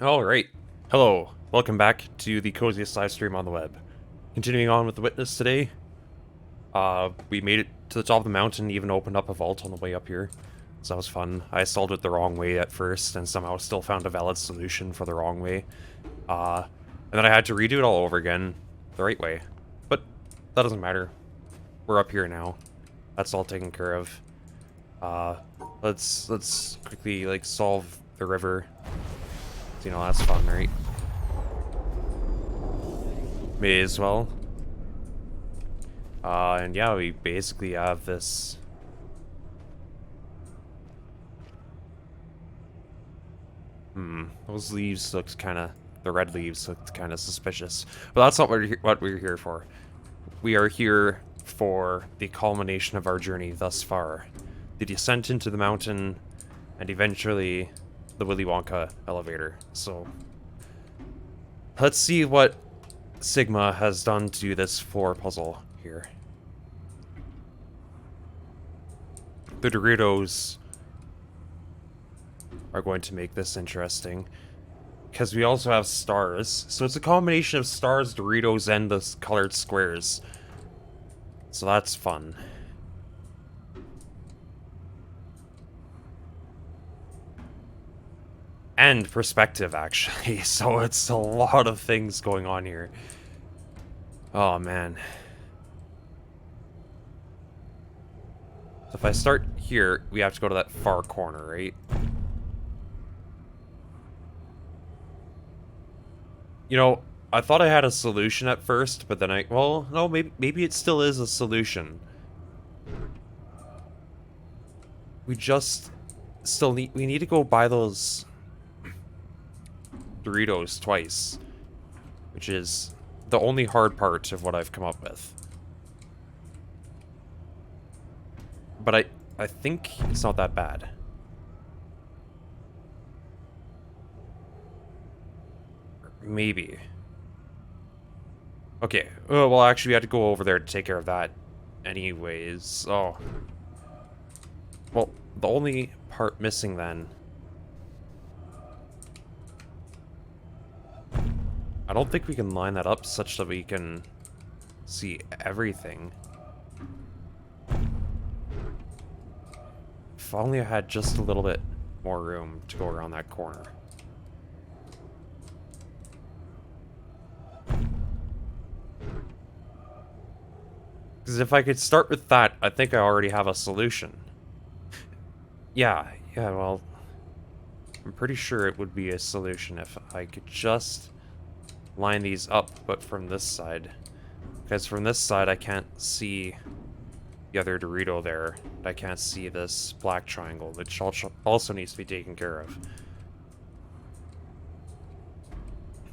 Alright. Hello. Welcome back to the coziest live stream on the web. Continuing on with the witness today. We made it to the top of the mountain, even opened up a vault on the way up here. So that was fun. I solved it the wrong way at first, and somehow still found a valid solution for the wrong way. And then I had to redo it all over again, the right way. But that doesn't matter. We're up here now. That's all taken care of. Let's quickly, like, solve the river. You know, that's fun, right? May as well. And yeah, we basically have this... Those leaves looked kinda... The red leaves looked kinda suspicious. But that's not what we're here for. We are here for the culmination of our journey thus far. The descent into the mountain, and eventually the Willy Wonka elevator. So, let's see what Sigma has done to this floor puzzle here. The Doritos are going to make this interesting, because we also have stars. So it's a combination of stars, Doritos, and the colored squares. So that's fun. And perspective, actually. So it's a lot of things going on here. Oh, man. So if I start here, we have to go to that far corner, right? You know, I thought I had a solution at first, but then well, no, maybe it still is a solution. We just we need to go buy those Doritos twice, which is the only hard part of what I've come up with. But I think it's not that bad. Maybe. Okay. Well, actually, we had to go over there to take care of that anyways. Oh. Well, the only part missing then... I don't think we can line that up such that we can see everything. If only I had just a little bit more room to go around that corner. Because if I could start with that, I think I already have a solution. Yeah, well... I'm pretty sure it would be a solution if I could just line these up, but from this side. Because from this side, I can't see the other Dorito there. I can't see this black triangle, which also needs to be taken care of.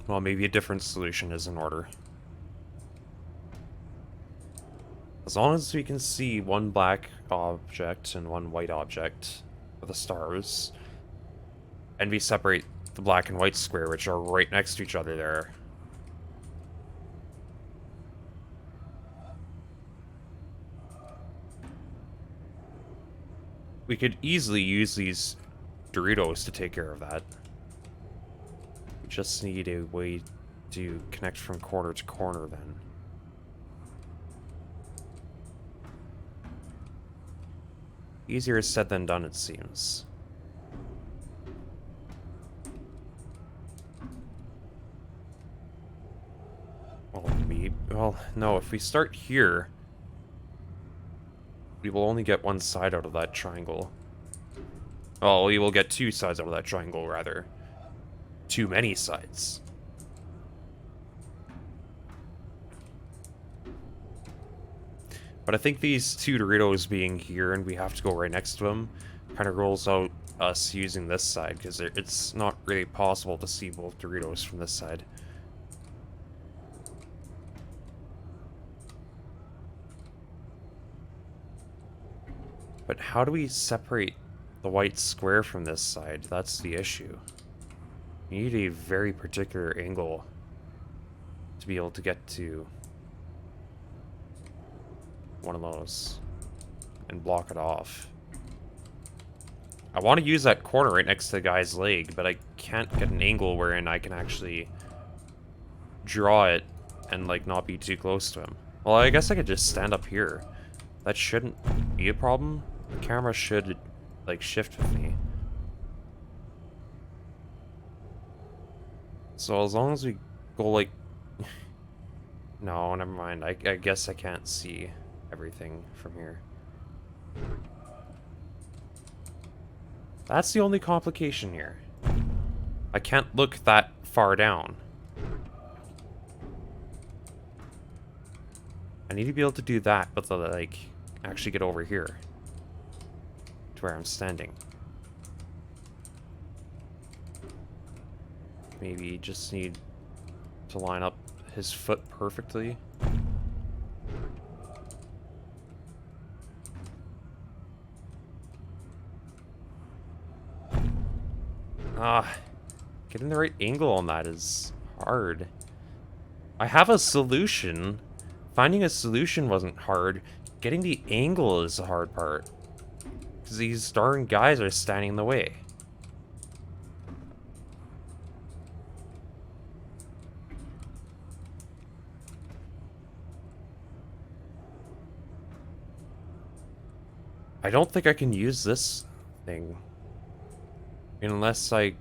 Well, maybe a different solution is in order. As long as we can see one black object and one white object for the stars, and we separate the black and white square, which are right next to each other there. We could easily use these Doritos to take care of that. We just need a way to connect from corner to corner then. Easier said than done, it seems. Well, no, if we start here, we will only get one side out of that triangle. Well, we will get two sides out of that triangle, rather. Too many sides. But I think these two Doritos being here and we have to go right next to them kind of rules out us using this side, because it's not really possible to see both Doritos from this side. But how do we separate the white square from this side? That's the issue. You need a very particular angle to be able to get to one of those and block it off. I want to use that corner right next to the guy's leg, but I can't get an angle wherein I can actually draw it and, like, not be too close to him. Well, I guess I could just stand up here. That shouldn't be a problem. The camera should, like, shift with me. So as long as we go, like... No, never mind. I guess I can't see everything from here. That's the only complication here. I can't look that far down. I need to be able to do that, but to, like, actually get over here. To where I'm standing. Maybe just need to line up his foot perfectly. Getting the right angle on that is hard. I have a solution. Finding a solution wasn't hard. Getting the angle is the hard part. Because these darn guys are standing in the way. I don't think I can use this thing. Unless I...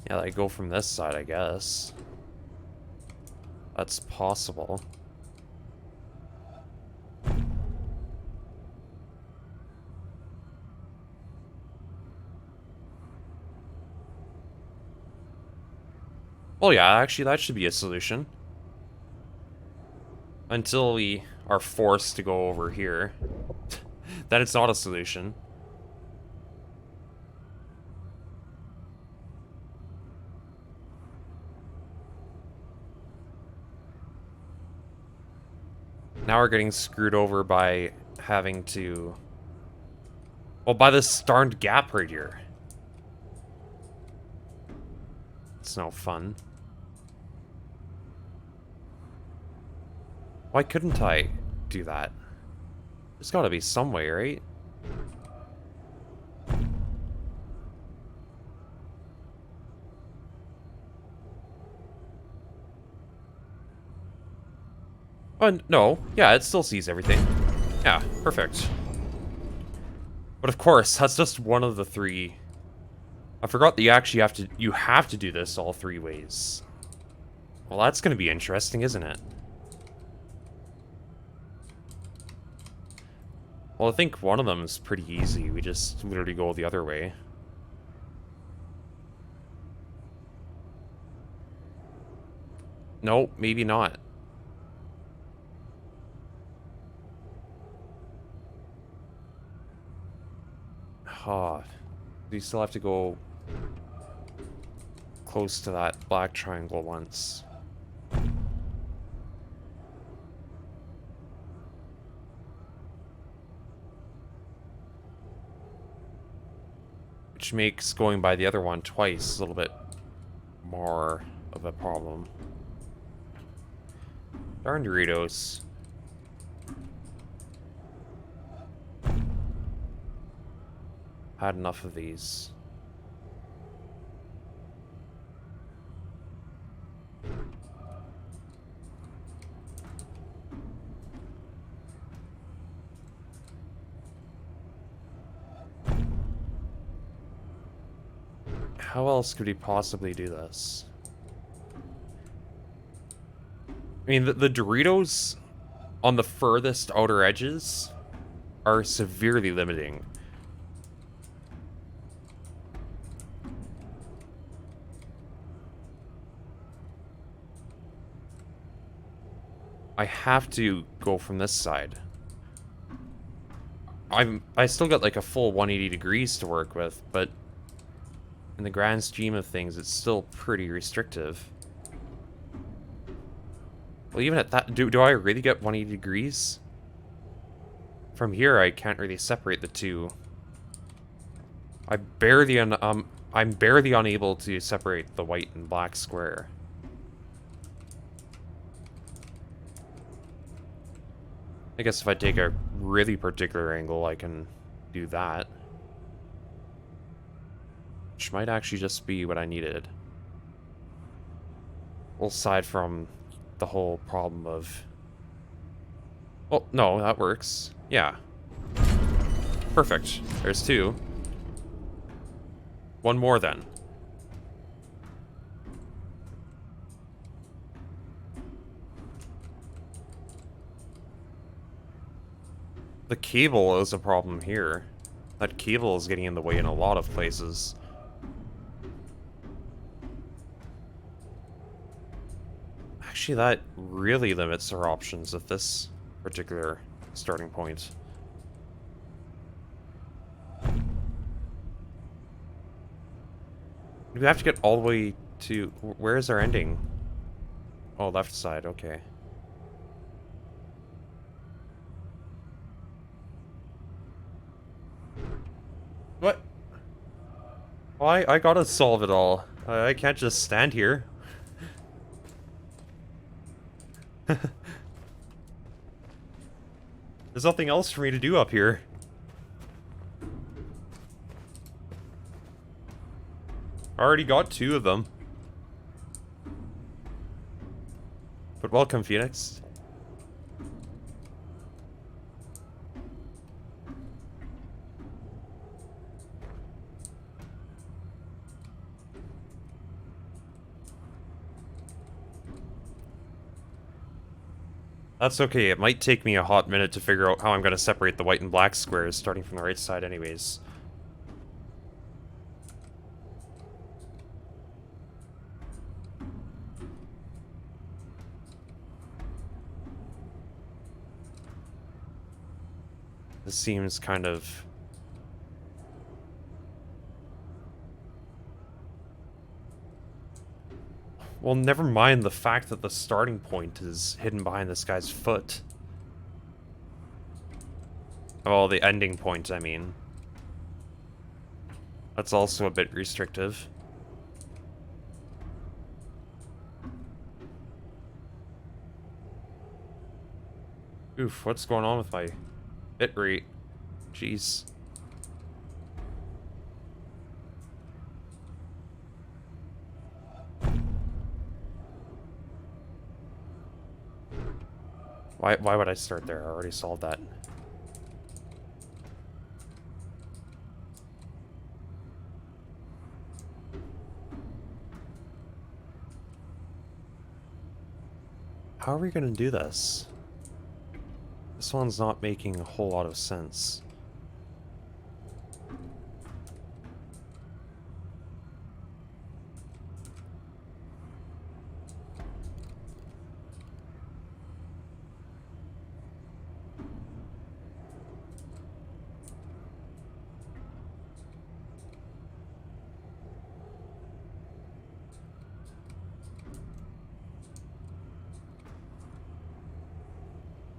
Yeah, I go from this side, I guess. That's possible. Well, yeah, actually, that should be a solution. Until we are forced to go over here. Then it's not a solution. Now we're getting screwed over by having to... Well, by this darned gap right here. It's no fun. Why couldn't I do that? There's gotta be some way, right? Oh, no. Yeah, it still sees everything. Yeah, perfect. But of course, that's just one of the three. I forgot that you have to do this all three ways. Well, that's gonna be interesting, isn't it? Well, I think one of them is pretty easy. We just literally go the other way. No, maybe not. Oh, we still have to go close to that black triangle once. Which makes going by the other one twice a little bit more of a problem. Darn Doritos. Had enough of these. How else could we possibly do this? I mean, the Doritos on the furthest outer edges are severely limiting. I have to go from this side. I still got like a full 180 degrees to work with, but in the grand scheme of things, it's still pretty restrictive. Well, even at that, do I really get 180 degrees? From here, I can't really separate the two. I'm barely unable to separate the white and black square. I guess if I take a really particular angle, I can do that. Which might actually just be what I needed. Well, aside from the whole problem of... Well, no, that works. Yeah. Perfect. There's two. One more, then. The cable is a problem here. That cable is getting in the way in a lot of places. Actually, that really limits our options at this particular starting point. We have to get all the way to... Where is our ending? Oh, left side, okay. What? Well, I gotta solve it all. I can't just stand here. There's nothing else for me to do up here. I already got two of them. But welcome, Phoenix. That's okay, it might take me a hot minute to figure out how I'm gonna separate the white and black squares, starting from the right side anyways. This seems kind of... Well, never mind the fact that the starting point is hidden behind this guy's foot. Oh, the ending point, I mean. That's also a bit restrictive. Oof, what's going on with my bit rate? Jeez. Why would I start there? I already solved that. How are we gonna do this? This one's not making a whole lot of sense.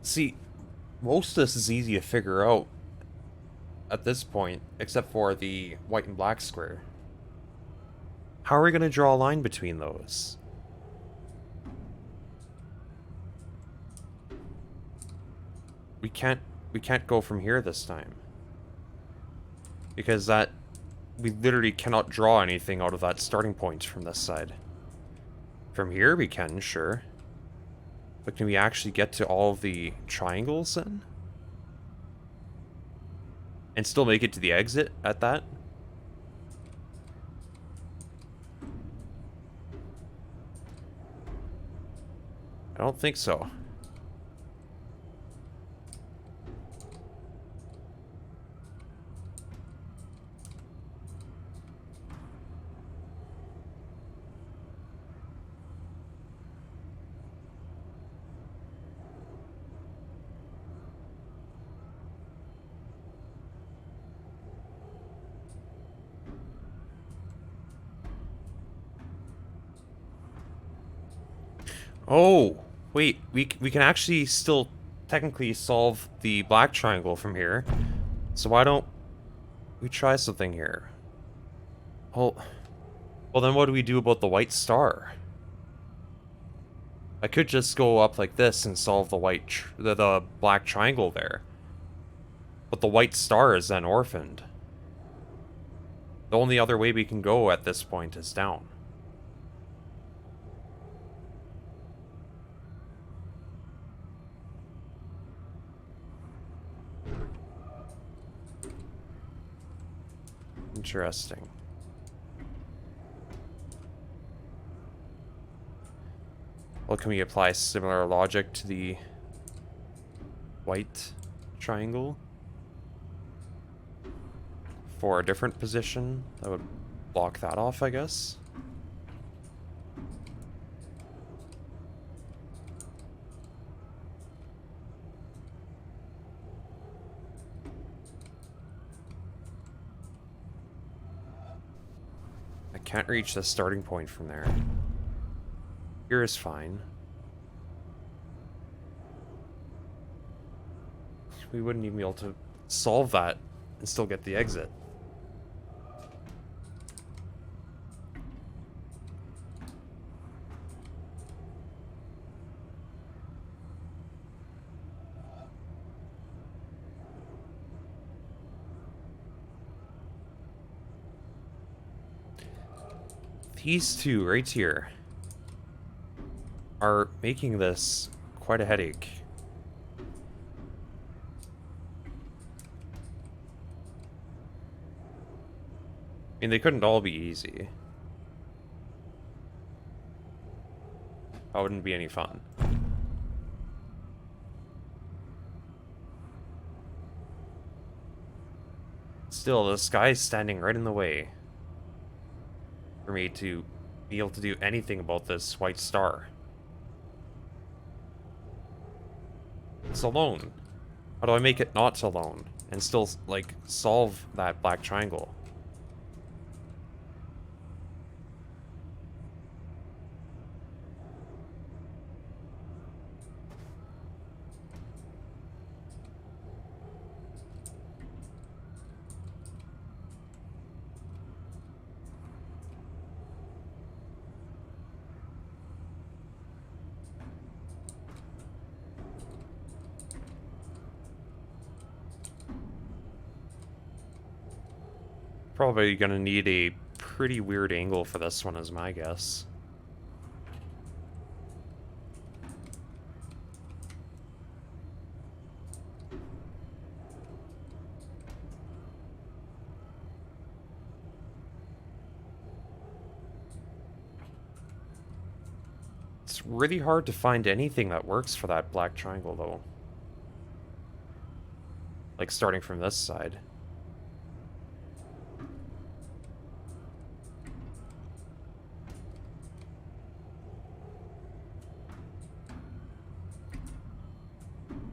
See, most of this is easy to figure out at this point, except for the white and black square. How are we going to draw a line between those? We can't go from here this time. Because we literally cannot draw anything out of that starting point from this side. From here we can, sure. But can we actually get to all of the triangles then? And still make it to the exit at that? I don't think so. Oh, wait, we can actually still technically solve the black triangle from here. So why don't we try something here? Well then what do we do about the white star? I could just go up like this and solve the black triangle there. But the white star is then orphaned. The only other way we can go at this point is down. Interesting. Well, can we apply similar logic to the white triangle for a different position? That would block that off, I guess. I can't reach the starting point from there. Here is fine. We wouldn't even be able to solve that and still get the exit. These two right here are making this quite a headache. I mean, they couldn't all be easy. That wouldn't be any fun. Still, the sky's standing right in the way for me to be able to do anything about this white star. It's alone. How do I make it not alone and still, like, solve that black triangle? Probably gonna need a pretty weird angle for this one, is my guess. It's really hard to find anything that works for that black triangle, though. Like, starting from this side.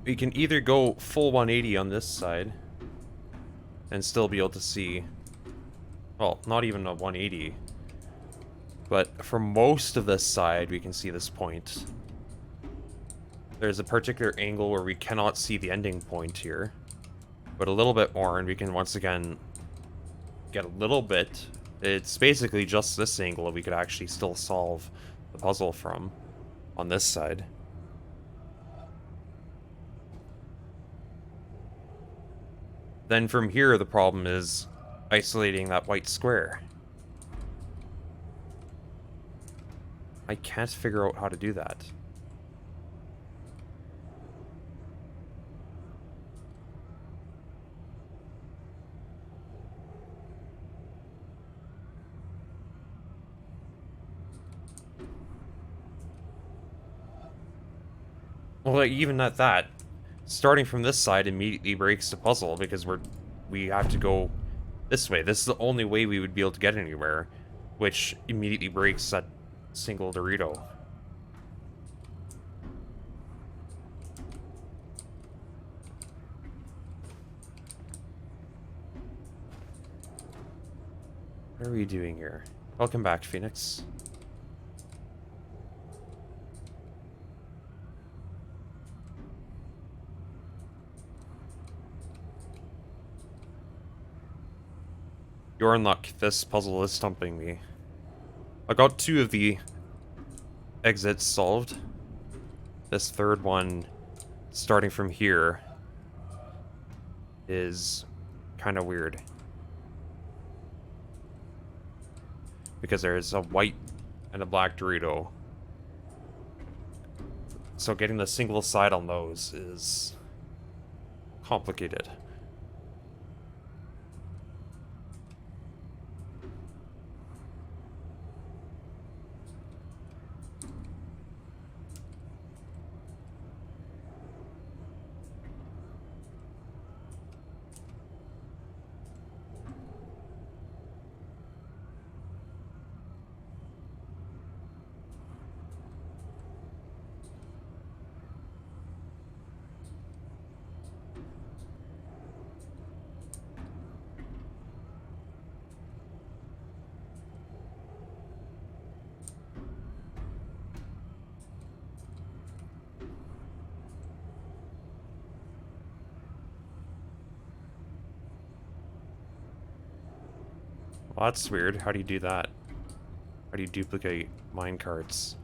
We can either go full 180 on this side and still be able to see, well, not even a 180, but for most of this side we can see this point. There's a particular angle where we cannot see the ending point here, but a little bit more and we can once again get a little bit. It's basically just this angle that we could actually still solve the puzzle from on this side. Then from here, the problem is isolating that white square. I can't figure out how to do that. Well, like, even at that, starting from this side immediately breaks the puzzle because we have to go this way. This is the only way we would be able to get anywhere, which immediately breaks that single Dorito. What are we doing here? Welcome back, Phoenix. You're in luck. This puzzle is stumping me. I got 2 of the exits solved. this third one, starting from here, is kind of weird. Because there's a white and a black Dorito. So getting the single side on those is complicated. Well, that's weird. How do you do that? How do you duplicate minecarts?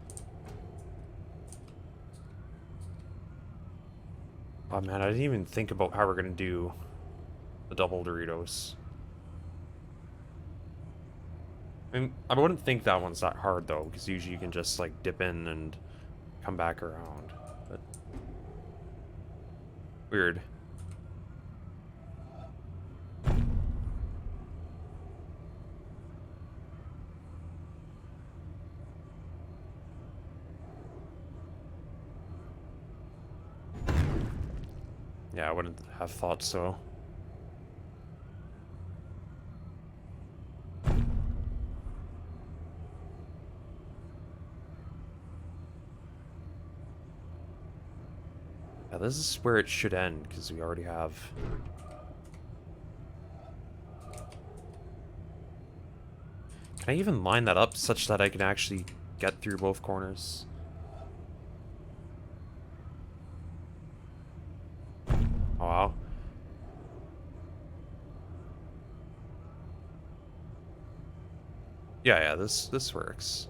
Oh man, I didn't even think about how we're gonna do the double Doritos. I mean, I wouldn't think that one's that hard though, because usually you can just like dip in and come back around. But weird. Yeah, I wouldn't have thought so. Yeah, this is where it should end, because we already have... Can I even line that up such that I can actually get through both corners? Oh, wow. Yeah, this works.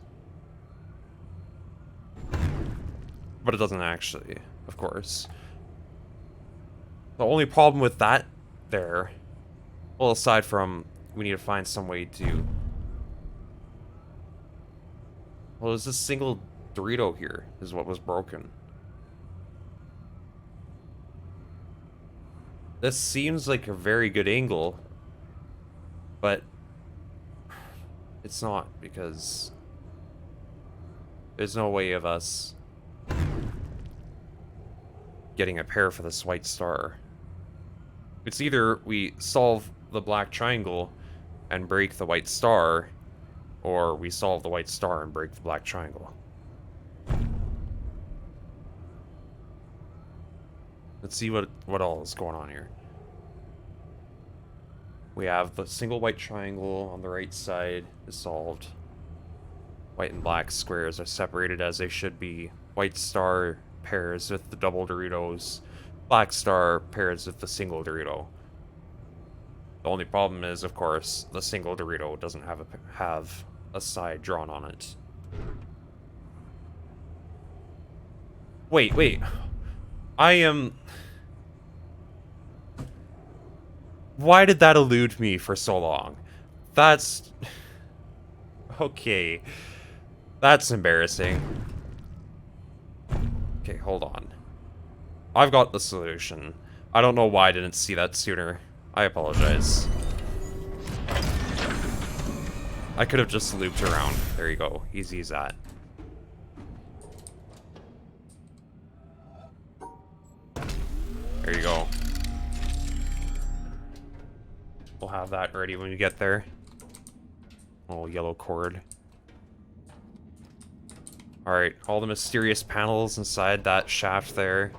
But it doesn't actually, of course. The only problem with that there, well, aside from we need to find some way to... Well, there's this single Dorito here is what was broken. This seems like a very good angle, but it's not, because there's no way of us getting a pair for this white star. It's either we solve the black triangle and break the white star, or we solve the white star and break the black triangle. Let's see what all is going on here. We have the single white triangle on the right side is solved. White and black squares are separated as they should be. White star pairs with the double Doritos. Black star pairs with the single Dorito. The only problem is, of course, the single Dorito doesn't have a side drawn on it. Wait. I am... Why did that elude me for so long? That's... Okay. That's embarrassing. Okay, hold on. I've got the solution. I don't know why I didn't see that sooner. I apologize. I could have just looped around. There you go. Easy as that. There you go. We'll have that ready when we get there. Little yellow cord. Alright, all the mysterious panels inside that shaft there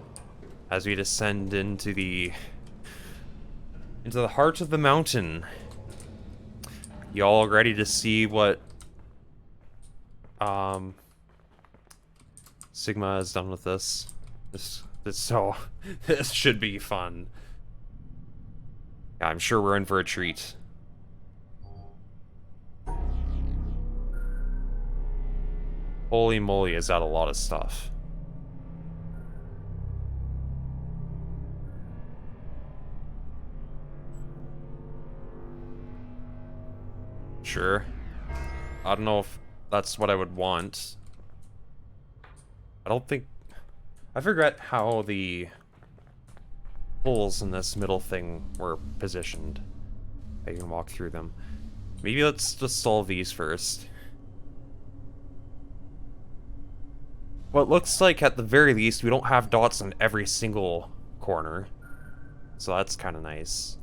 as we descend into the heart of the mountain. Y'all ready to see what Sigma has done with this? This should be fun. Yeah, I'm sure we're in for a treat. Holy moly, is that a lot of stuff. Sure. I don't know if that's what I would want. I don't think... I forget how the holes in this middle thing were positioned. I can walk through them. Maybe let's just solve these first. Well, it looks like at the very least we don't have dots on every single corner. So that's kind of nice.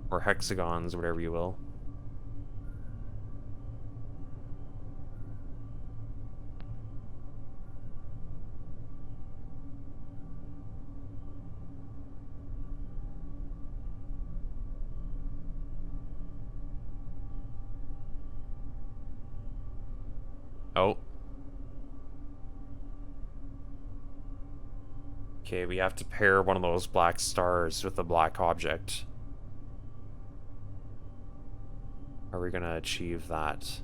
Or hexagons, whatever you will. Oh. Okay, we have to pair one of those black stars with a black object. How are we gonna achieve that?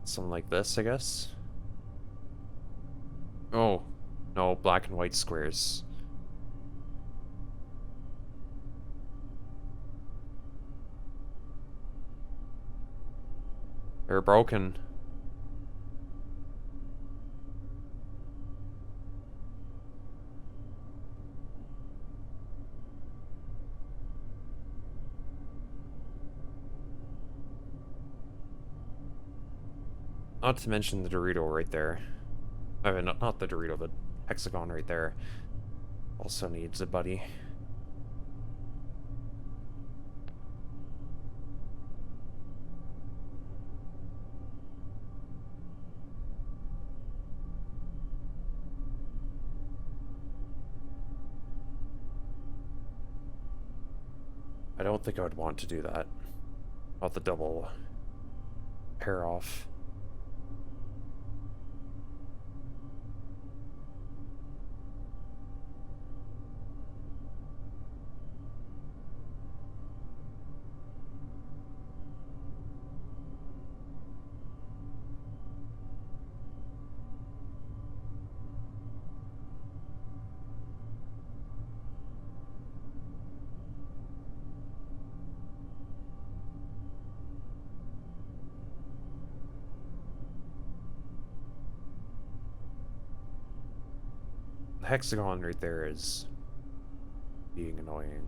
Something like this, I guess? Oh, no, black and white squares. They're broken. Not to mention the Dorito right there. I mean, not the Dorito, the hexagon right there. Also needs a buddy. I don't think I would want to do that. Not the double pair off. The hexagon right there is being annoying.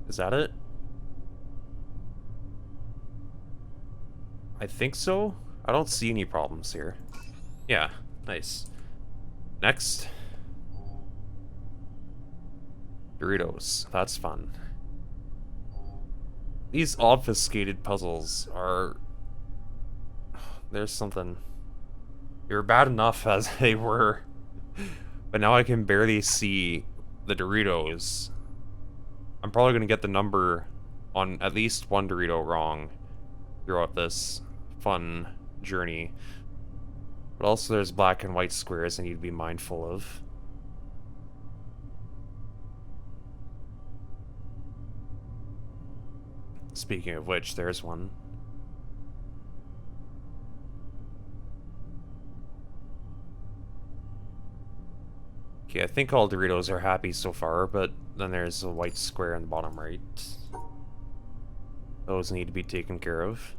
Is that it? I think so. I don't see any problems here. Yeah, nice. Next. Doritos. That's fun. These obfuscated puzzles are... There's something... They were bad enough as they were. But now I can barely see the Doritos. I'm probably going to get the number on at least one Dorito wrong throughout this fun journey. But also there's black and white squares I need to be mindful of. Speaking of which, there's one. Okay, I think all Doritos are happy so far, but then there's a white square in the bottom right. Those need to be taken care of.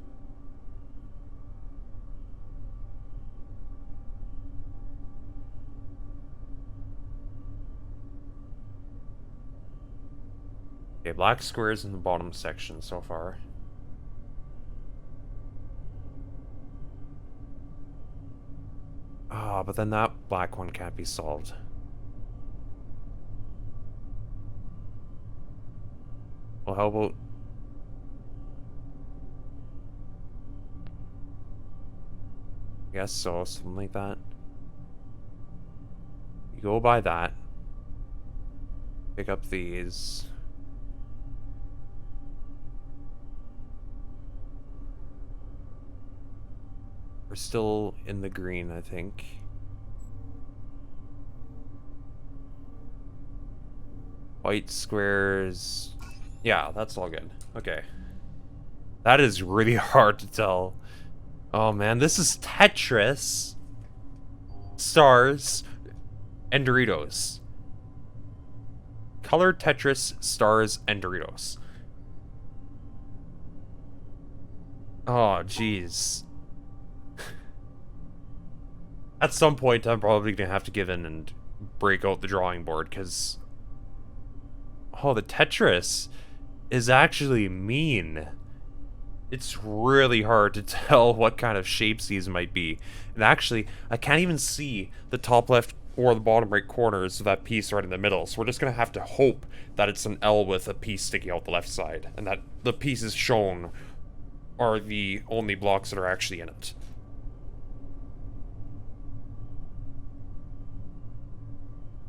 Okay, black squares in the bottom section so far. Ah, but then that black one can't be solved. Well, how about... I guess so, something like that. You go by that. Pick up these. We're still in the green, I think. White squares. Yeah, that's all good. Okay. That is really hard to tell. Oh man, this is Tetris, stars, and Doritos. Colored Tetris, stars, and Doritos. Oh, jeez. At some point, I'm probably gonna have to give in and break out the drawing board, because... Oh, the Tetris is actually mean. It's really hard to tell what kind of shapes these might be. And actually, I can't even see the top left or the bottom right corners of that piece right in the middle. So we're just going to have to hope that it's an L with a piece sticking out the left side. And that the pieces shown are the only blocks that are actually in it.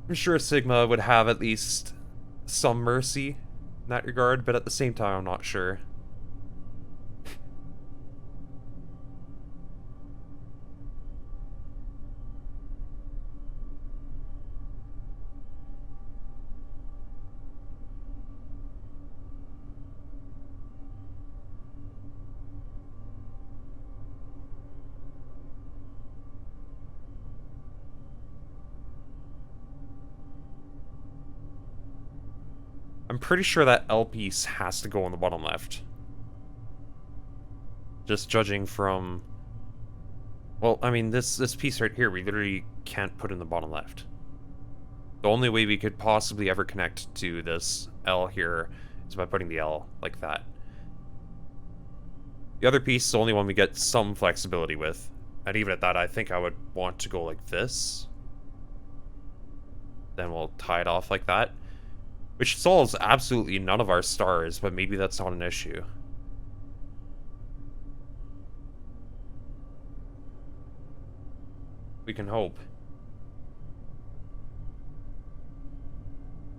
I'm sure Sigma would have at least some mercy in that regard, but at the same time, I'm not sure. I'm pretty sure that L piece has to go on the bottom left. Just judging from... Well, I mean, this piece right here, we literally can't put in the bottom left. The only way we could possibly ever connect to this L here is by putting the L like that. The other piece is the only one we get some flexibility with. And even at that, I think I would want to go like this. Then we'll tie it off like that. Which solves absolutely none of our stars, but maybe that's not an issue. We can hope.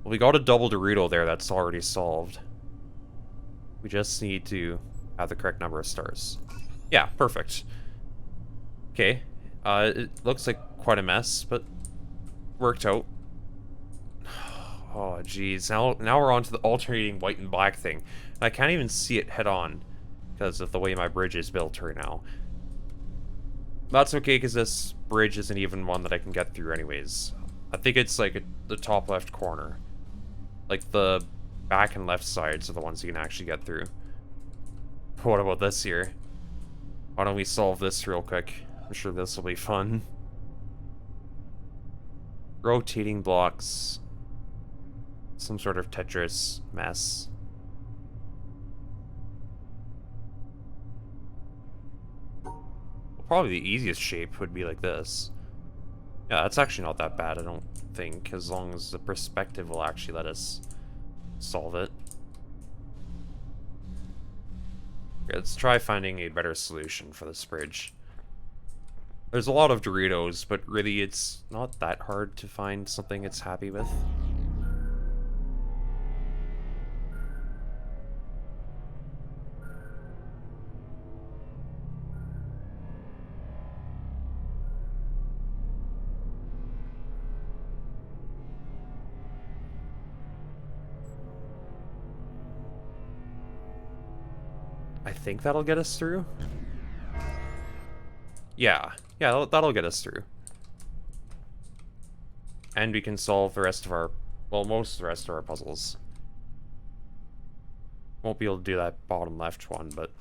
Well, we got a double Dorito there, that's already solved. We just need to have the correct number of stars. Yeah, perfect. Okay. It looks like quite a mess, but worked out. Oh, jeez. Now we're on to the alternating white and black thing. And I can't even see it head on because of the way my bridge is built right now. That's okay, because this bridge isn't even one that I can get through anyways. I think it's like the top left corner. Like the back and left sides are the ones you can actually get through. What about this here? Why don't we solve this real quick? I'm sure this will be fun. Rotating blocks. Some sort of Tetris mess. Probably the easiest shape would be like this. Yeah, that's actually not that bad, I don't think, as long as the perspective will actually let us solve it. Okay, let's try finding a better solution for this bridge. There's a lot of Doritos, but really it's not that hard to find something it's happy with. I think that'll get us through. Yeah, that'll get us through. And we can solve the rest of our, well, most of the rest of our puzzles. Won't be able to do that bottom left one, but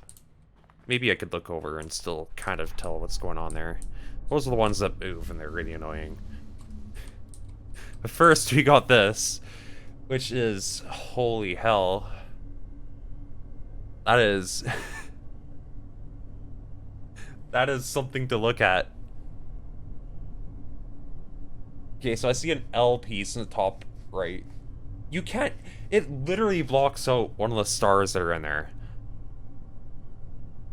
maybe I could look over and still kind of tell what's going on there. Those are the ones that move, and they're really annoying. But first, we got this, which is, holy hell. That is... that is something to look at. Okay, so I see an L piece in the top right. You can't... It literally blocks out one of the stars that are in there.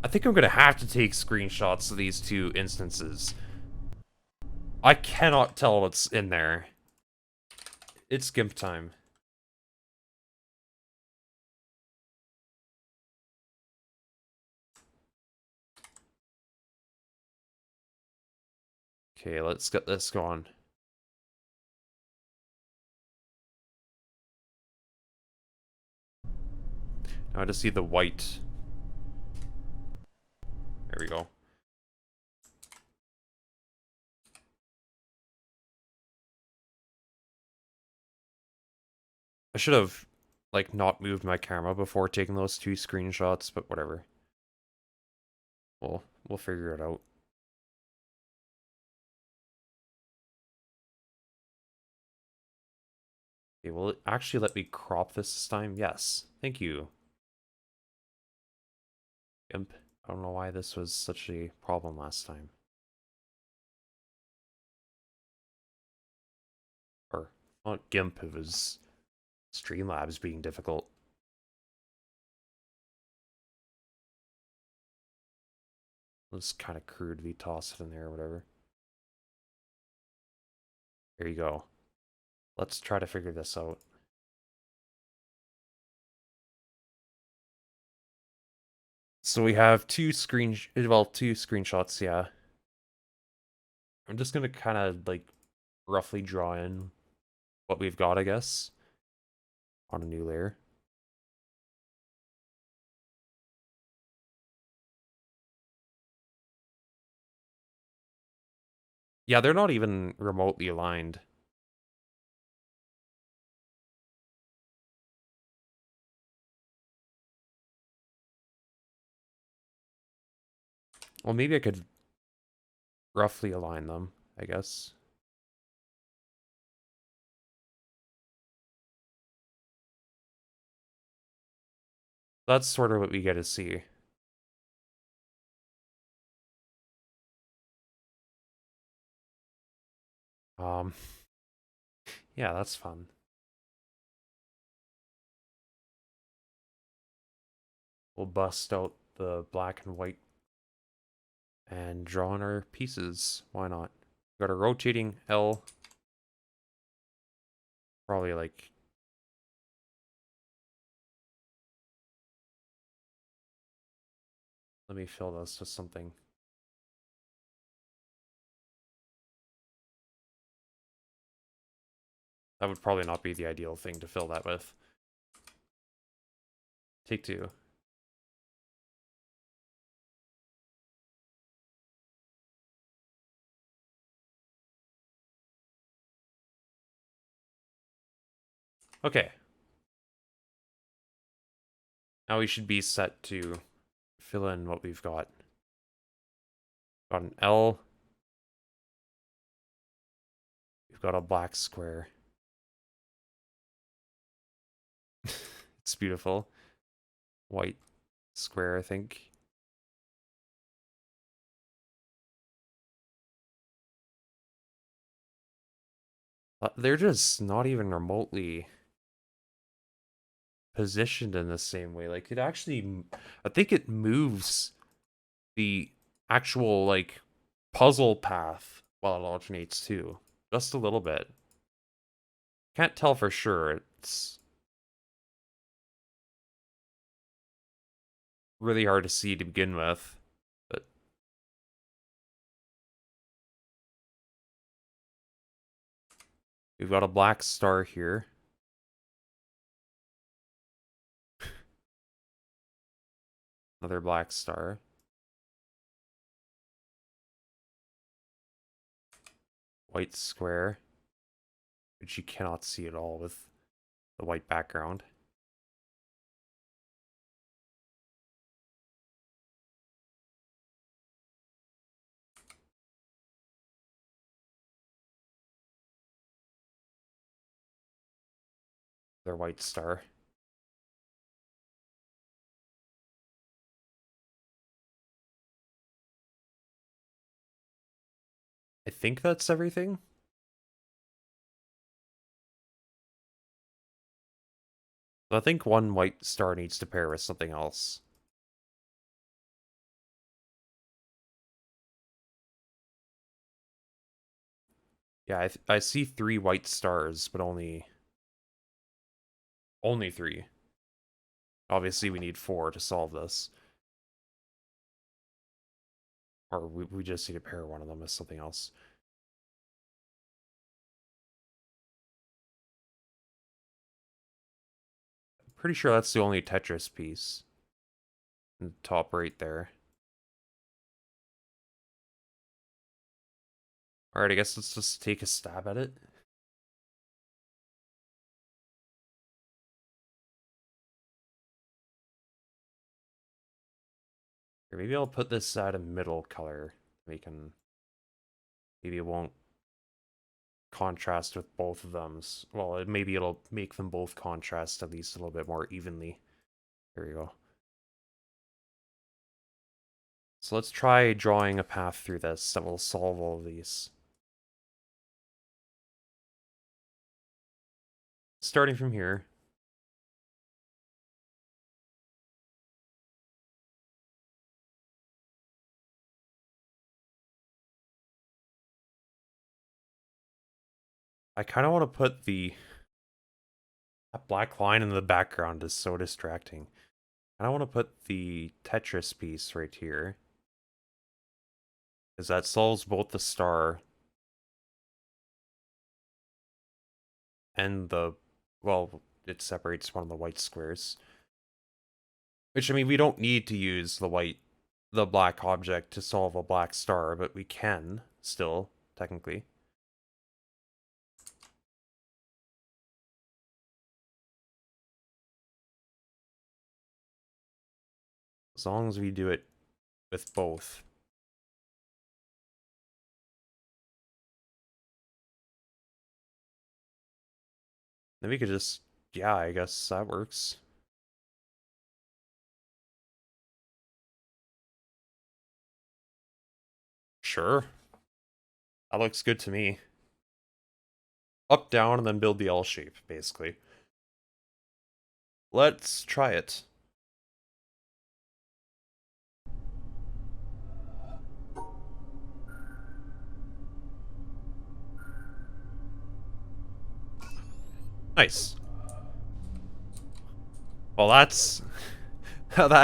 I think I'm gonna have to take screenshots of these two instances. I cannot tell what's in there. It's GIMP time. Okay, let's get this going. Now I just see the white. There we go. I should have, like, not moved my camera before taking those 2 screenshots, but whatever. We'll figure it out. Okay, will it actually let me crop this time? Yes. Thank you. GIMP. I don't know why this was such a problem last time. Or, not GIMP, it was Streamlabs being difficult. It was kind of crudely toss it in there or whatever. There you go. Let's try to figure this out. So we have two screenshots, yeah. I'm just gonna kind of like roughly draw in what we've got, I guess, on a new layer. Yeah, they're not even remotely aligned. Well, maybe I could roughly align them, I guess. That's sort of what we get to see. Um, yeah, that's fun. We'll bust out the black and white and draw in our pieces. Why not? Got a rotating L. Probably like... Let me fill this with something. That would probably not be the ideal thing to fill that with. Take 2. Okay. Now we should be set to fill in what we've got. Got an L. We've got a black square. It's beautiful. White square, I think. They're just not even remotely positioned in the same way. Like, it actually... I think it moves the actual, like, puzzle path while it alternates, too. Just a little bit. Can't tell for sure. It's really hard to see to begin with. But we've got a black star here. Another black star. White square, which you cannot see at all with the white background. Their white star. I think that's everything. So I think one white star needs to pair with something else. Yeah, I see 3 white stars, but only Only 3. Obviously, we need 4 to solve this. Or we just need to pair one of them with something else. Pretty sure that's the only Tetris piece. In the top right there. Alright, I guess let's just take a stab at it. Or maybe I'll put this at a middle color. Maybe it won't contrast with both of them. Well, maybe it'll make them both contrast at least a little bit more evenly. There we go. So let's try drawing a path through this that will solve all of these. Starting from here. I kind of want to put that black line in the background is so distracting. I want to put the Tetris piece right here. Because that solves both the star and well, it separates one of the white squares. Which, I mean, we don't need to use the black object to solve a black star, but we can still, technically. As long as we do it with both. Then we could just, yeah, I guess that works. Sure. That looks good to me. Up, down, and then build the L shape, basically. Let's try it. Nice. Well, that's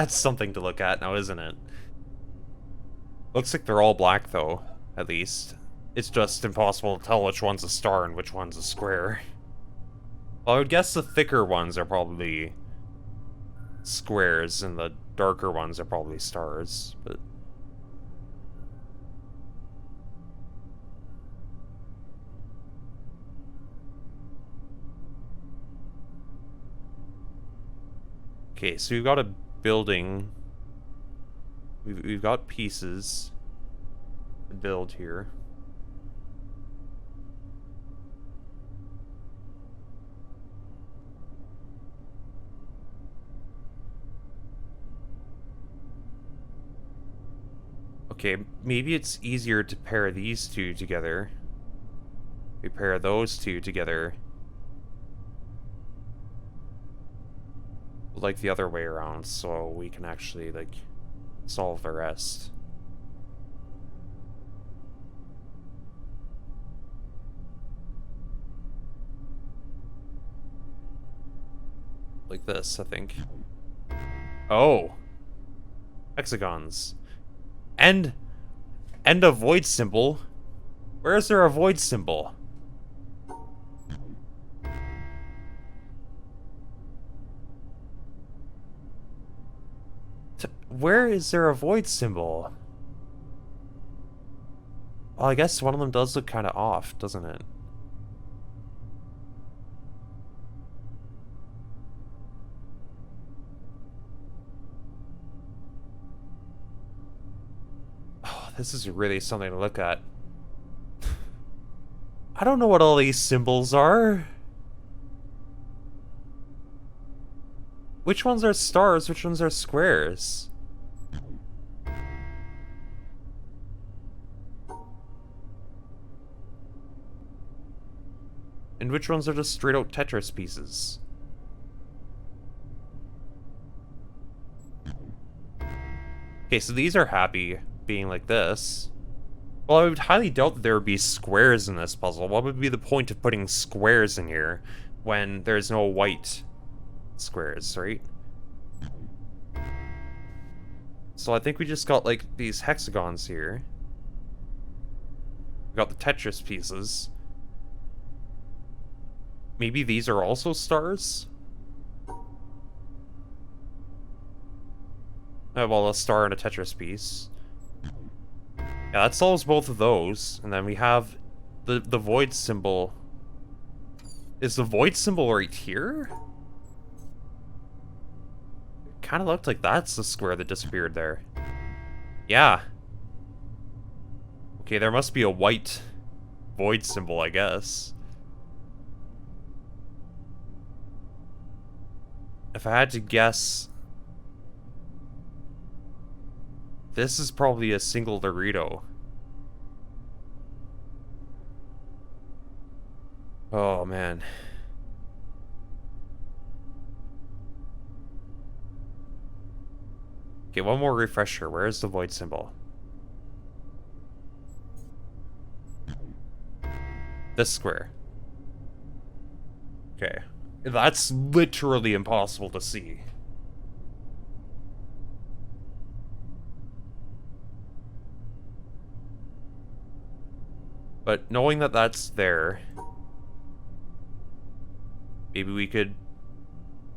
something to look at now, isn't it? Looks like they're all black, though, at least. It's just impossible to tell which one's a star and which one's a square. Well, I would guess the thicker ones are probably squares, and the darker ones are probably stars, but... Okay, so we've got a building. We've got pieces to build here. Okay, maybe it's easier to pair these two together. We pair those two together. Like the other way around, so we can actually, like, solve the rest. Like this, I think. Oh! Hexagons. And a void symbol. Where is there a void symbol? Where is there a void symbol? Well, I guess one of them does look kind of off, doesn't it? Oh, this is really something to look at. I don't know what all these symbols are. Which ones are stars? Which ones are squares? And which ones are just straight out Tetris pieces? Okay, so these are happy being like this. Well, I would highly doubt that there would be squares in this puzzle. What would be the point of putting squares in here when there's no white squares, right? So I think we just got, like, these hexagons here. We got the Tetris pieces. Maybe these are also stars? Oh, well, a star and a Tetris piece. Yeah, that solves both of those. And then we have the void symbol. Is the void symbol right here? Kind of looked like that's the square that disappeared there. Yeah. Okay, there must be a white void symbol, I guess. If I had to guess, this is probably a single Dorito. Oh, man. Okay, one more refresher. Where is the void symbol? This square. Okay. That's literally impossible to see. But knowing that that's there, maybe we could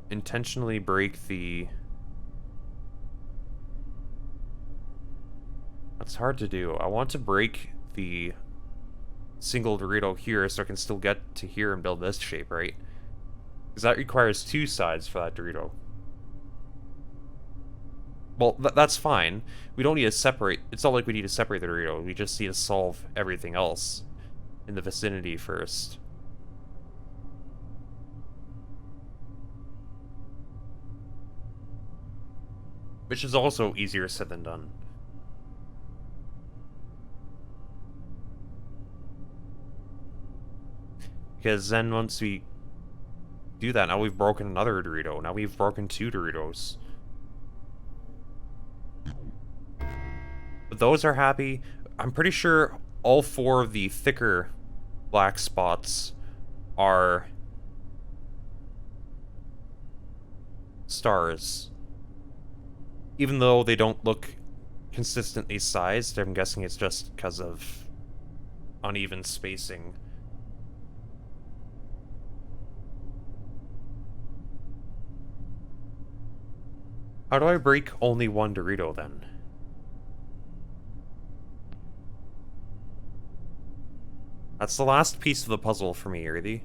intentionally break the... That's hard to do. I want to break the single Dorito here so I can still get to here and build this shape, right? Because that requires two sides for that Dorito. Well, that's fine. We don't need to separate... It's not like we need to separate the Dorito. We just need to solve everything else in the vicinity first. Which is also easier said than done. Because then once we do that, now we've broken another Dorito. Now we've broken two Doritos. But those are happy. I'm pretty sure all four of the thicker black spots are stars. Even though they don't look consistently sized, I'm guessing it's just because of uneven spacing. How do I break only one Dorito then? That's the last piece of the puzzle for me, Earthy.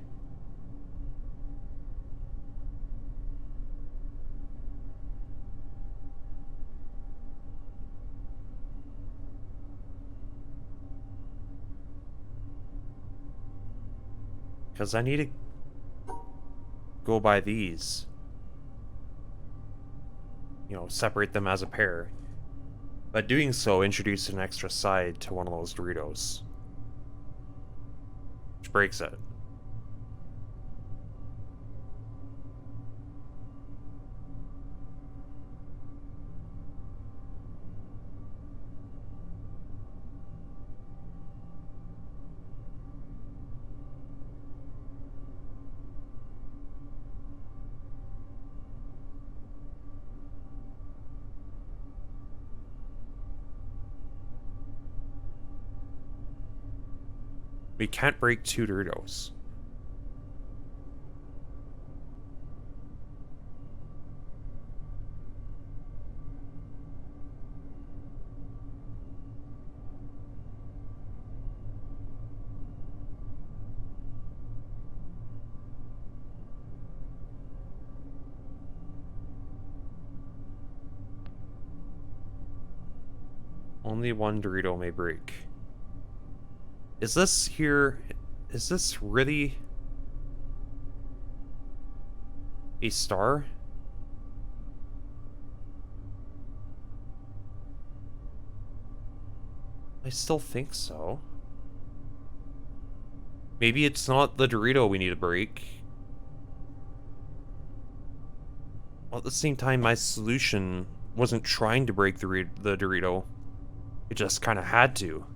Because I need to go by these. You know, separate them as a pair. By doing so, introduce an extra side to one of those Doritos. Which breaks it. We can't break two Doritos. Only one Dorito may break. Is this here... Is this really... a star? I still think so. Maybe it's not the Dorito we need to break. Well, at the same time, my solution wasn't trying to break the Dorito. It just kind of had to.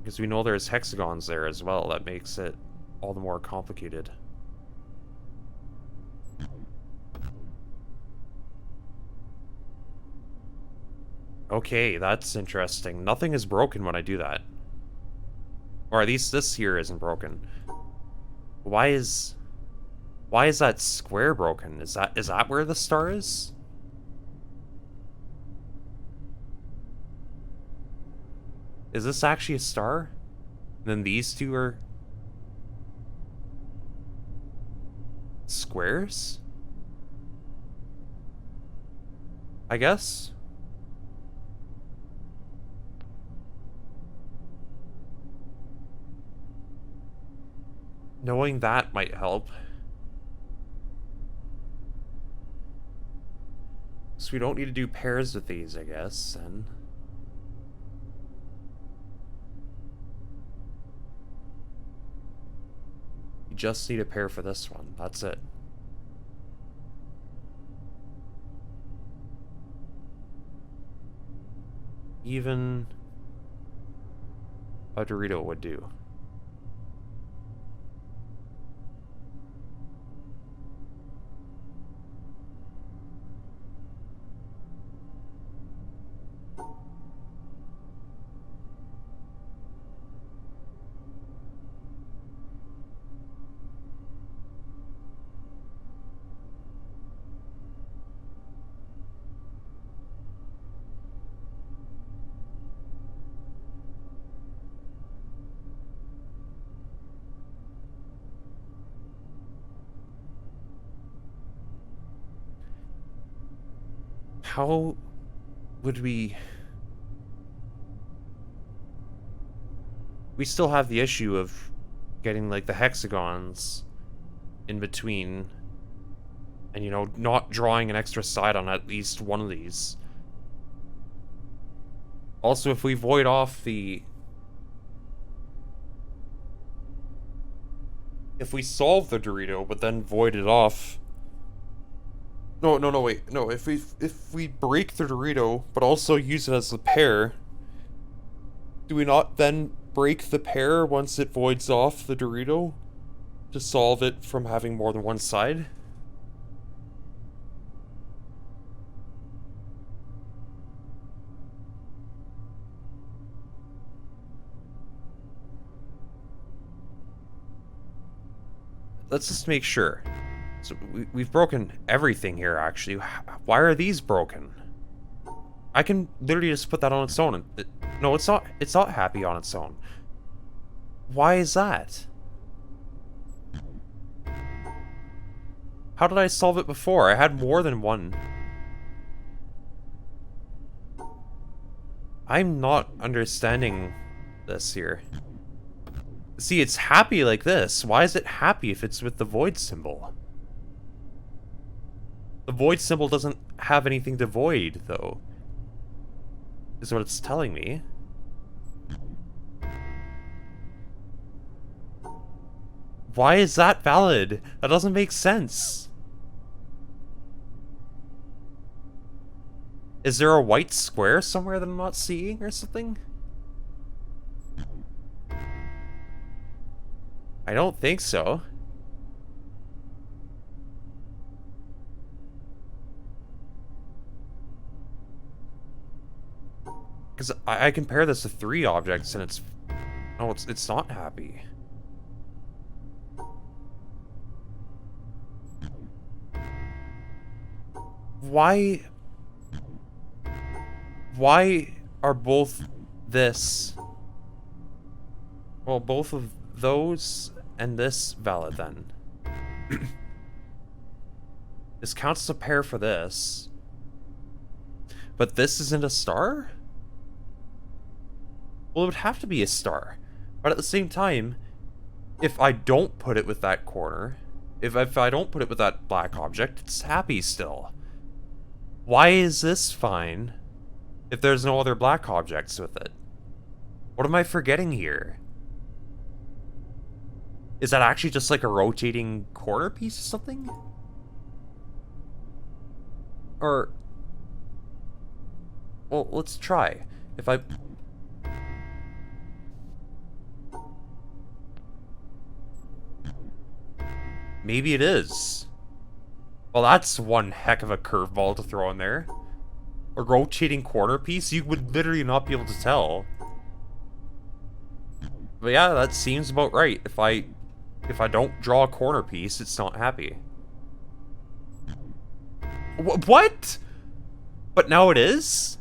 Because we know there's hexagons there as well. That makes it all the more complicated. Okay, that's interesting. Nothing is broken when I do that. Or at least this here isn't broken. Why is that square broken? Is that where the star is? Is this actually a star? And then these two are squares? I guess? Knowing that might help. So we don't need to do pairs with these, I guess, then. You just need a pair for this one. That's it. Even a Dorito would do. How would we... We still have the issue of getting, like, the hexagons in between. And, you know, not drawing an extra side on at least one of these. Also, if we void off the... If we solve the Dorito, but then void it off... No, wait. No, if we break the Dorito, but also use it as the pair, do we not then break the pair once it voids off the Dorito to solve it from having more than one side? Let's just make sure. So we've broken everything here, actually. Why are these broken? I can literally just put that on its own. And no, it's not. It's not happy on its own. Why is that? How did I solve it before? I had more than one. I'm not understanding this here. See, it's happy like this. Why is it happy if it's with the void symbol? The void symbol doesn't have anything to void, though. Is what it's telling me. Why is that valid? That doesn't make sense. Is there a white square somewhere that I'm not seeing or something? I don't think so. Because I compare this to 3 objects and it's... No, it's not happy. Why are both this... Well, both of those and this valid then? This counts as a pair for this. But this isn't a star? Well, it would have to be a star. But at the same time, if I don't put it with that corner, if I don't put it with that black object, it's happy still. Why is this fine if there's no other black objects with it? What am I forgetting here? Is that actually just like a rotating corner piece or something? Or... Well, let's try. If I... Maybe it is. Well, that's one heck of a curveball to throw in there. A rotating corner piece? You would literally not be able to tell. But yeah, that seems about right. If I don't draw a corner piece, it's not happy. What? But now it is?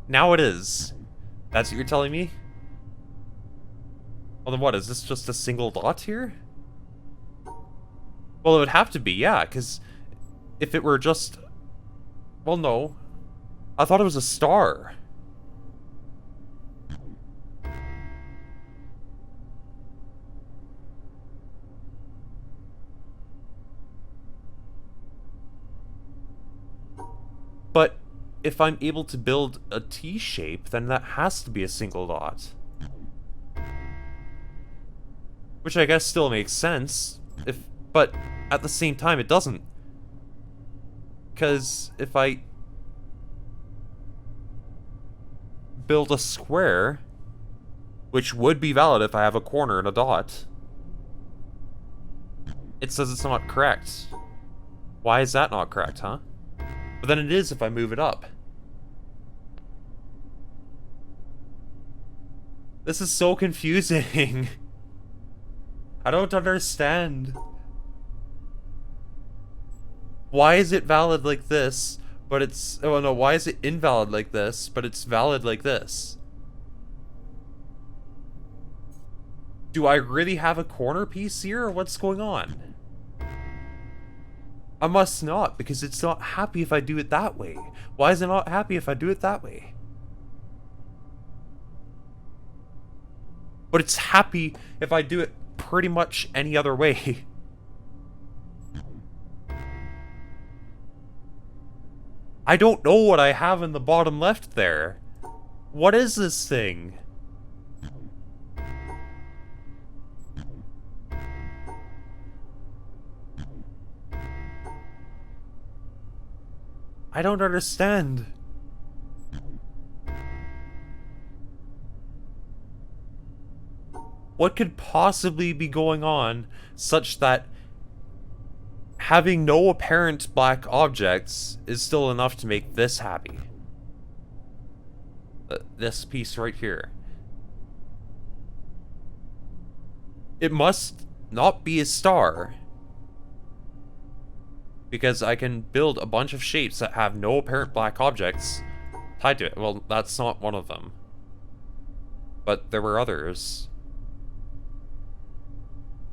Now it is. That's what you're telling me? Well then what, is this just a single dot here? Well, it would have to be, yeah, because if it were just... Well, no. I thought it was a star. But if I'm able to build a T shape, then that has to be a single dot. Which I guess still makes sense, but at the same time it doesn't. Because if I build a square, which would be valid if I have a corner and a dot, it says it's not correct. Why is that not correct, huh? But then it is if I move it up. This is so confusing. I don't understand. Why is it valid like this, but it's... Oh no, why is it invalid like this, but it's valid like this? Do I really have a corner piece here, or what's going on? I must not, because it's not happy if I do it that way. Why is it not happy if I do it that way? But it's happy if I do it pretty much any other way. I don't know what I have in the bottom left there. What is this thing? I don't understand. What could possibly be going on such that having no apparent black objects is still enough to make this happy? This piece right here. It must not be a star. Because I can build a bunch of shapes that have no apparent black objects tied to it. Well, that's not one of them. But there were others.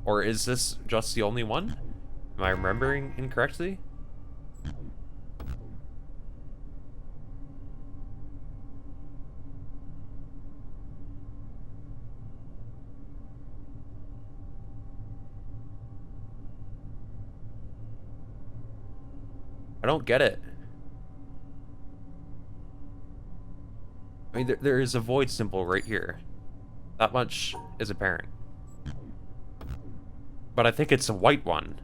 Or is this just the only one? Am I remembering incorrectly? I don't get it. I mean, there is a void symbol right here. That much is apparent. But I think it's a white one.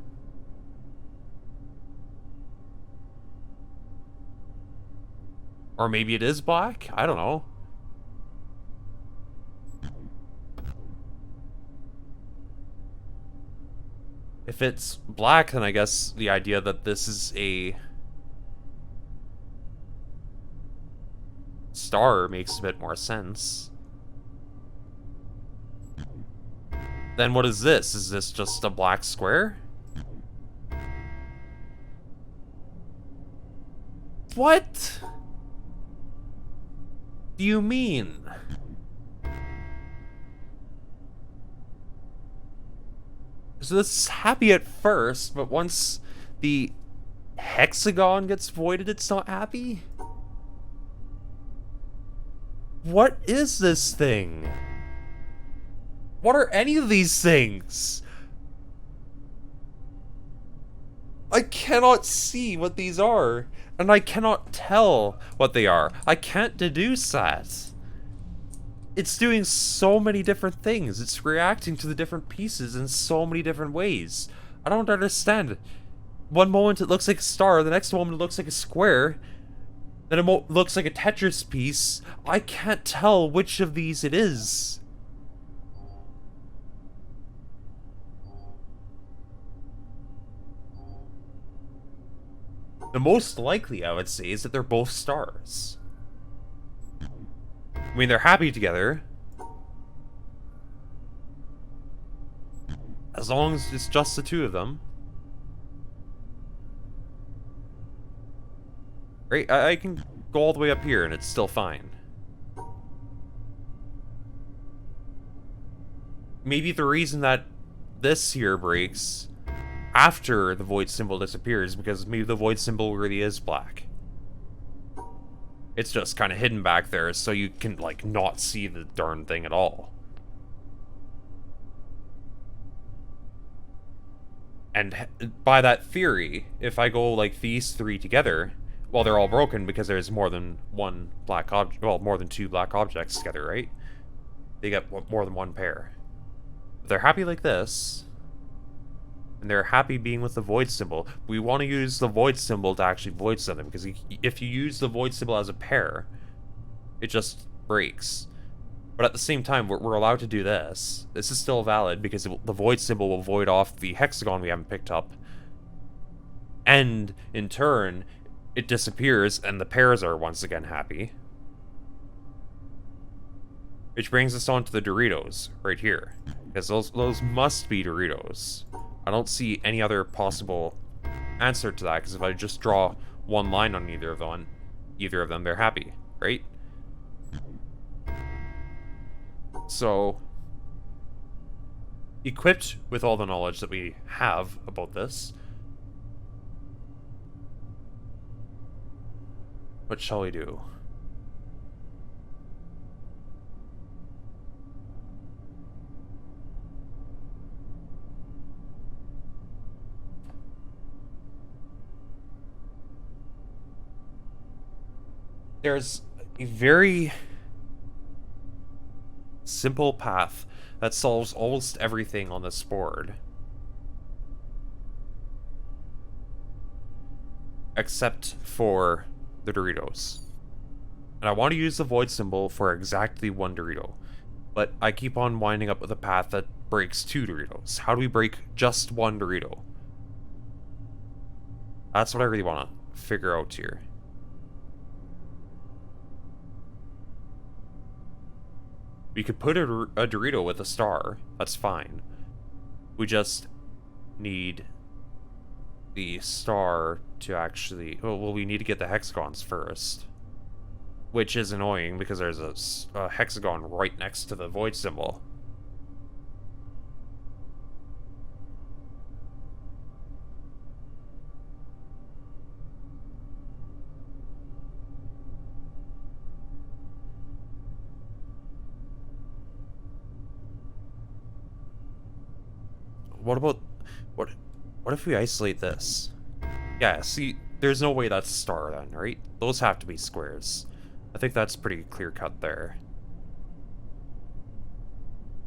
Or maybe it is black? I don't know. If it's black, then I guess the idea that this is a star makes a bit more sense. Then what is this? Is this just a black square? What do you mean? So this is happy at first, but once the hexagon gets voided, it's not happy? What is this thing? What are any of these things? I cannot see what these are, and I cannot tell what they are. I can't deduce that. It's doing so many different things. It's reacting to the different pieces in so many different ways. I don't understand. One moment it looks like a star, the next moment it looks like a square, then it looks like a Tetris piece. I can't tell which of these it is. The most likely, I would say, is that they're both stars. I mean, they're happy together. As long as it's just the two of them. Right? I can go all the way up here and it's still fine. Maybe the reason that this here breaks after the void symbol disappears because maybe the void symbol really is black. It's just kind of hidden back there so you can, like, not see the darn thing at all. And by that theory, if I go, like, these three together, well, they're all broken because there's more than one black object, well, more than two black objects together, right? They get more than one pair. If they're happy like this, and they're happy being with the void symbol, we want to use the void symbol to actually void send them, because if you use the void symbol as a pair, it just breaks. But at the same time, we're allowed to do this. This is still valid because the void symbol will void off the hexagon we haven't picked up. And, in turn, it disappears and the pairs are once again happy. Which brings us on to the Doritos, right here. Because those must be Doritos. I don't see any other possible answer to that, because if I just draw one line on either of them, they're happy, right? So, equipped with all the knowledge that we have about this, what shall we do? There's a very simple path that solves almost everything on this board. Except for the Doritos. And I want to use the void symbol for exactly one Dorito. But I keep on winding up with a path that breaks two Doritos. How do we break just one Dorito? That's what I really want to figure out here. We could put a Dorito with a star. That's fine. We just need the star to actually... Well, we need to get the hexagons first. Which is annoying because there's a hexagon right next to the void symbol. What about... What if we isolate this? Yeah, see, there's no way that's a star then, right? Those have to be squares. I think that's pretty clear-cut there.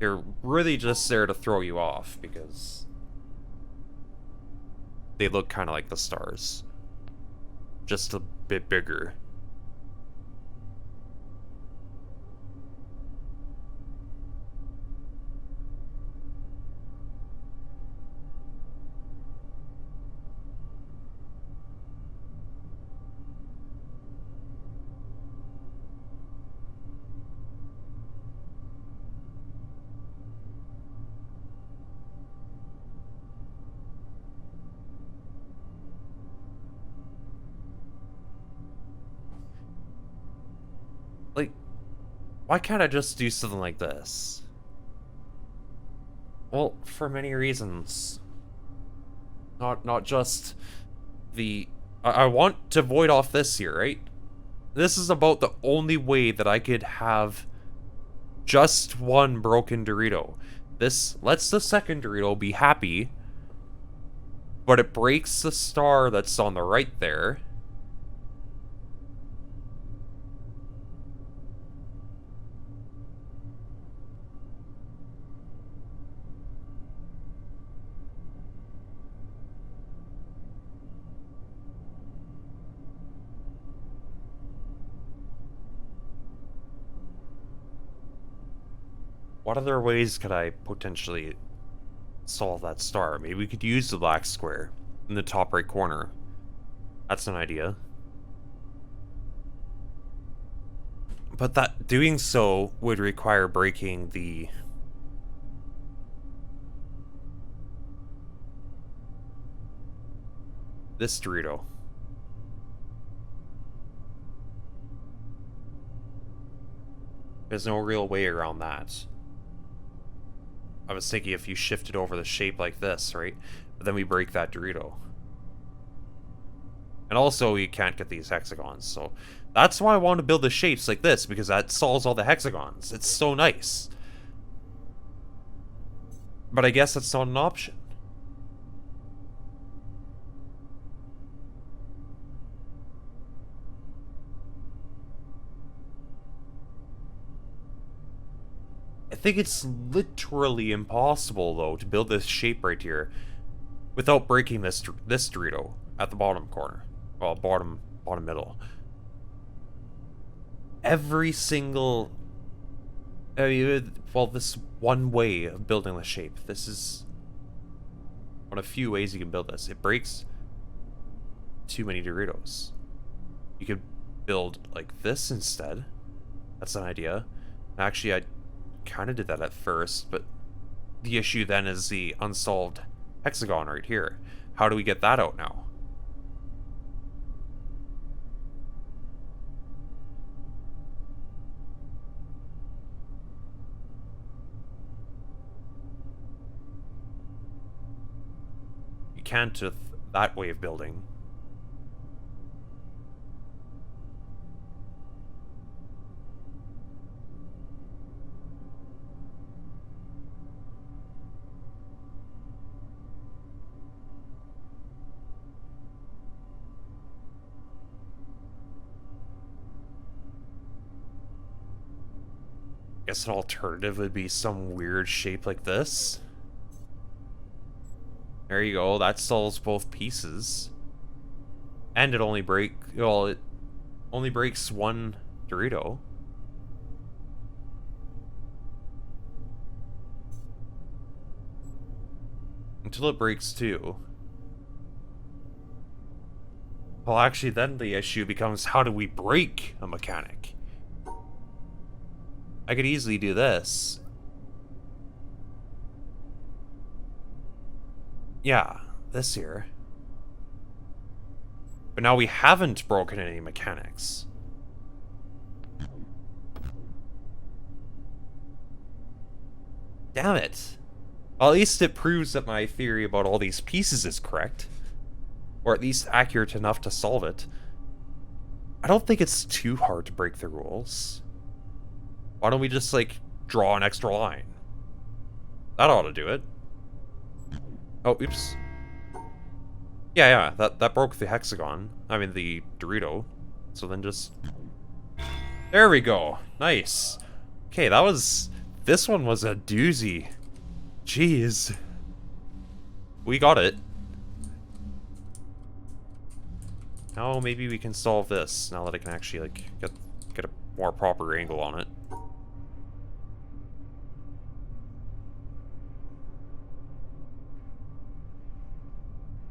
They're really just there to throw you off, because they look kind of like the stars. Just a bit bigger. Like, why can't I just do something like this? Well, for many reasons. Not just the... I want to void off this here, right? This is about the only way that I could have just one broken Dorito. This lets the second Dorito be happy, but it breaks the star that's on the right there. What other ways could I potentially solve that star? Maybe we could use the black square in the top right corner. That's an idea. But that doing so would require breaking this Dorito. There's no real way around that. I was thinking if you shifted over the shape like this, right? But then we break that Dorito. And also, you can't get these hexagons, so... That's why I want to build the shapes like this, because that solves all the hexagons. It's so nice. But I guess that's not an option. I think it's literally impossible, though, to build this shape right here without breaking this Dorito at the bottom corner. Well, bottom middle. Every single... well, this one way of building the shape. This is one of few ways you can build this. It breaks too many Doritos. You could build like this instead. That's an idea. Actually, I kind of did that at first, but the issue then is the unsolved hexagon right here. How do we get that out now? You can't with that way of building. Guess an alternative would be some weird shape like this. There you go, that solves both pieces. And it only it only breaks one Dorito. Until it breaks two. Well, actually, then the issue becomes, how do we break a mechanic? I could easily do this. Yeah, this here. But now we haven't broken any mechanics. Damn it. Well, at least it proves that my theory about all these pieces is correct. Or at least accurate enough to solve it. I don't think it's too hard to break the rules. Why don't we just, like, draw an extra line? That ought to do it. Oh, oops. Yeah, that broke the hexagon. I mean, the Dorito. So then just... There we go. Nice. Okay, this one was a doozy. Jeez. We got it. Now maybe we can solve this, now that I can actually, like, get a more proper angle on it.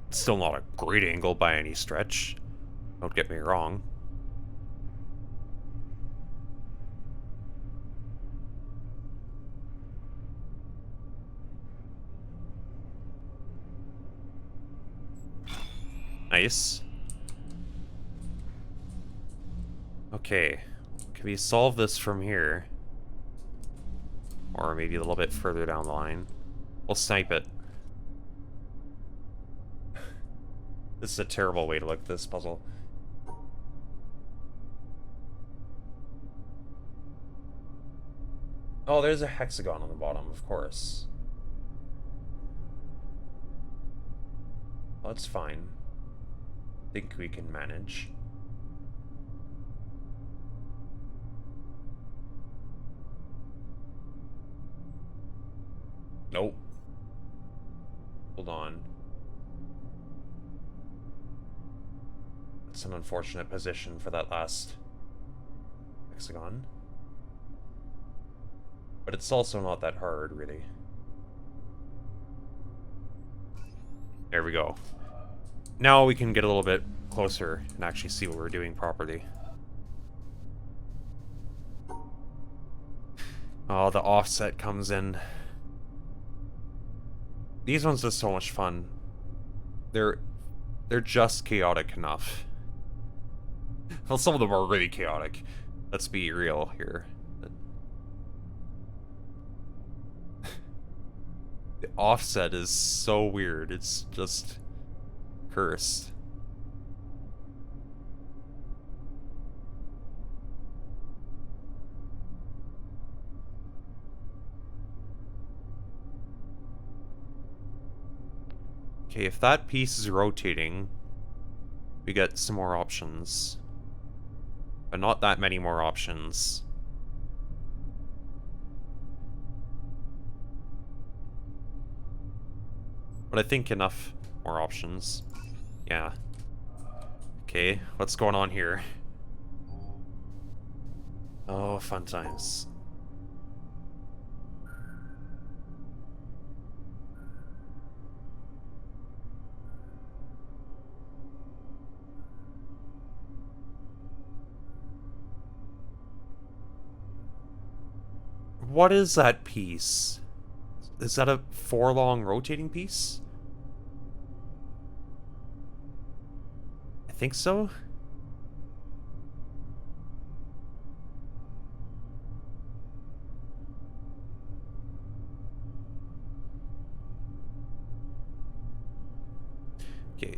Still not a great angle by any stretch. Don't get me wrong. Nice. Okay. Can we solve this from here? Or maybe a little bit further down the line. We'll snipe it. This is a terrible way to look at this puzzle. Oh, there's a hexagon on the bottom, of course. Well, that's fine. I think we can manage. Nope. Hold on. It's an unfortunate position for that last hexagon. But it's also not that hard, really. There we go. Now we can get a little bit closer and actually see what we're doing properly. Oh, the offset comes in. These ones are so much fun. They're just chaotic enough. Well, some of them are really chaotic. Let's be real here. The offset is so weird. It's just cursed. Okay, if that piece is rotating, we get some more options. But not that many more options. But I think enough more options. Yeah. Okay, what's going on here? Oh, fun times. What is that piece? Is that a 4-long rotating piece? I think so. Okay.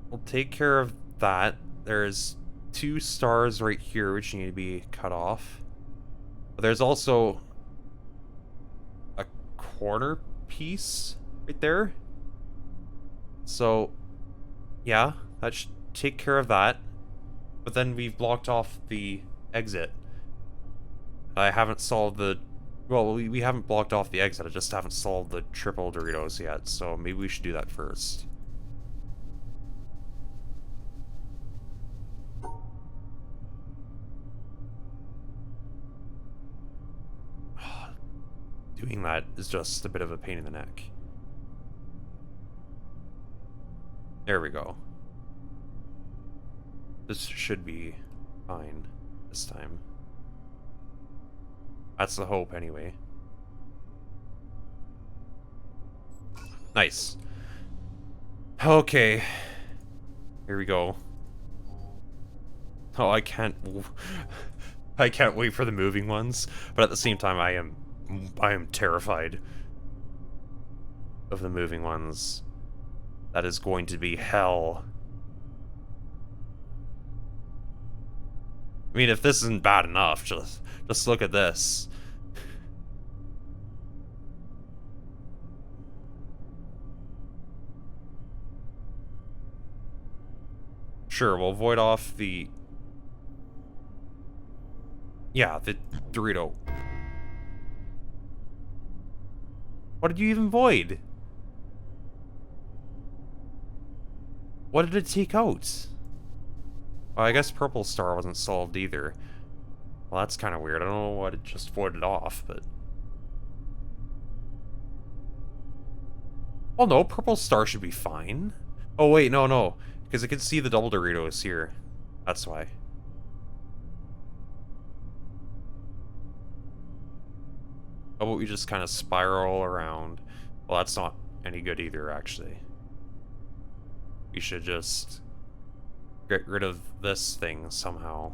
We'll take care of that. There's 2 stars right here which need to be cut off. But there's also a corner piece right there. So, yeah, that should take care of that. But then we've blocked off the exit. I haven't solved the... Well, we haven't blocked off the exit, I just haven't solved the triple Doritos yet, so maybe we should do that first. Doing that is just a bit of a pain in the neck. There we go. This should be fine this time. That's the hope, anyway. Nice. Okay. Here we go. Oh, I can't wait for the moving ones, but at the same time, I am terrified of the moving ones. That is going to be hell. I mean, if this isn't bad enough, just look at this. Sure, we'll void off the... Yeah, the Dorito. What did you even void? What did it take out? Well, I guess Purple Star wasn't solved either. Well, that's kind of weird. I don't know what it just voided off, but... Well, no, Purple Star should be fine. Oh, wait, no. Because I can see the double Doritos here. That's why. How about we just kind of spiral around? Well, that's not any good either, actually. We should just get rid of this thing somehow.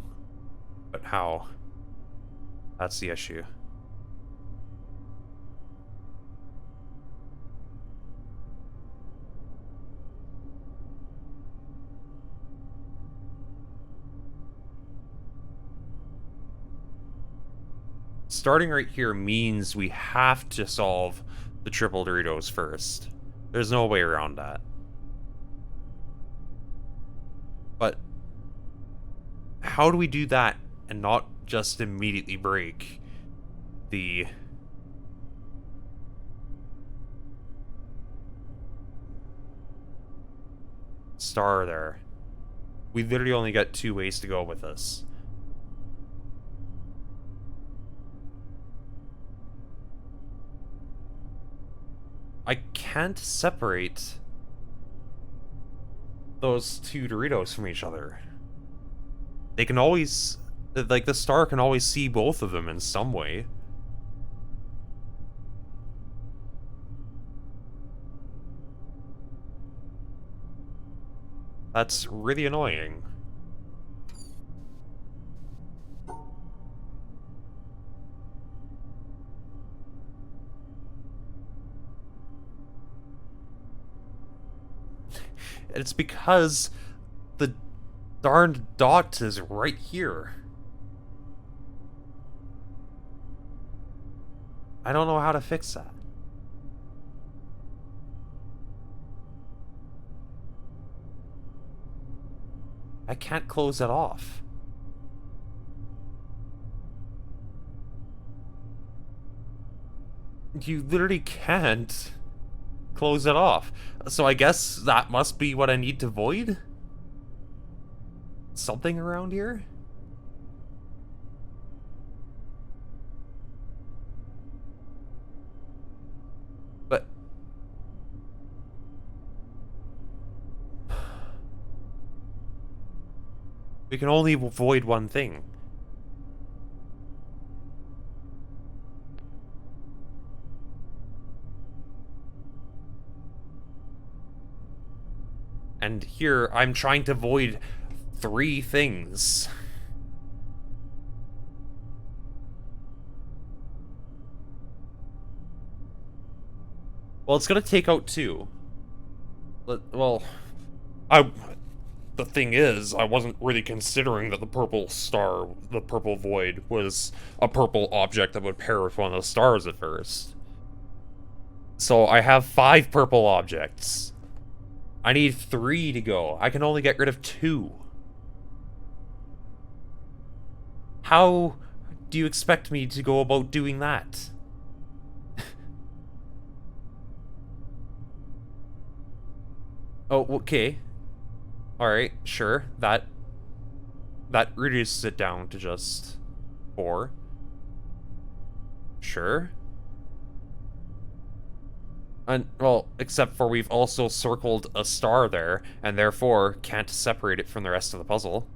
But how? That's the issue. Starting right here means we have to solve the triple Doritos first. There's no way around that. But how do we do that and not just immediately break the star there? We literally only got 2 ways to go with this. I can't separate those two Doritos from each other. They can always, like, the star can always see both of them in some way. That's really annoying. It's because the darned dot is right here. I don't know how to fix that. I can't close it off. You literally can't close it off. So I guess that must be what I need to void? Something around here? But... we can only void one thing. And here, I'm trying to void 3 things. Well, it's gonna take out 2. Well, the thing is, I wasn't really considering that the purple star, the purple void, was a purple object that would pair with one of the stars at first. So I have 5 purple objects. I need 3 to go. I can only get rid of 2. How do you expect me to go about doing that? Oh, okay. Alright, sure. That reduces it down to just 4. Sure. And, well, except for we've also circled a star there, and therefore can't separate it from the rest of the puzzle.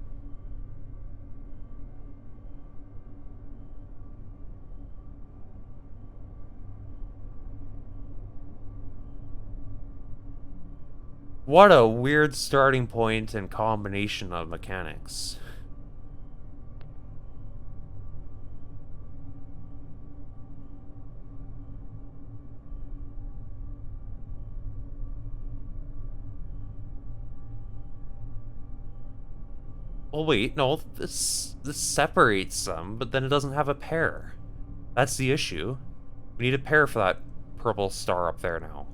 What a weird starting point and combination of mechanics. Well, wait, no, this separates them, but then it doesn't have a pair. That's the issue. We need a pair for that purple star up there now.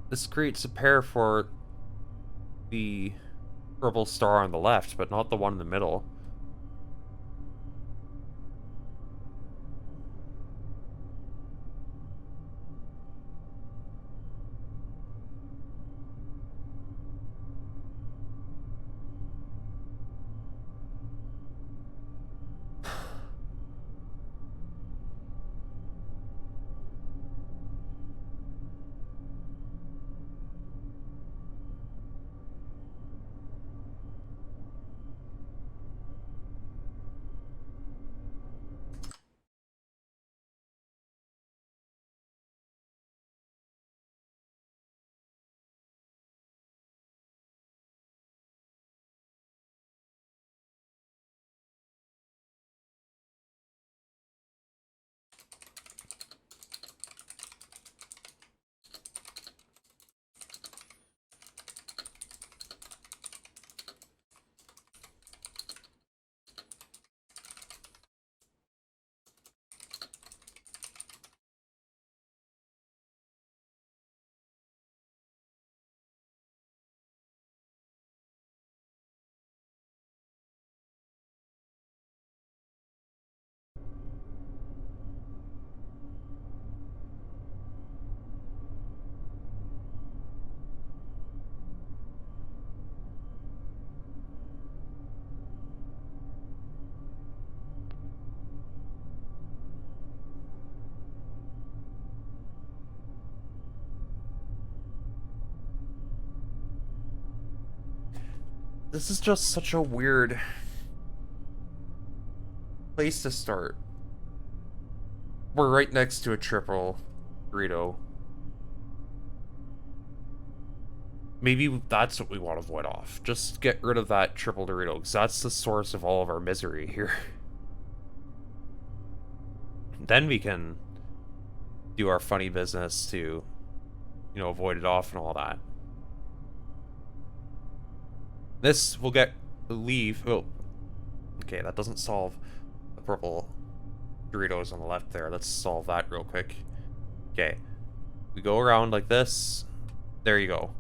This creates a pair for the purple star on the left, but not the one in the middle. This is just such a weird place to start. We're right next to a triple burrito. Maybe that's what we want to avoid off. Just get rid of that triple Dorito, because that's the source of all of our misery here. Then we can do our funny business to, you know, avoid it off and all that. This will get leave. Oh, okay, that doesn't solve the purple Doritos on the left there. Let's solve that real quick. Okay, we go around like this. There you go.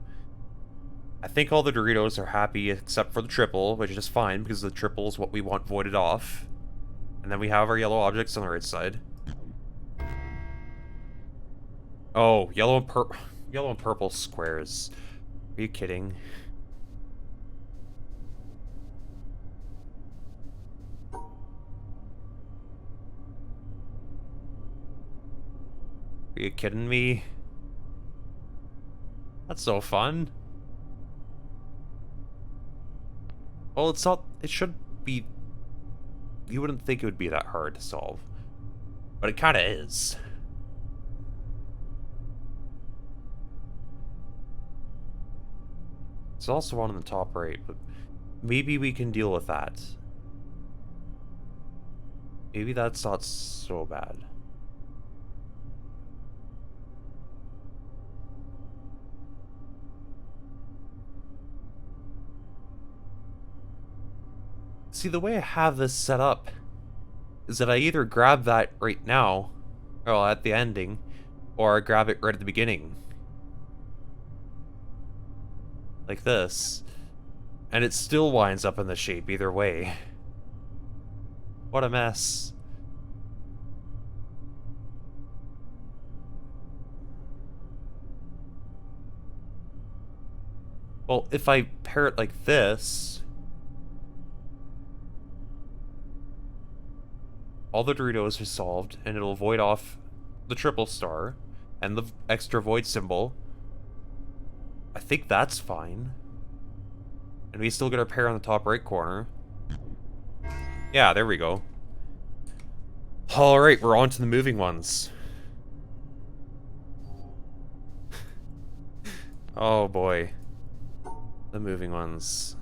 I think all the Doritos are happy except for the triple, which is fine because the triple is what we want voided off. And then we have our yellow objects on the right side. Oh, yellow and purple squares. Are you kidding? Are you kidding me? That's so fun. Well, it's not. It should be. You wouldn't think it would be that hard to solve, but it kind of is. It's also one in the top right, but maybe we can deal with that. Maybe that's not so bad. See, the way I have this set up is that I either grab that right now, or at the ending, or I grab it right at the beginning. Like this. And it still winds up in the shape either way. What a mess. Well, if I pair it like this, all the Doritos are solved, and it'll void off the triple star and the extra void symbol. I think that's fine. And we still get our pair on the top right corner. Yeah, there we go. Alright, we're on to the moving ones. Oh boy. The moving ones.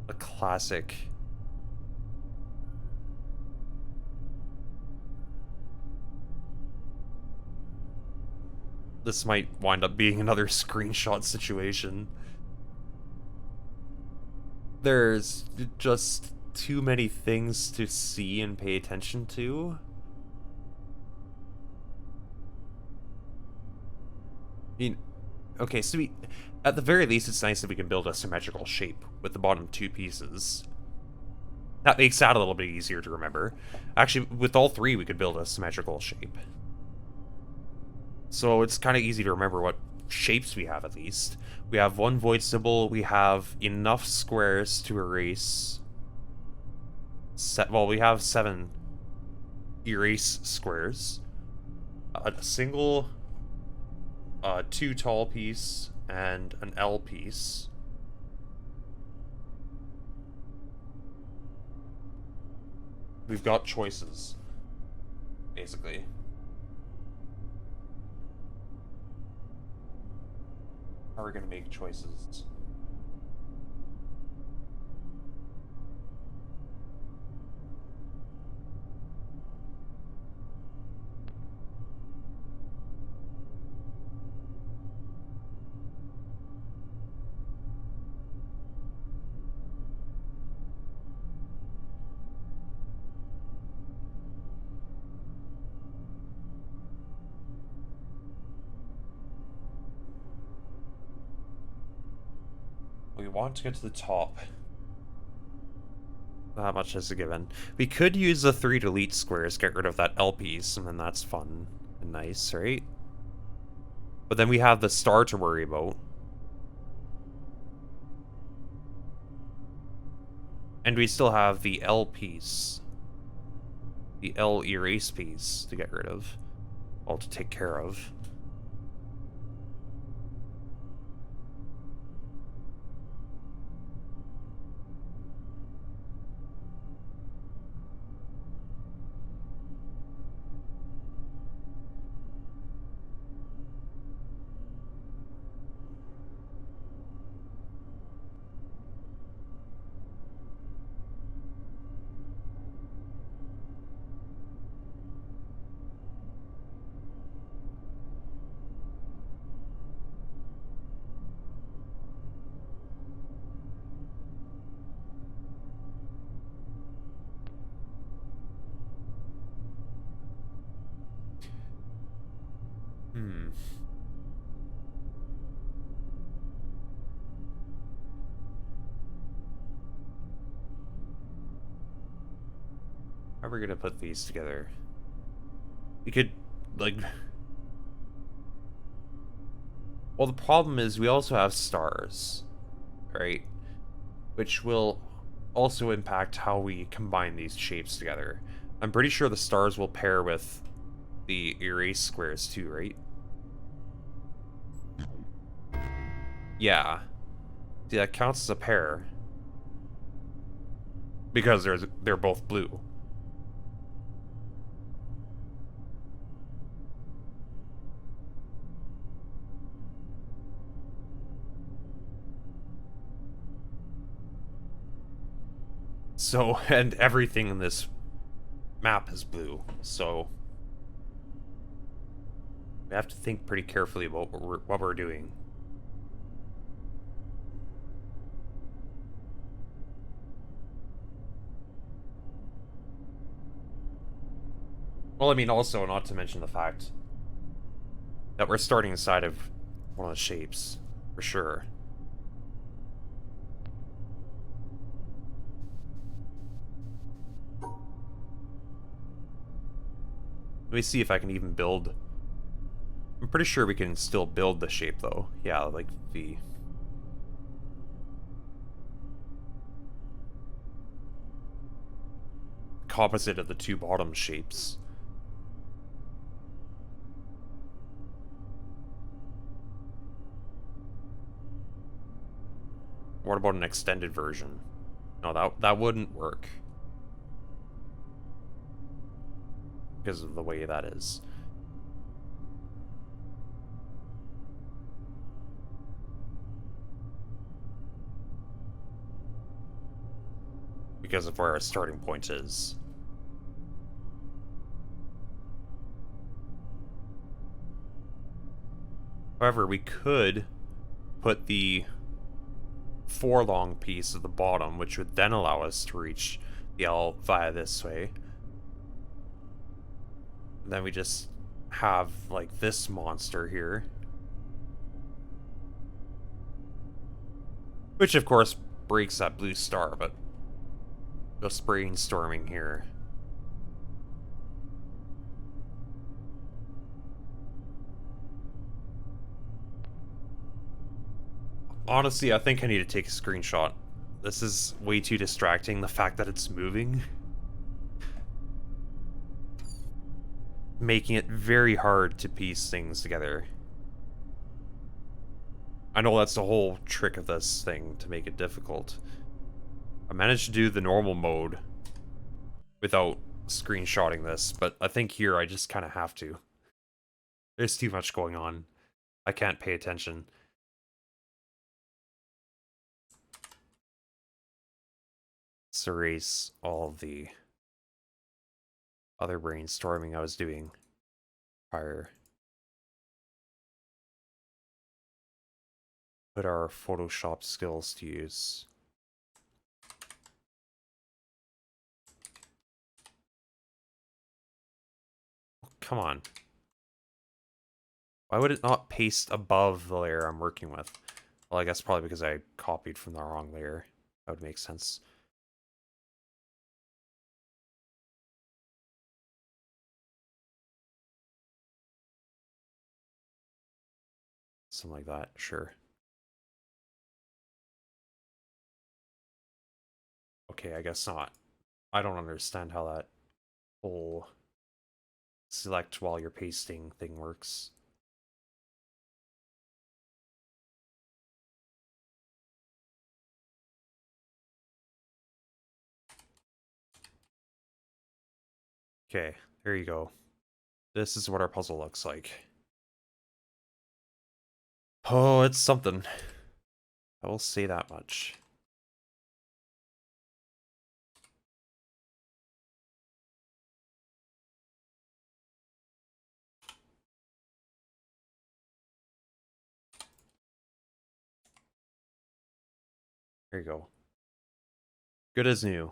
A classic. This might wind up being another screenshot situation. There's just too many things to see and pay attention to. I mean, okay, so at the very least, it's nice that we can build a symmetrical shape with the bottom two pieces. That makes that a little bit easier to remember. Actually, with all three, we could build a symmetrical shape. So it's kind of easy to remember what shapes we have, at least. We have one void symbol, we have enough squares to erase... well, we have 7 erase squares. A single, 2 tall piece, and an L piece. We've got choices, basically. How are we going to make choices? We want to get to the top. That much is a given. We could use the 3 delete squares, get rid of that L piece, and then that's fun and nice, right? But then we have the star to worry about. And we still have the L piece. The L erase piece to get rid of. Well, to take care of. How are we gonna put these together? We could, like... Well, the problem is we also have stars, right? Which will also impact how we combine these shapes together. I'm pretty sure the stars will pair with the erase squares too, right? Yeah. See, that counts as a pair. Because they're both blue. So, and everything in this map is blue, so we have to think pretty carefully about what we're doing. Well, I mean, also, not to mention the fact that we're starting inside of one of the shapes, for sure. Let me see if I can even build... I'm pretty sure we can still build the shape, though. Yeah, like the... composite of the two bottom shapes. What about an extended version? No, that wouldn't work. Because of the way that is. Because of where our starting point is. However, we could put the forlong piece at the bottom, which would then allow us to reach the L via this way. And then we just have, like, this monster here. Which, of course, breaks that blue star, but just brainstorming here. Honestly, I think I need to take a screenshot. This is way too distracting, the fact that it's moving. Making it very hard to piece things together. I know that's the whole trick of this thing, to make it difficult. I managed to do the normal mode without screenshotting this, but I think here I just kind of have to. There's too much going on. I can't pay attention. Let's erase all of the other brainstorming I was doing prior. Put our Photoshop skills to use. Oh, come on. Why would it not paste above the layer I'm working with? Well, I guess probably because I copied from the wrong layer. That would make sense. Something like that, sure. Okay, I guess not. I don't understand how that whole select while you're pasting thing works. Okay, there you go. This is what our puzzle looks like. Oh, it's something. I will say that much. There you go. Good as new.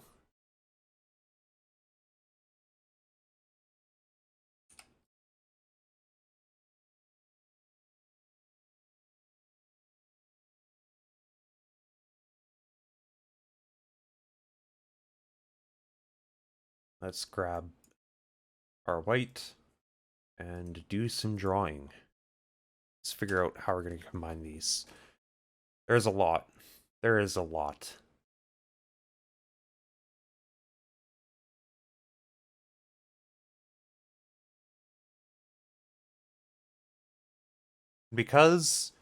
Let's grab our white and do some drawing. Let's figure out how we're going to combine these. There's a lot. There is a lot. Because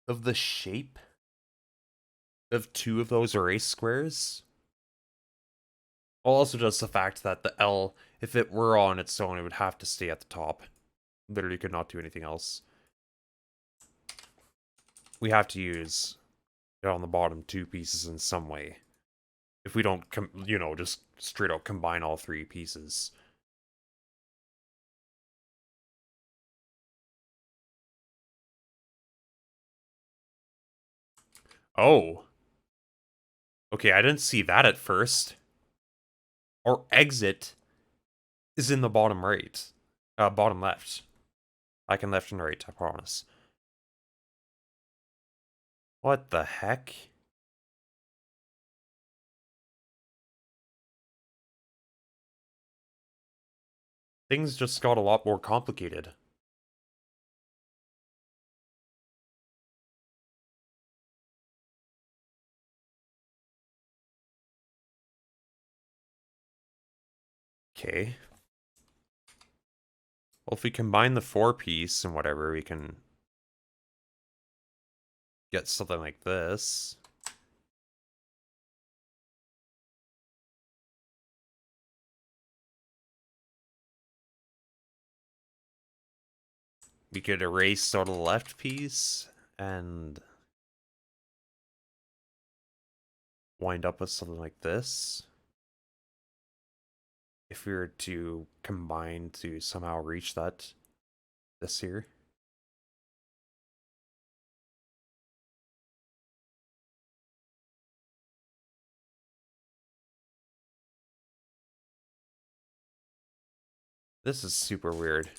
of the shape of two of those erase squares, also just the fact that the L, if it were on its own, it would have to stay at the top. Literally could not do anything else. We have to use it on the bottom two pieces in some way. If we don't, just straight out combine all three pieces. Oh. Okay, I didn't see that at first. Our exit is in the bottom right. Bottom left. I can left and right, I promise. What the heck? Things just got a lot more complicated. Okay. Well, if we combine the 4-piece and whatever, we can get something like this. We could erase sort of the left piece and wind up with something like this. If we were to combine to somehow reach this here. This is super weird.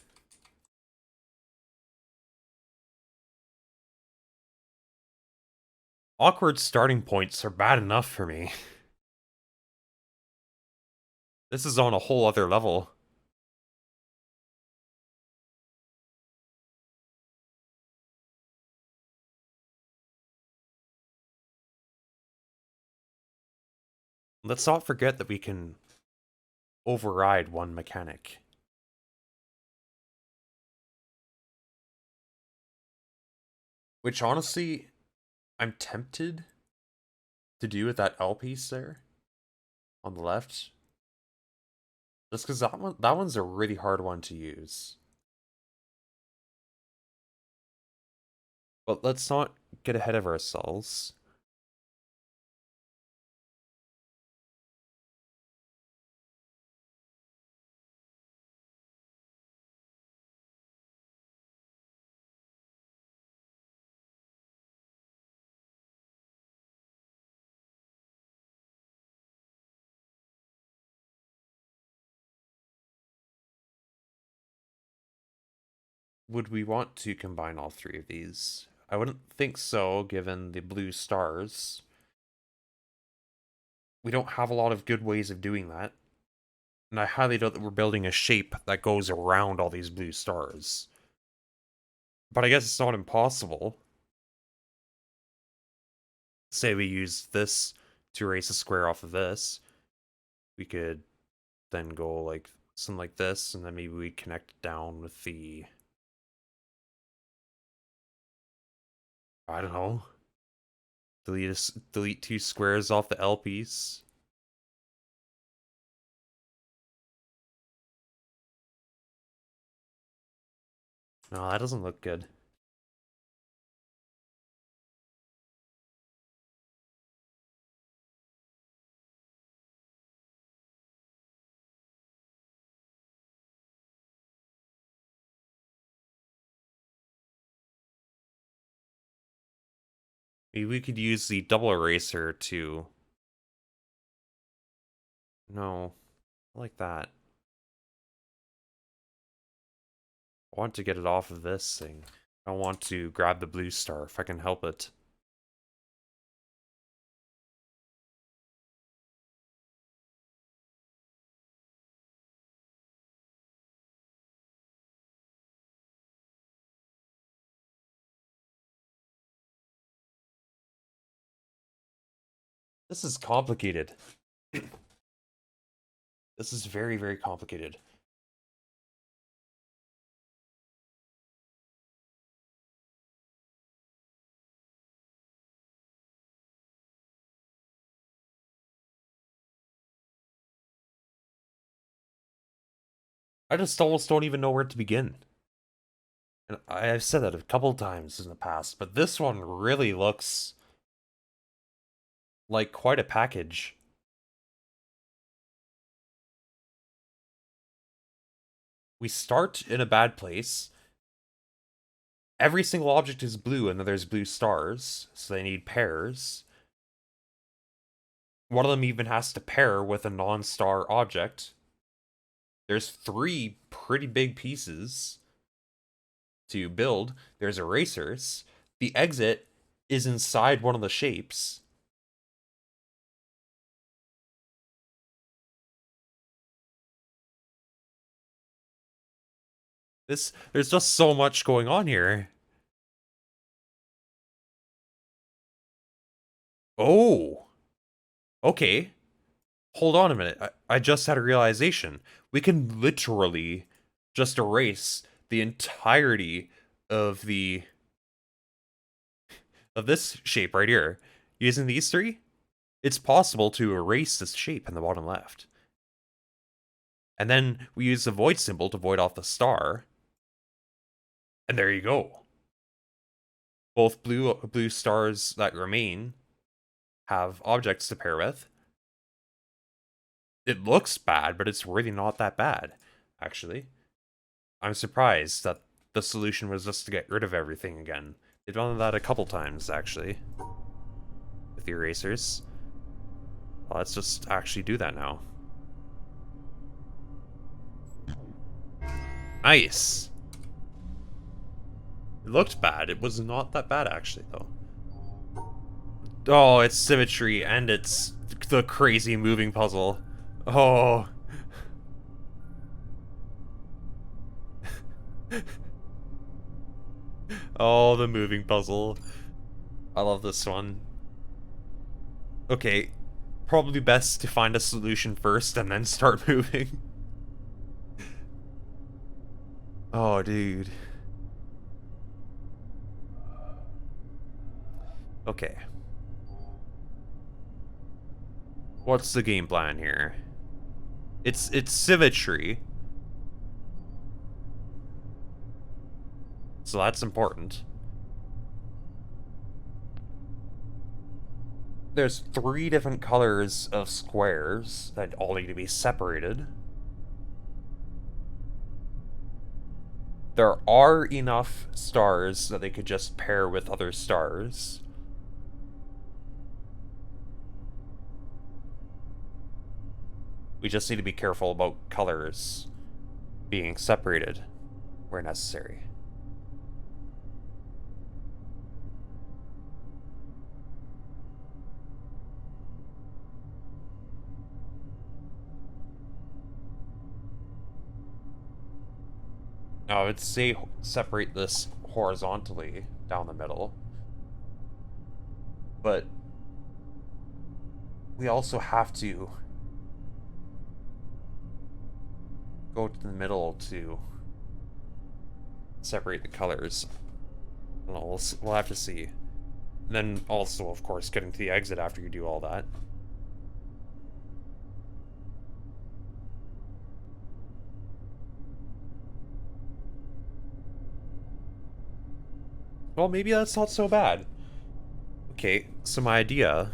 Awkward starting points are bad enough for me. This is on a whole other level. Let's not forget that we can override one mechanic. Which honestly, I'm tempted to do with that L piece there on the left. Just because that one's a really hard one to use. But let's not get ahead of ourselves. Would we want to combine all three of these? I wouldn't think so, given the blue stars. We don't have a lot of good ways of doing that. And I highly doubt that we're building a shape that goes around all these blue stars. But I guess it's not impossible. Say we use this to erase a square off of this. We could then go like something like this, and then maybe we connect down with the... I don't know. Delete two squares off the L piece. No, that doesn't look good. Maybe we could use the double eraser to... No, like that. I want to get it off of this thing. I want to grab the blue star if I can help it. This is complicated. This is very, very complicated. I just almost don't even know where to begin. And I've said that a couple times in the past, but this one really looks like quite a package. We start in a bad place. Every single object is blue, and then there's blue stars, so they need pairs. One of them even has to pair with a non-star object. There's 3 pretty big pieces to build. There's erasers. The exit is inside one of the shapes. There's just so much going on here. Oh. Okay. Hold on a minute. I just had a realization. We can literally just erase the entirety of this shape right here. Using these 3, it's possible to erase this shape in the bottom left. And then we use the void symbol to void off the star. And there you go. Both blue stars that remain have objects to pair with. It looks bad, but it's really not that bad, actually. I'm surprised that the solution was just to get rid of everything again. They've done that a couple times, actually, with the erasers. Well, let's just actually do that now. Nice! It looked bad. It was not that bad, actually, though. Oh, it's symmetry, and it's the crazy moving puzzle. Oh. Oh, the moving puzzle. I love this one. Okay, probably best to find a solution first and then start moving. Oh, dude. Okay. What's the game plan here? It's symmetry. So that's important. There's 3 different colors of squares that all need to be separated. There are enough stars that they could just pair with other stars. We just need to be careful about colors being separated where necessary. Now, I would say separate this horizontally down the middle. But we also have to go to the middle to separate the colors. I don't know, we'll have to see. And then also, of course, getting to the exit after you do all that. Well, maybe that's not so bad. Okay, so my idea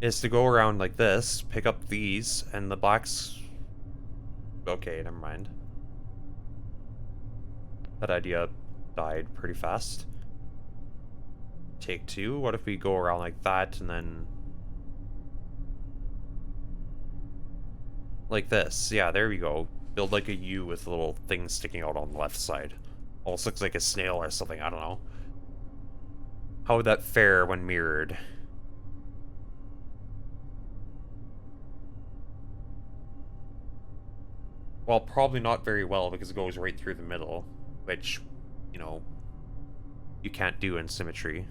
is to go around like this, pick up these, and the blacks... Okay, never mind. That idea died pretty fast. Take 2. What if we go around like that, and then... like this. Yeah, there we go. Build like a U with a little thing sticking out on the left side. Almost looks like a snail or something, I don't know. How would that fare when mirrored? Well, probably not very well because it goes right through the middle, which, you know, you can't do in symmetry.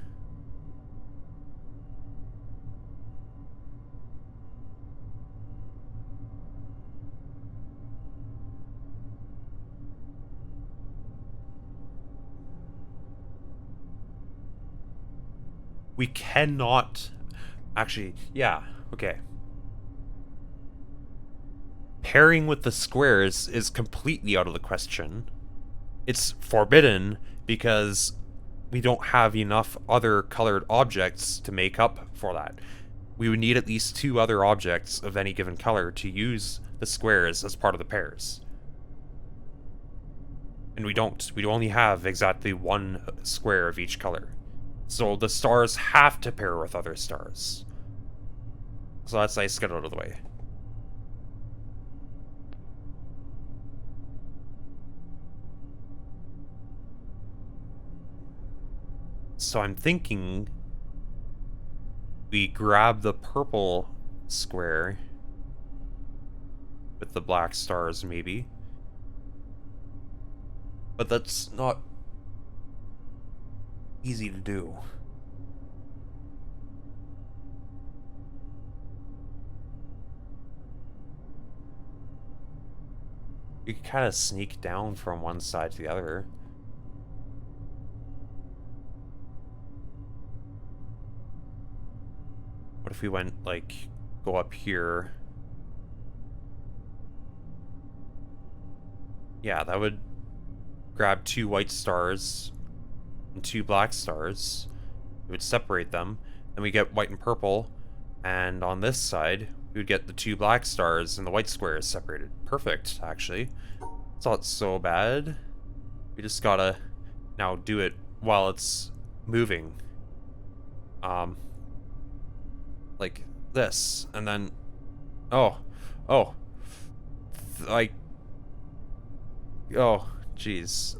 We cannot... Actually, yeah, okay. Pairing with the squares is completely out of the question. It's forbidden because we don't have enough other colored objects to make up for that. We would need at least 2 other objects of any given color to use the squares as part of the pairs. And we don't. We only have exactly 1 square of each color. So the stars have to pair with other stars. So that's nice to get out of the way. So I'm thinking we grab the purple square with the black stars, maybe. But that's not easy to do. You can kind of sneak down from one side to the other. What if we went, like, go up here? Yeah, that would grab 2 white stars and 2 black stars. We would separate them. Then we get white and purple. And on this side, we would get the 2 black stars and the white squares separated. Perfect, actually. It's not so bad. We just gotta now do it while it's moving. Like this. And then... Oh. Like... Oh, jeez.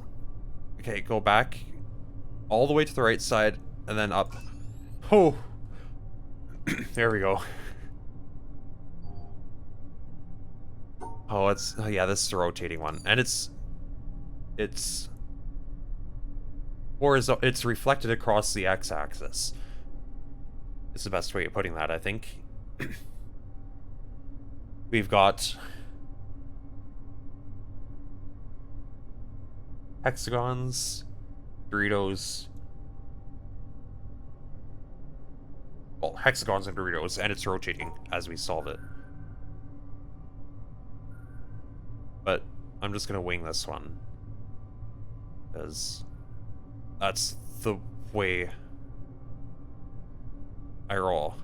Okay, go back. All the way to the right side, and then up. Oh! There we go. Oh, it's... Oh, yeah, this is the rotating one. And it's... It's reflected across the x-axis. It's the best way of putting that, I think. We've got... hexagons, Doritos... Well, hexagons and Doritos, and it's rotating as we solve it. But I'm just gonna wing this one. Because that's the way I roll.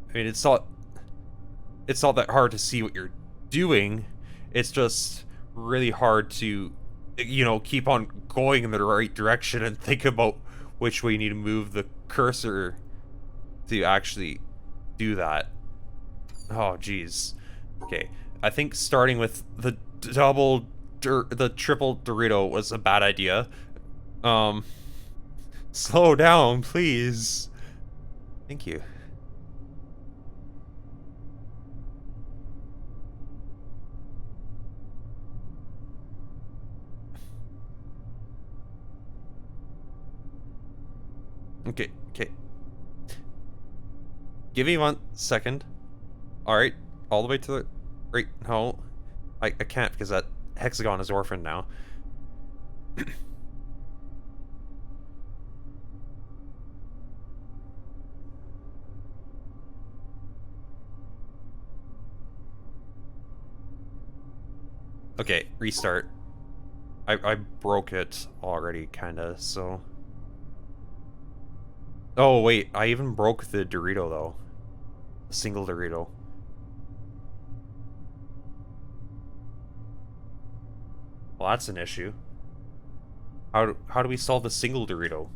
I mean, it's not that hard to see what you're doing. It's just really hard to, you know, keep on going in the right direction and think about which way you need to move the cursor to actually do that. Oh, jeez. Okay, I think starting with the triple Dorito was a bad idea. Slow down, please. Thank you. Okay. Give me 1 second. Alright, all the way to the... Right, no. I can't because that hexagon is orphaned now. Okay, restart. I broke it already, kinda, so... Oh, wait, I even broke the Dorito, though. A single Dorito. Well, that's an issue. How do we solve the single Dorito?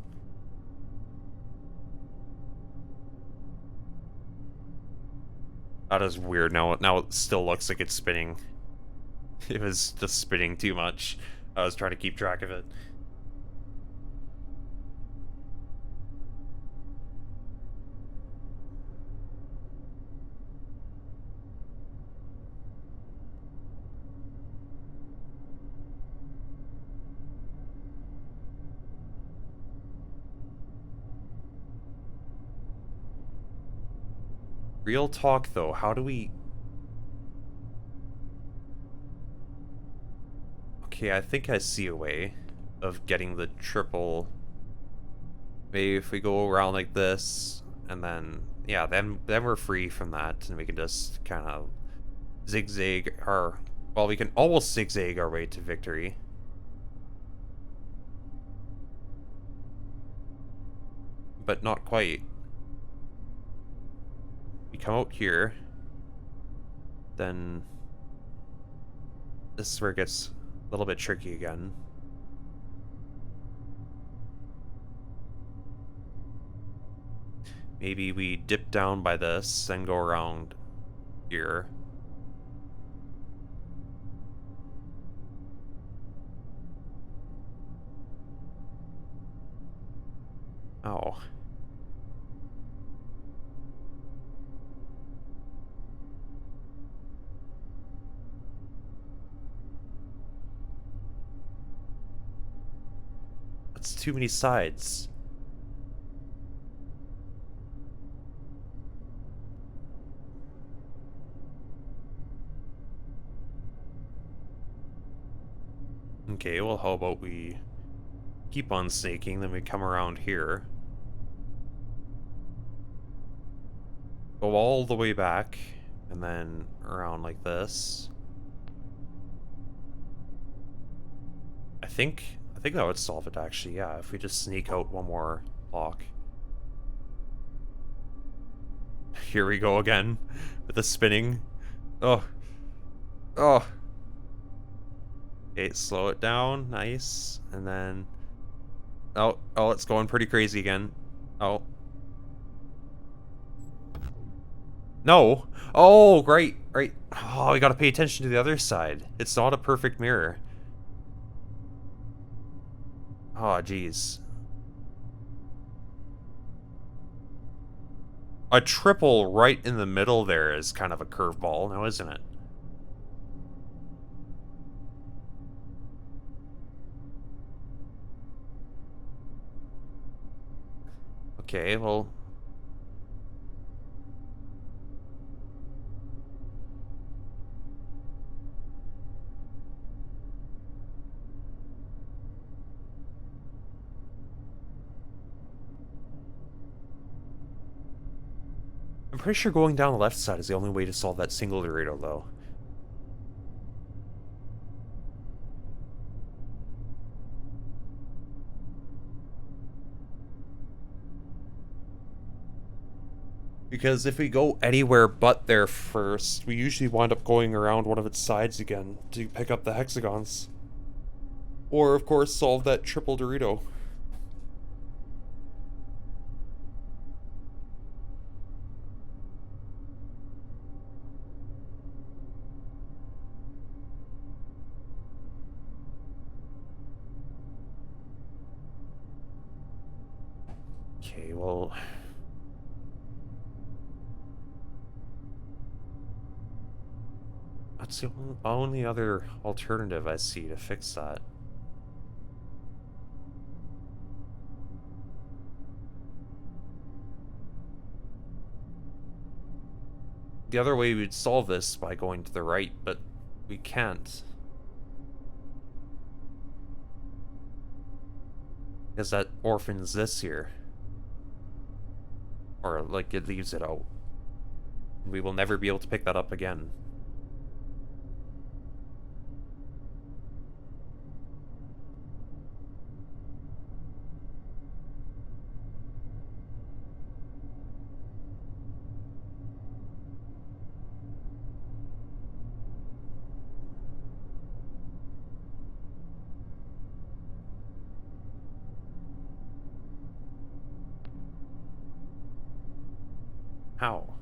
That is weird. Now it still looks like it's spinning. It was just spinning too much. I was trying to keep track of it. Real talk, though, how do we... Okay, I think I see a way of getting the triple Maybe if we go around like this, and then, yeah, then we're free from that, and we can just kind of zigzag our, well, we can almost zigzag our way to victory. But not quite. We come out here, then this is where it gets a little bit tricky again. Maybe we dip down by this, then go around here. Oh. That's too many sides. Okay, well, how about we keep on snaking, then we come around here. Go all the way back, and then around like this. I think that would solve it, actually, yeah, if we just sneak out one more block. Here we go again, with the spinning. Oh. Oh. Okay, slow it down, nice, and then... Oh, it's going pretty crazy again. Oh. No! Oh, great, right. Oh, we gotta pay attention to the other side. It's not a perfect mirror. Oh, jeez. A triple right in the middle there is kind of a curveball now, isn't it? Okay, well... I'm pretty sure going down the left side is the only way to solve that single Dorito, though. Because if we go anywhere but there first, we usually wind up going around one of its sides again to pick up the hexagons. Or, of course, solve that triple Dorito. Okay, well... That's the only other alternative I see to fix that. The other way we'd solve this by going to the right, but we can't. Because that orphans this here. Or, like, it leaves it out. We will never be able to pick that up again. How?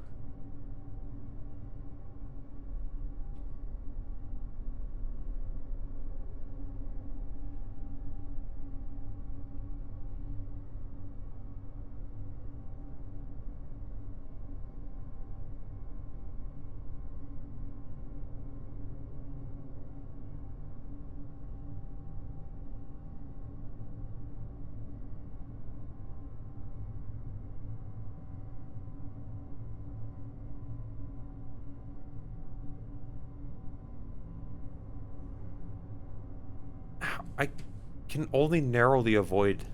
I can only narrowly avoid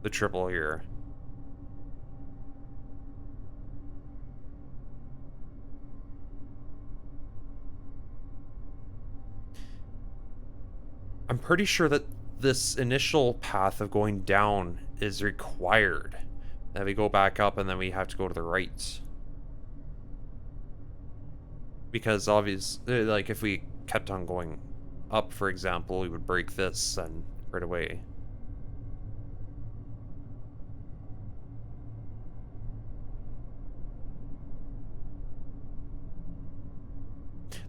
the triple here. I'm pretty sure that this initial path of going down is required. Then we go back up and then we have to go to the right. Because obviously, like, if we kept on going up, for example, we would break this and right away.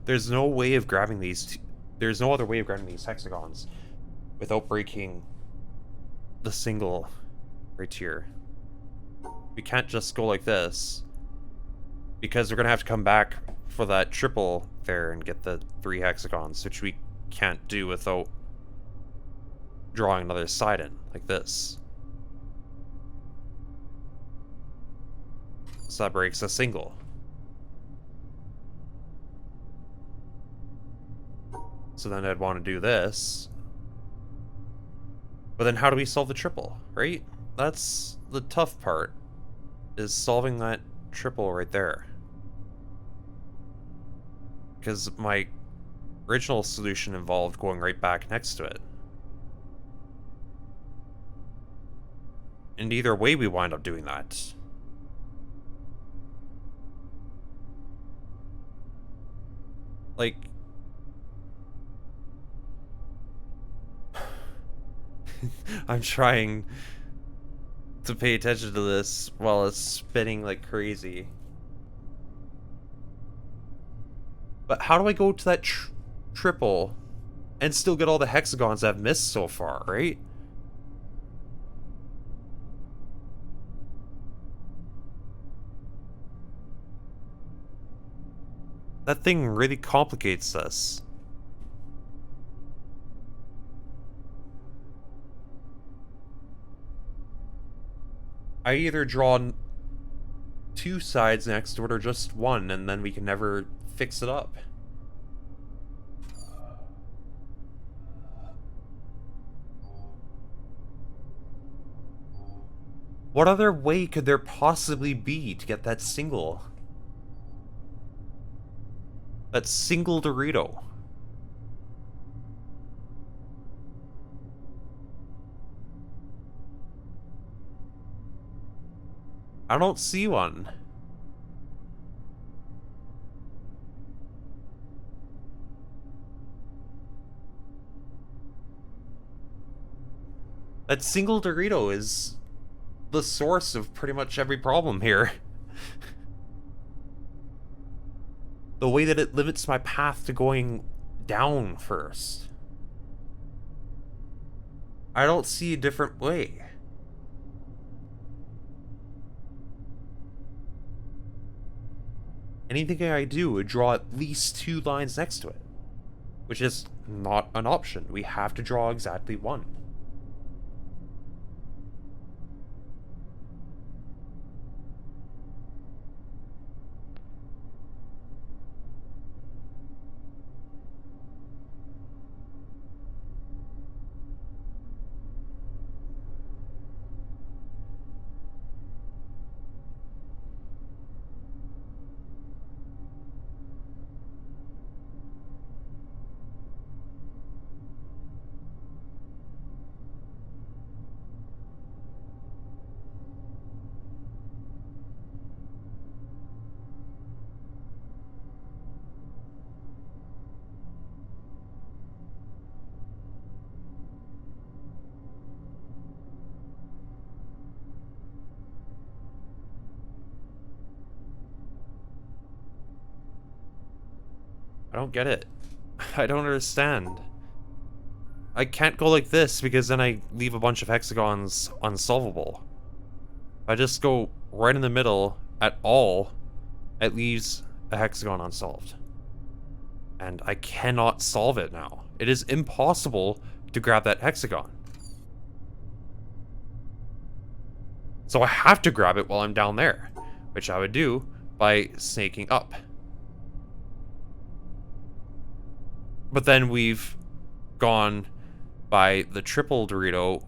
There's no way of grabbing these. There's no other way of grabbing these hexagons without breaking the single right here. We can't just go like this, because we're gonna have to come back for that triple there and get the 3 hexagons, which we can't do without drawing another side in, like this. So that breaks a single. So then I'd want to do this. But then how do we solve the triple, right? That's the tough part, is solving that triple right there. Because my original solution involved going right back next to it. And either way we wind up doing that. Like... I'm trying to pay attention to this while it's spinning like crazy. But how do I go to that triple and still get all the hexagons I've missed so far, right? That thing really complicates this. I either draw 2 sides next to it or just 1, and then we can never fix it up. What other way could there possibly be to get that single? That single Dorito. I don't see one. That single Dorito is the source of pretty much every problem here. The way that it limits my path to going down first. I don't see a different way. Anything I do would draw at least 2 lines next to it, which is not an option. We have to draw exactly 1. I don't get it. I don't understand. I can't go like this because then I leave a bunch of hexagons unsolvable. If I just go right in the middle at all, it leaves a hexagon unsolved. And I cannot solve it now. It is impossible to grab that hexagon. So I have to grab it while I'm down there, which I would do by snaking up. But then we've gone by the triple Dorito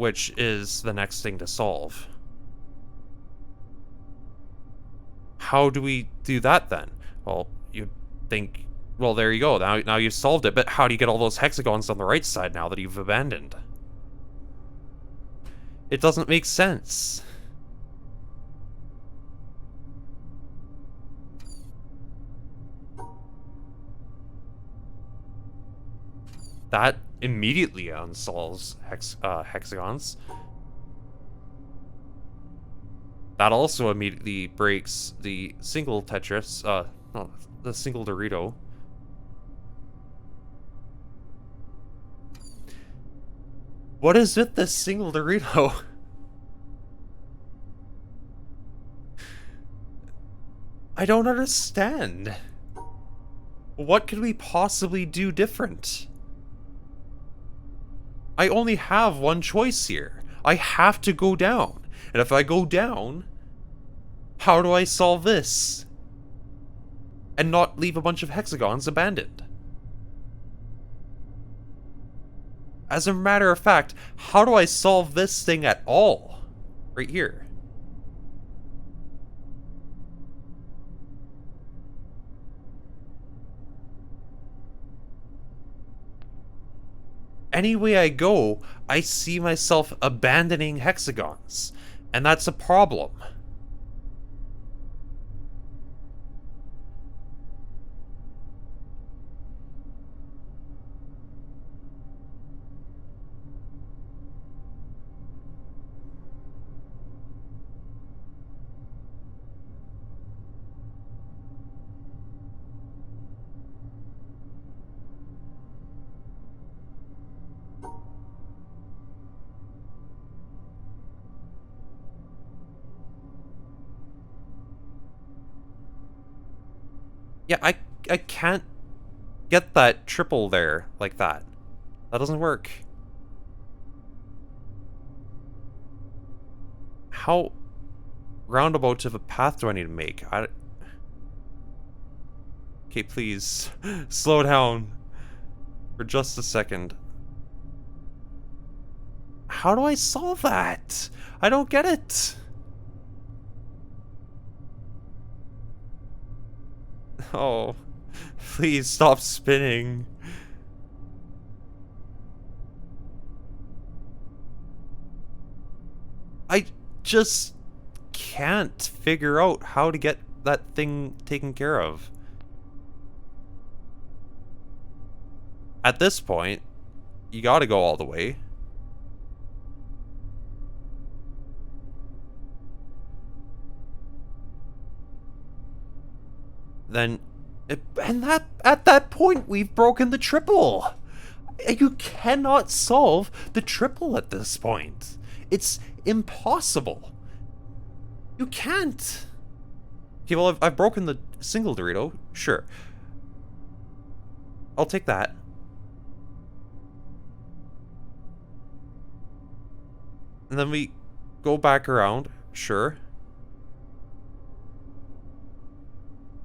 which is the next thing to solve. How do we do that then? Well, you'd think, well, there you go. Now you've solved it, but how do you get all those hexagons on the right side now that you've abandoned? It doesn't make sense. That immediately unsolves hexagons. That also immediately breaks the single Tetris, no, the single Dorito. What is with this single Dorito? I don't understand. What could we possibly do different? I only have one choice here. I have to go down. And if I go down, how do I solve this? And not leave a bunch of hexagons abandoned? As a matter of fact, how do I solve this thing at all? Right here. Any way I go, I see myself abandoning hexagons. And that's a problem. Yeah, I can't get that triple there like that. That doesn't work. How roundabout of a path do I need to make? Okay, please. Slow down. For just a second. How do I solve that? I don't get it. Oh, please stop spinning. I just can't figure out how to get that thing taken care of. At this point, you gotta go all the way. Then, and that at that point, we've broken the triple. You cannot solve the triple at this point. It's impossible. You can't. Okay, well, I've broken the single Dorito. Sure. I'll take that. And then we go back around. Sure.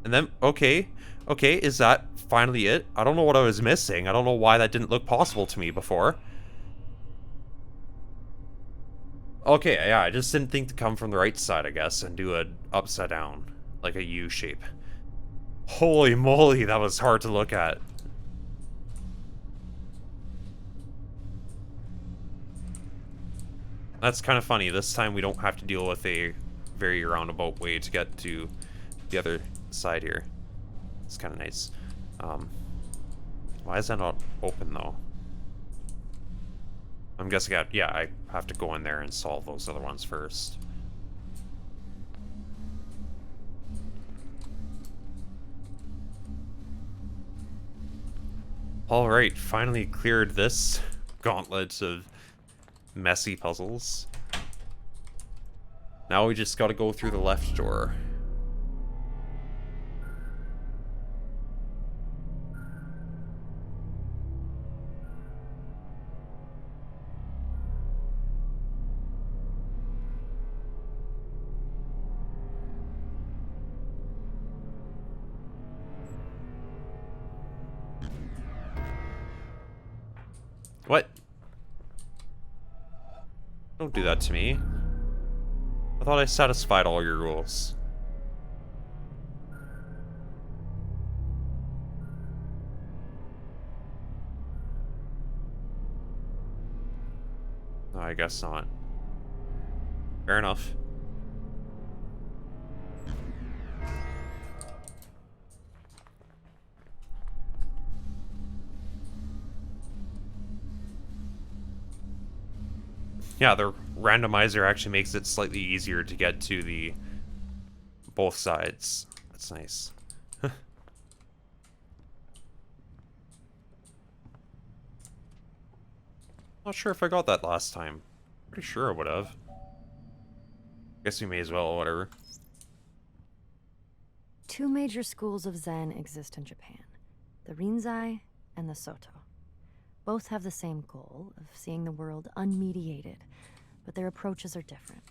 And then, okay, is that finally it? I don't know what I was missing. I don't know why that didn't look possible to me before. Okay, yeah, I just didn't think to come from the right side, I guess, and do an upside down, like a U shape. Holy moly, that was hard to look at. That's kind of funny. This time we don't have to deal with a very roundabout way to get to the other side here. It's kind of nice. Why is that not open though? I'm guessing yeah, I have to go in there and solve those other ones first. Alright, finally cleared this gauntlet of messy puzzles. Now we just gotta go through the left door. What? Don't do that to me. I thought I satisfied all your rules. No, I guess not. Fair enough. Yeah, the randomizer actually makes it slightly easier to get to the both sides. That's nice. Not sure if I got that last time. Pretty sure I would have. Guess we may as well, whatever. Two major schools of Zen exist in Japan, the Rinzai and the Soto. Both have the same goal of seeing the world unmediated, but their approaches are different.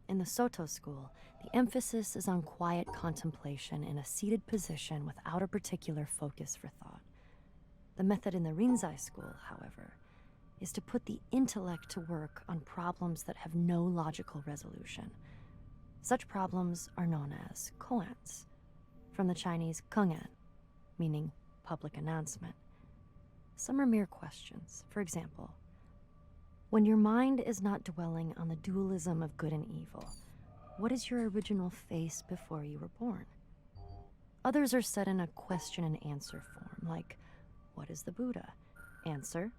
In the Soto school, the emphasis is on quiet contemplation in a seated position without a particular focus for thought. The method in the Rinzai school, however, is to put the intellect to work on problems that have no logical resolution. Such problems are known as koans, from the Chinese kengan, meaning public announcement. Some are mere questions. For example, when your mind is not dwelling on the dualism of good and evil, what is your original face before you were born? Others are set in a question and answer form, like, what is the Buddha? Answer,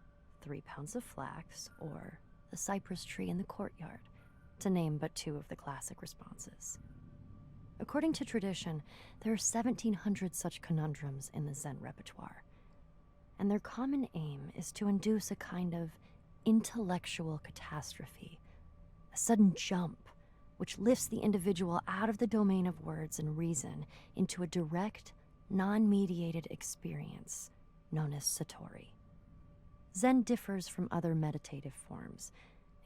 3 pounds of flax, or the cypress tree in the courtyard, to name but two of the classic responses. According to tradition, there are 1,700 such conundrums in the Zen repertoire, and their common aim is to induce a kind of intellectual catastrophe, a sudden jump which lifts the individual out of the domain of words and reason into a direct, non-mediated experience known as satori. Zen differs from other meditative forms,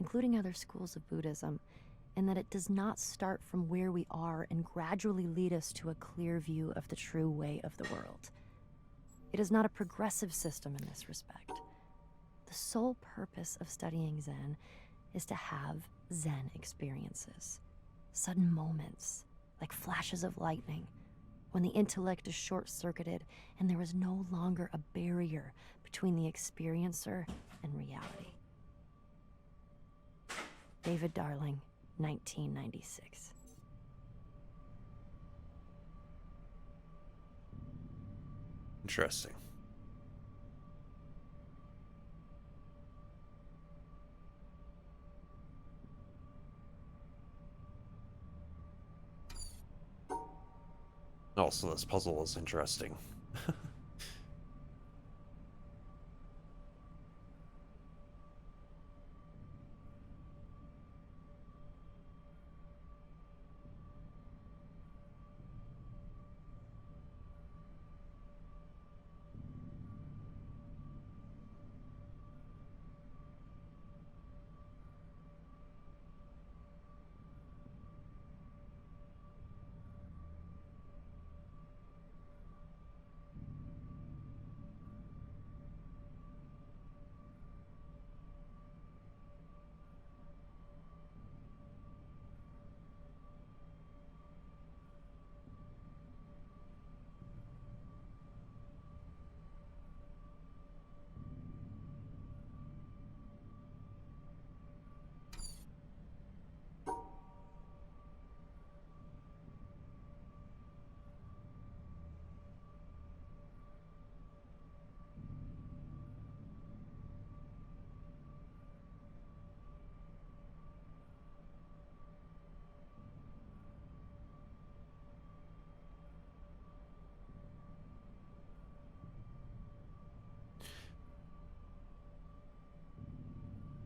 including other schools of Buddhism, in that it does not start from where we are and gradually lead us to a clear view of the true way of the world. It is not a progressive system in this respect. The sole purpose of studying Zen is to have Zen experiences, sudden moments, like flashes of lightning, when the intellect is short-circuited and there is no longer a barrier between the experiencer and reality. David Darling, 1996. Interesting. Also, this puzzle is interesting.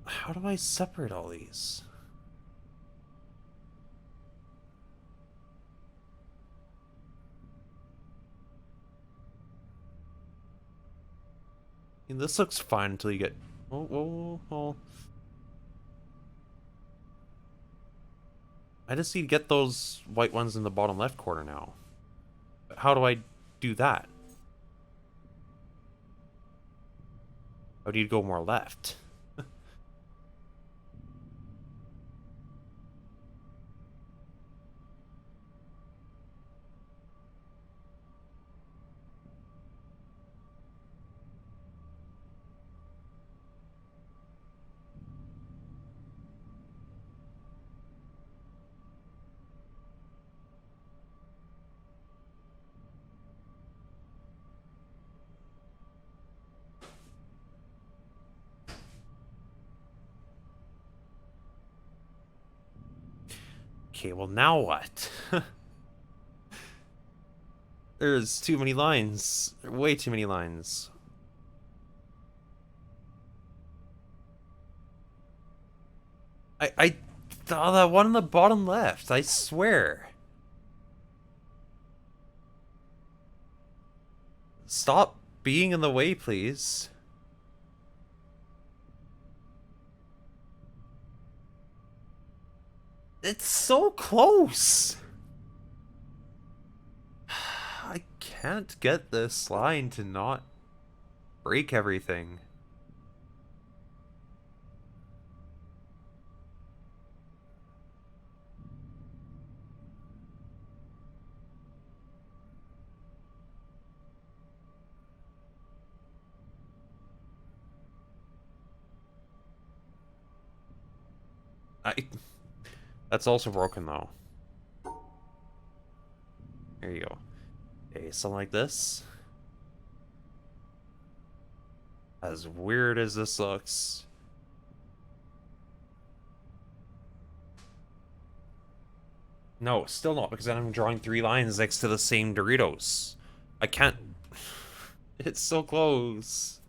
How do I separate all these? I mean, this looks fine until you get... Oh. I just need to get those white ones in the bottom left corner now. How do I do that? I need to go more left. Okay, well now what? There's too many lines. Way too many lines. I oh, that one on the bottom left, I swear. Stop being in the way, please. It's so close. I can't get this line to not break everything. That's also broken though. There you go. Okay, something like this. As weird as this looks. No, still not, because then I'm drawing 3 lines next to the same Doritos. I can't... It's so close.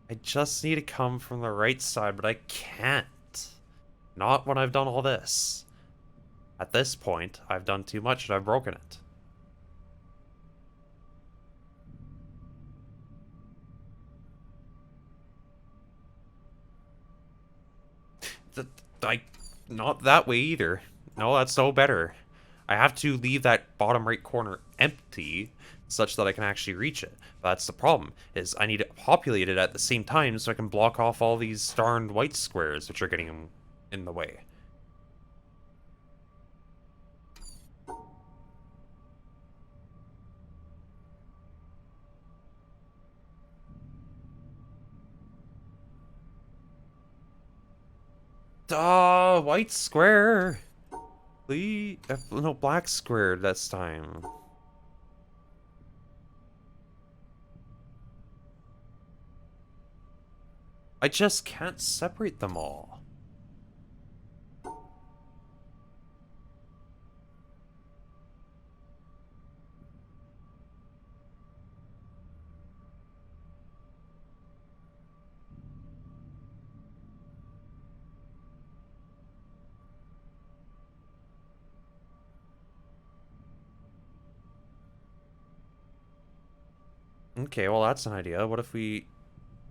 I just need to come from the right side, but I can't. Not when I've done all this. At this point, I've done too much and I've broken it. Not that way either. No, that's no better. I have to leave that bottom right corner empty such that I can actually reach it. But that's the problem, is I need it populated at the same time so I can block off all these darned white squares which are getting in the way. Duh, white square. Please, no, black square this time. I just can't separate them all. Okay, well that's an idea. What if we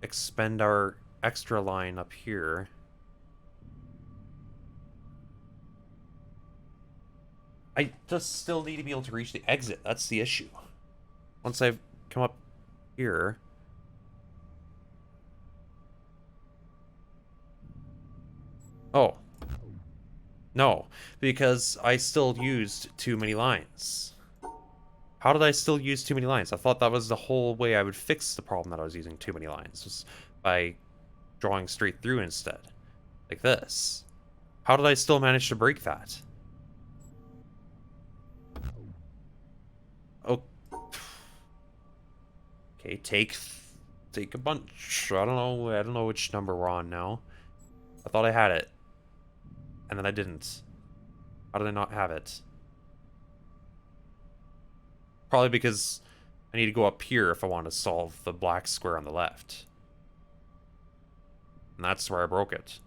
expend our extra line up here? I just still need to be able to reach the exit. That's the issue. Once I've come up here... Oh. No, because I still used too many lines. How did I still use too many lines? I thought that was the whole way I would fix the problem that I was using too many lines, was by drawing straight through instead. Like this. How did I still manage to break that? Oh. Okay, take a bunch. I don't know which number we're on now. I thought I had it. And then I didn't. How did I not have it? Probably because I need to go up here if I want to solve the black square on the left. And that's where I broke it.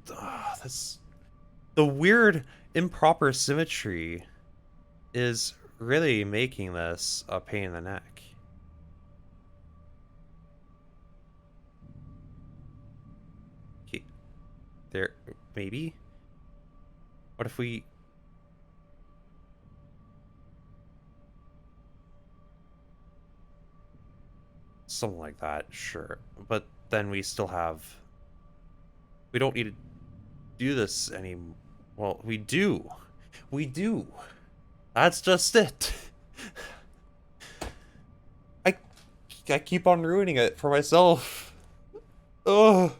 That's... The weird improper symmetry is really making this a pain in the neck. Okay. There, maybe? What if we... Something like that, sure. But then we still have... We don't need to do this anymore. Well, we do. We do. That's just it. I keep on ruining it for myself. Ugh.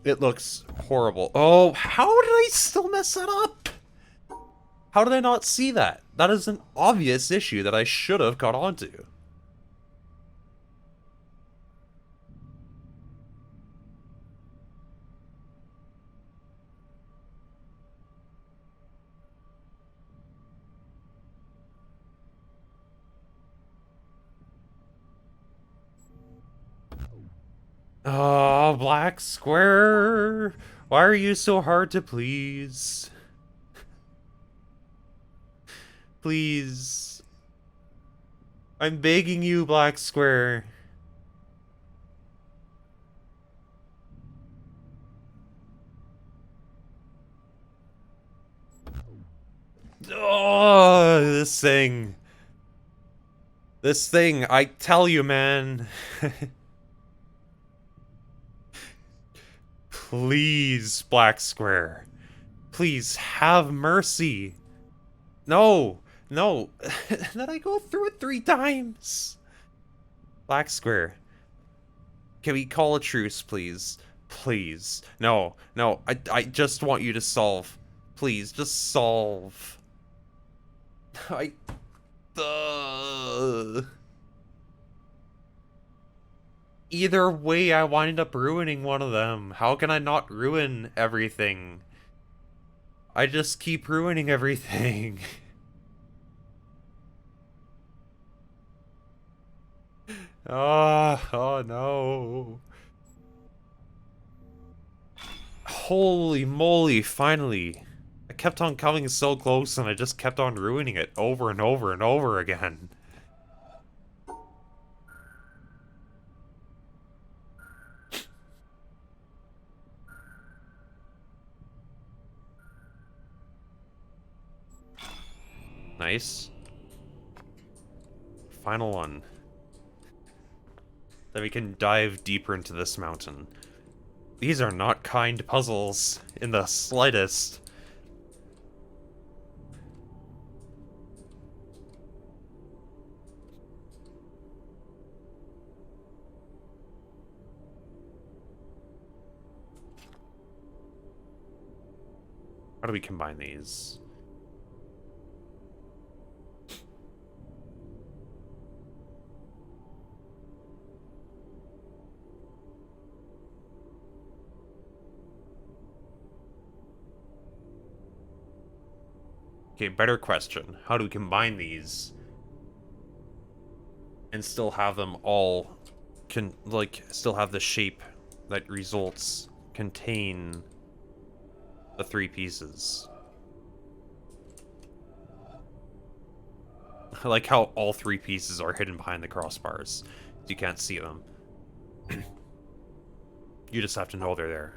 It looks horrible. Oh, how did I still mess that up? How did I not see that? That is an obvious issue that I should have caught on to. Oh, black square. Why are you so hard to please? Please. I'm begging you, black square. Oh, this thing. This thing, I tell you, man. Please, black square. Please, have mercy. No, no. Then I go through it 3 times. Black square. Can we call a truce, please? Please. No, no. I just want you to solve. Please, just solve. I... Either way, I wind up ruining one of them. How can I not ruin everything? I just keep ruining everything. Oh no. Holy moly, finally. I kept on coming so close and I just kept on ruining it over and over and over again. Nice. Final one. Then we can dive deeper into this mountain. These are not kind puzzles in the slightest. How do we combine these? Okay, better question. How do we combine these and still have them all still have the shape that results contain the 3 pieces? I like how all 3 pieces are hidden behind the crossbars. You can't see them. You just have to know they're there.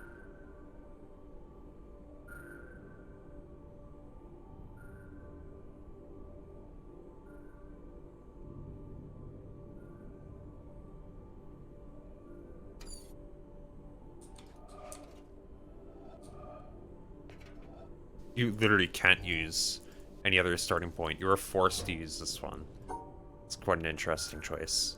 You literally can't use any other starting point. You are forced to use this one. It's quite an interesting choice.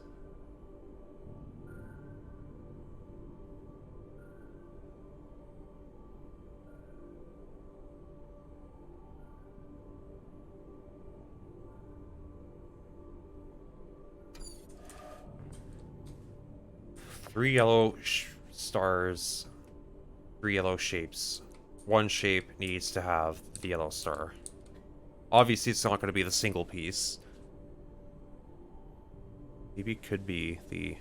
Three yellow stars, 3 yellow shapes. One shape needs to have the yellow star. Obviously, it's not going to be the single piece. Maybe it could be the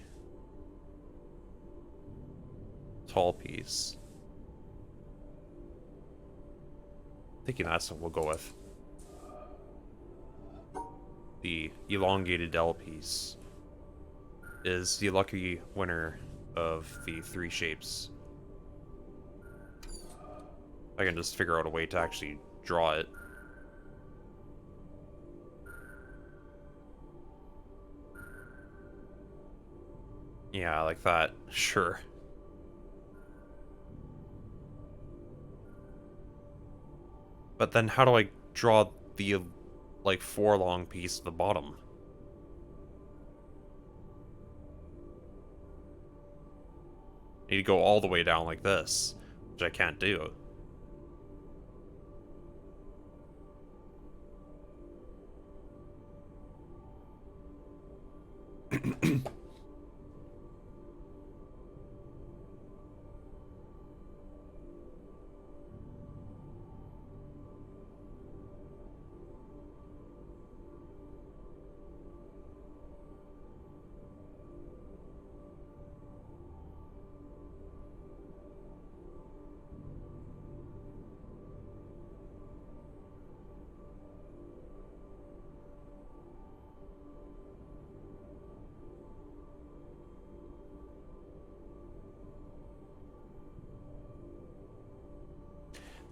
tall piece. Thinking that's what we'll go with. The elongated L piece is the lucky winner of the 3 shapes. I can just figure out a way to actually draw it. Yeah, like that. Sure. But then how do I draw the, like, 4 long piece at the bottom? Need to go all the way down like this. which I can't do.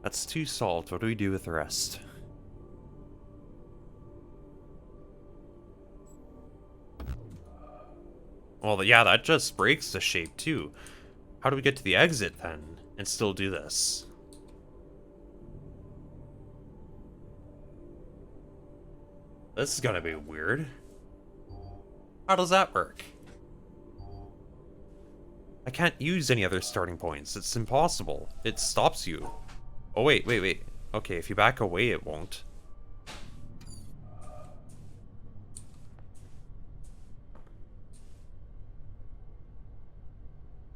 That's 2 solved. What do we do with the rest? Well, yeah, that just breaks the shape, too. How do we get to the exit, then, and still do this? This is gonna be weird. How does that work? I can't use any other starting points. It's impossible. It stops you. Oh, wait, wait, wait. Okay, if you back away, it won't.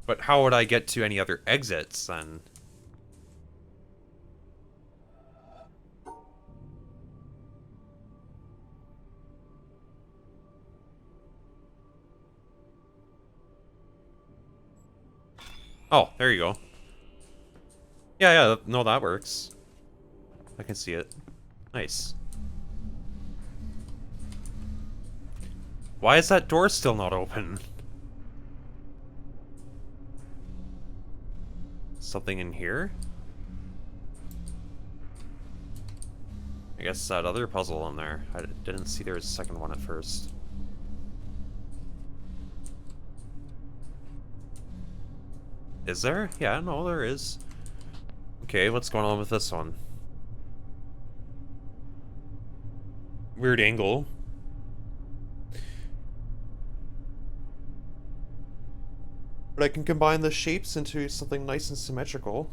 But how would I get to any other exits, then? Oh, there you go. Yeah, no, that works. I can see it. Nice. Why is that door still not open? Something in here? I guess that other puzzle in there. I didn't see there was a second one at first. Is there? Yeah, no, there is. Okay, what's going on with this one? Weird angle. But I can combine the shapes into something nice and symmetrical.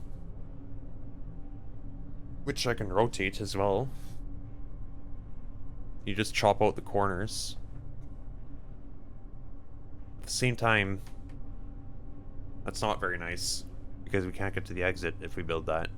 Which I can rotate as well. You just chop out the corners. At the same time, that's not very nice, because we can't get to the exit if we build that.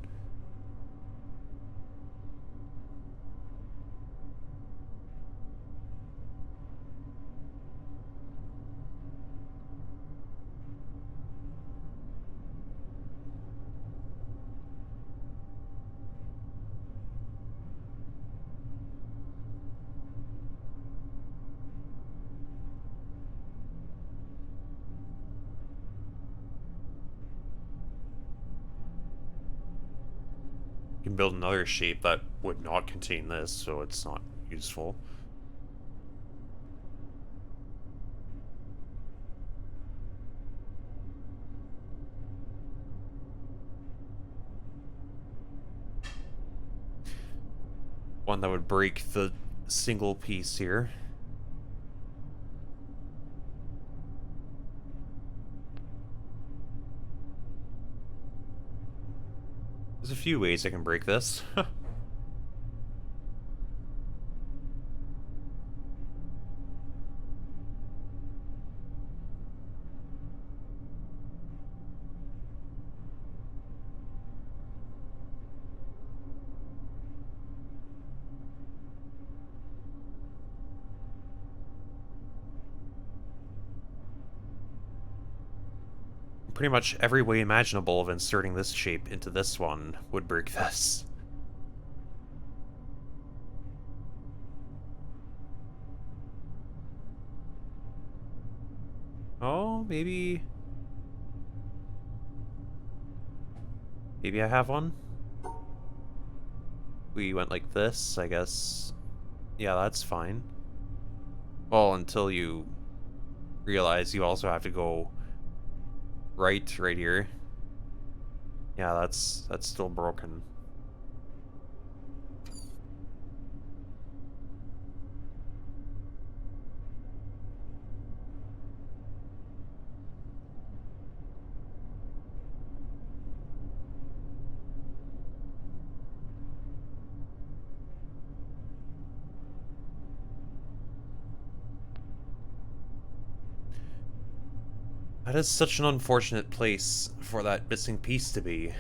You can build another shape that would not contain this, so it's not useful. One that would break the single piece here. There's a few ways I can break this. Pretty much every way imaginable of inserting this shape into this one would break this. Oh, maybe... Maybe I have one? We went like this, I guess. Yeah, that's fine. Well, until you realize you also have to go right here. Yeah, that's still broken. That is such an unfortunate place for that missing piece to be.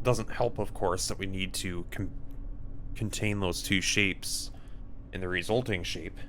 Doesn't help, of course, that we need to contain those two shapes in the resulting shape.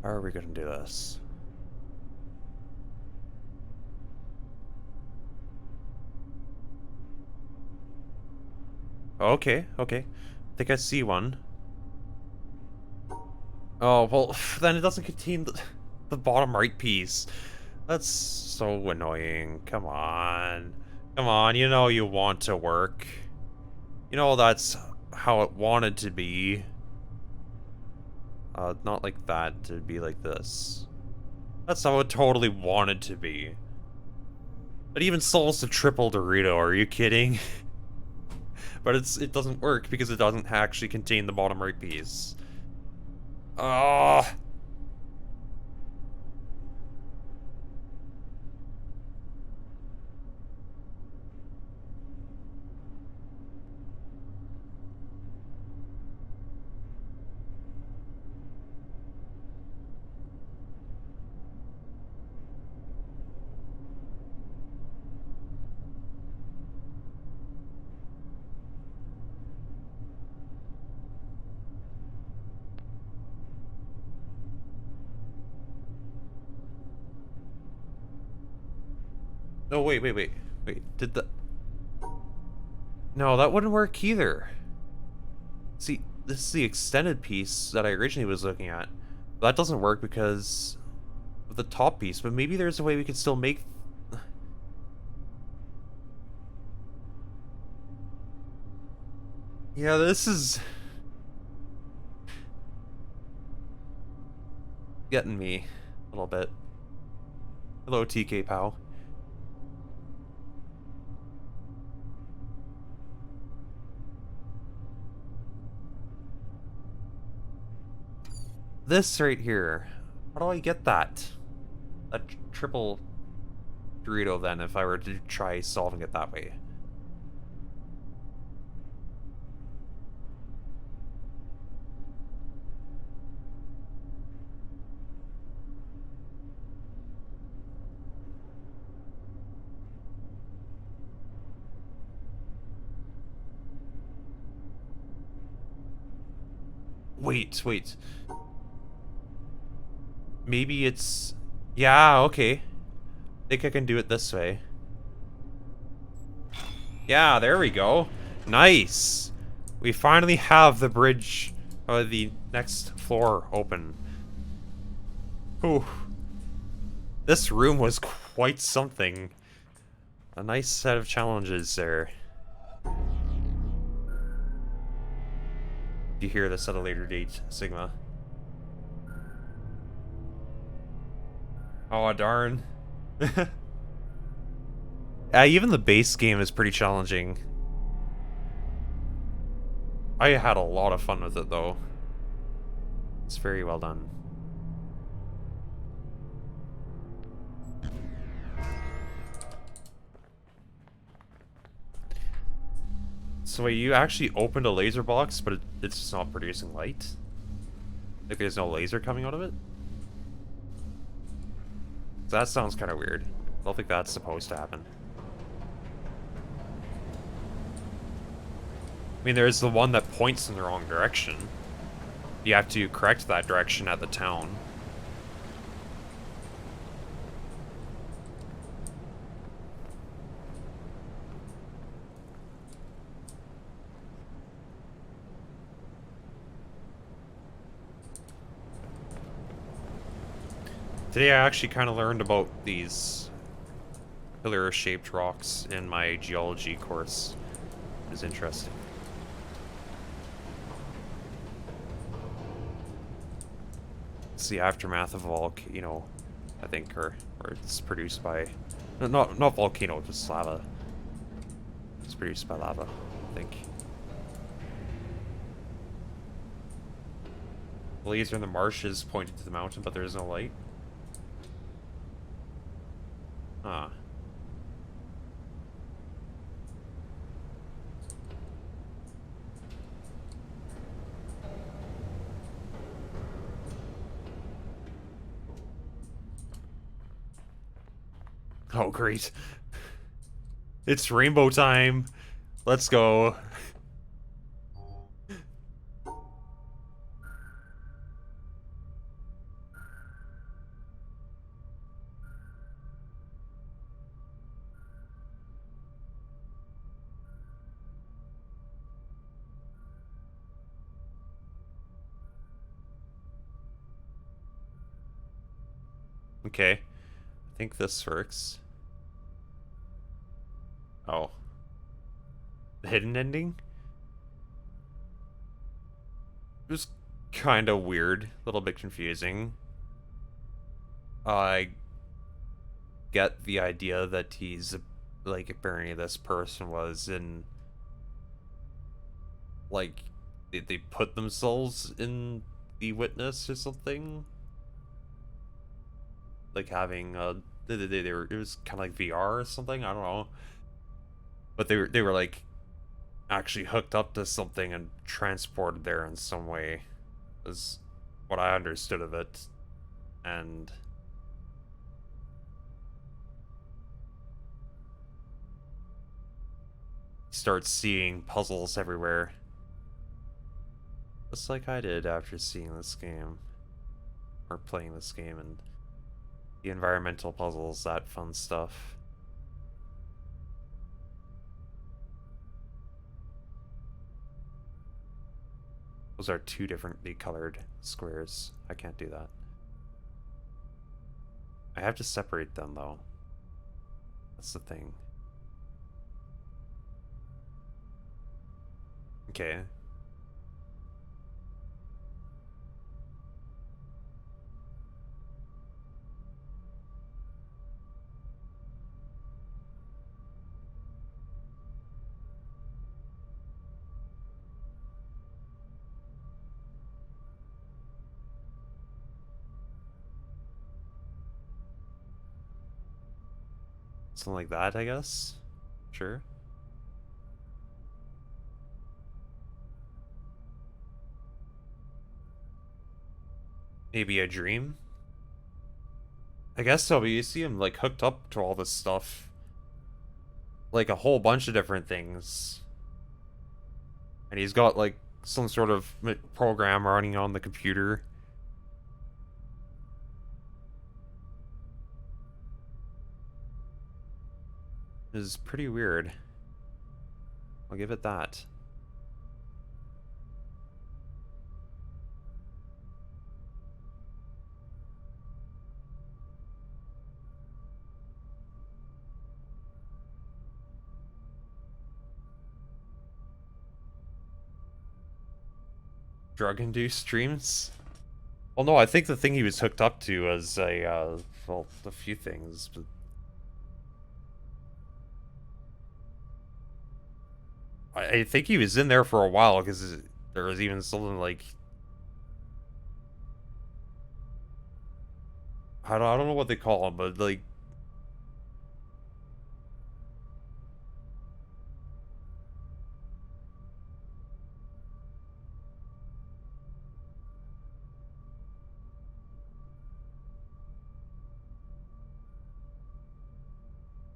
How are we going to do this? Okay, okay. I think I see one. Oh, well, then it doesn't contain the bottom right piece. That's so annoying. Come on. Come on, you know you want to work. You know that's how it wanted to be. Not like that, it'd be like this. That's how it totally wanted to be. It even solves the triple Dorito, are you kidding? But it doesn't work because it doesn't actually contain the bottom right piece. Ah. No, wait. Did the... No, that wouldn't work either. See, this is the extended piece that I originally was looking at. That doesn't work because of the top piece, but maybe there's a way we could still make... Yeah, this is... getting me a little bit. Hello, TK pal. This right here. How do I get that? A triple Dorito then, if I were to try solving it that way. Wait. Maybe it's... Yeah, okay. I think I can do it this way. Yeah, there we go. Nice. We finally have the bridge, or the next floor open. Ooh. This room was quite something. A nice set of challenges there. You hear this at a later date, Sigma. Oh, darn. Even the base game is pretty challenging. I had a lot of fun with it, though. It's very well done. So wait, you actually opened a laser box, but it's just not producing light? Like there's no laser coming out of it? So that sounds kind of weird. I don't think that's supposed to happen. I mean, there's the one that points in the wrong direction. You have to correct that direction at the town. Today I actually kind of learned about these pillar-shaped rocks in my geology course. It was interesting. It's the aftermath of a volcano, I think, or it's produced by... Not volcano, just lava. It's produced by lava, I think. The laser in the marsh is pointing to the mountain, but there is no light. Huh. Oh, great. It's rainbow time. Let's go. Okay. I think this works. Oh. The hidden ending? It was kind of weird. A little bit confusing. I get the idea that he's, like, apparently this person was in... Like, they put themselves in the witness or something? Like having, they were, it was kind of like VR or something? I don't know. But they were like actually hooked up to something and transported there in some way, is what I understood of it. And start seeing puzzles everywhere, just like I did after seeing this game, or playing this game, and the environmental puzzles, that fun stuff. Those are two differently colored squares. I can't do that. I have to separate them, though. That's the thing. Okay. Something like that, I guess? Sure. Maybe a dream? I guess so, but you see him, like, hooked up to all this stuff. Like, a whole bunch of different things. And he's got, like, some sort of program running on the computer. Is pretty weird. I'll give it that. Drug-induced dreams? Well, no, I think the thing he was hooked up to was well, a few things, but... I think he was in there for a while, because there was even something like... I don't know what they call them, but, like...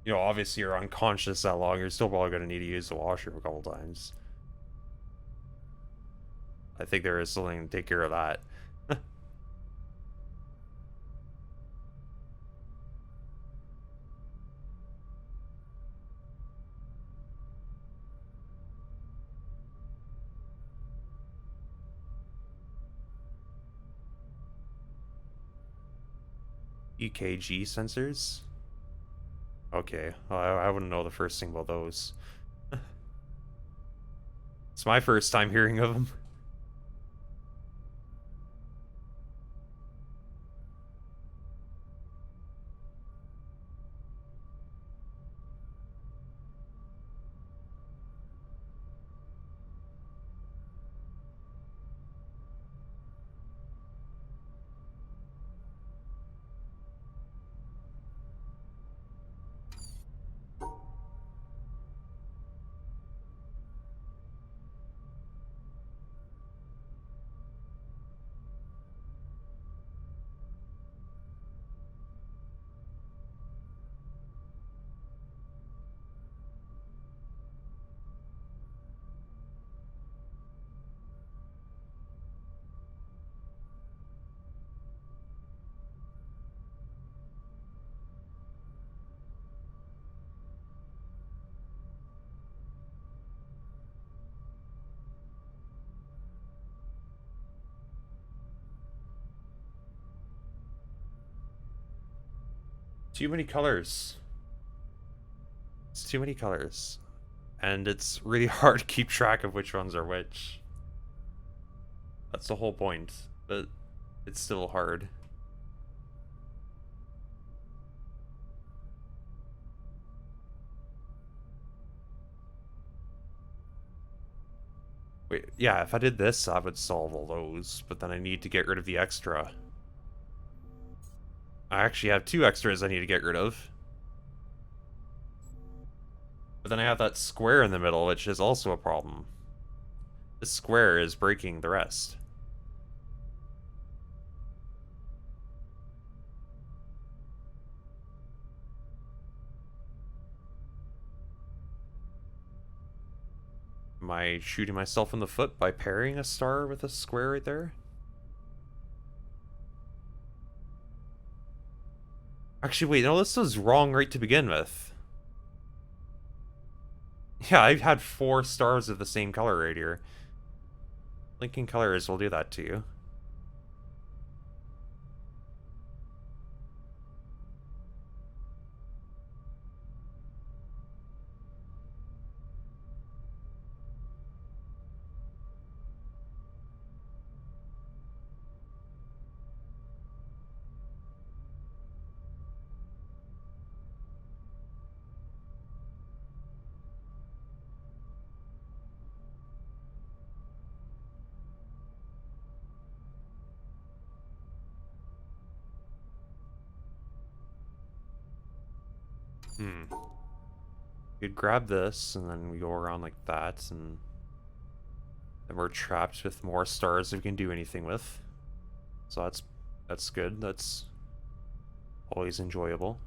You know, obviously you're unconscious that long, you're still probably gonna need to use the washroom a couple times. I think there is something to take care of that. EKG sensors? Okay, well, I wouldn't know the first thing about those. It's my first time hearing of them. Too many colors. It's too many colors. And it's really hard to keep track of which ones are which. That's the whole point, but it's still hard. Wait, yeah, if I did this, I would solve all those, but then I need to get rid of the extra. I actually have 2 extras I need to get rid of. But then I have that square in the middle, which is also a problem. This square is breaking the rest. Am I shooting myself in the foot by pairing a star with a square right there? Actually, wait, no, this was wrong right to begin with. Yeah, I've had 4 stars of the same color right here. Linking colors will do that to you. You'd grab this, and then we go around like that, and then we're trapped with more stars that we can do anything with. So that's good. That's always enjoyable.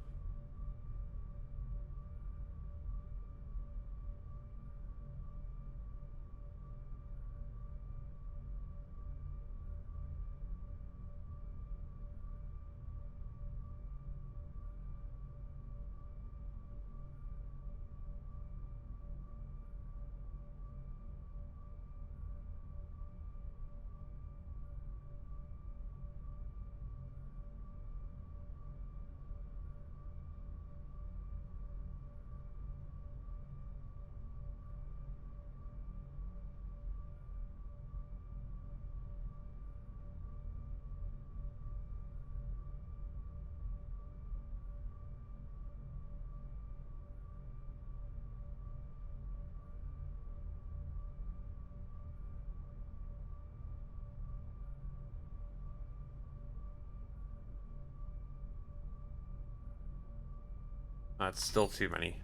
That's still too many.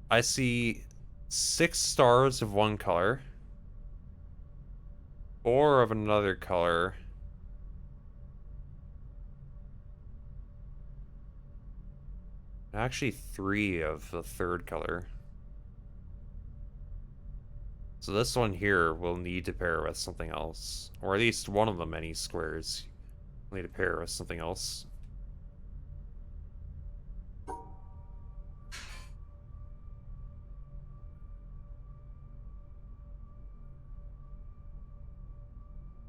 I see 6 stars of one color, 4 of another color. Actually, 3 of the third color. So this one here will need to pair with something else. Or at least one of the many squares will need to pair with something else.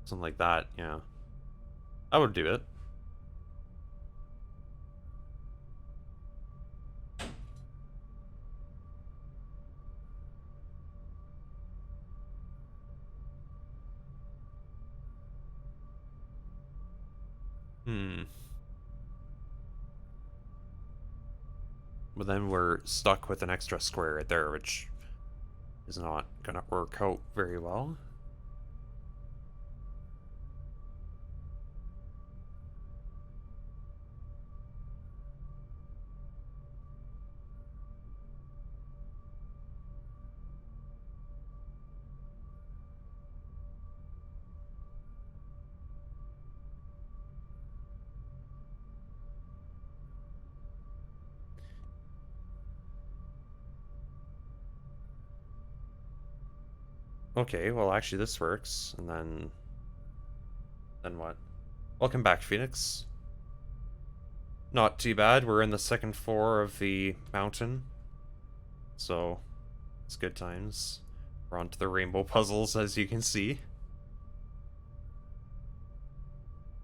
Something like that, yeah. I would do it. But then we're stuck with an extra square right there, which is not gonna work out very well. Okay, well actually this works, and then what? Welcome back, Phoenix. Not too bad, we're in the second floor of the mountain. So, it's good times. We're on to the rainbow puzzles, as you can see.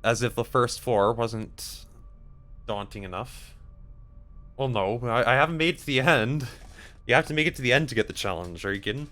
As if the first floor wasn't daunting enough. Well, no, I haven't made it to the end. You have to make it to the end to get the challenge, are you kidding?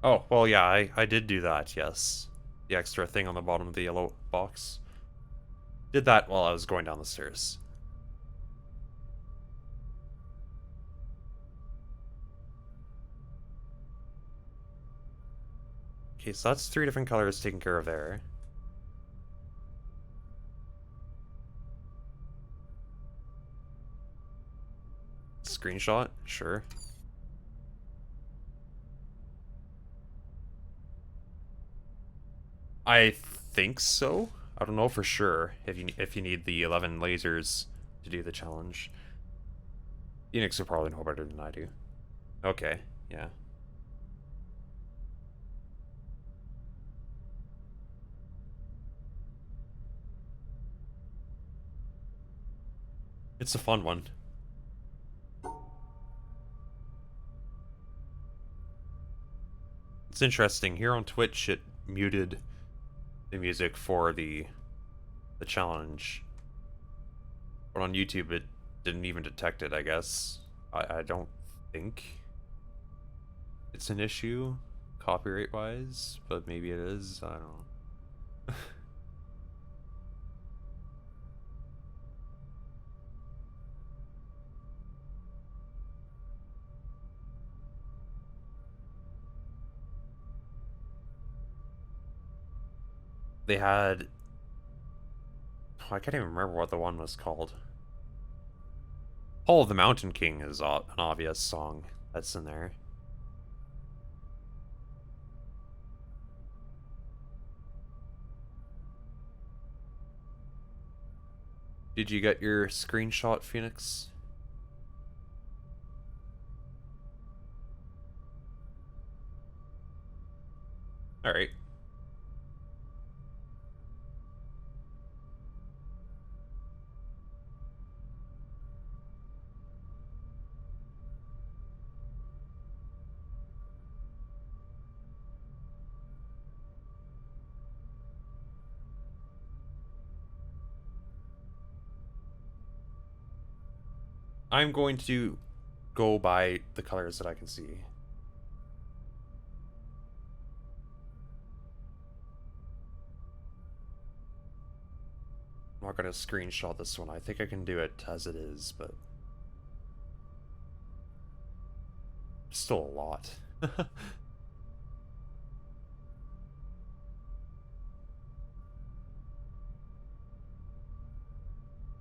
Oh, well, yeah, I did do that, yes. The extra thing on the bottom of the yellow box. Did that while I was going down the stairs. Okay, so that's 3 different colors taken care of there. Screenshot? Sure. I think so. I don't know for sure if you need the 11 lasers to do the challenge. Phoenix will probably know better than I do. Okay, yeah. It's a fun one. It's interesting. Here on Twitch, it muted the music for the challenge. But on YouTube, it didn't even detect it, I guess. I don't think it's an issue, copyright-wise, but maybe it is. I don't know. They had... Oh, I can't even remember what the one was called. Hall of the Mountain King is an obvious song that's in there. Did you get your screenshot, Phoenix? Alright. I'm going to go by the colors that I can see. I'm not going to screenshot this one. I think I can do it as it is, but still a lot.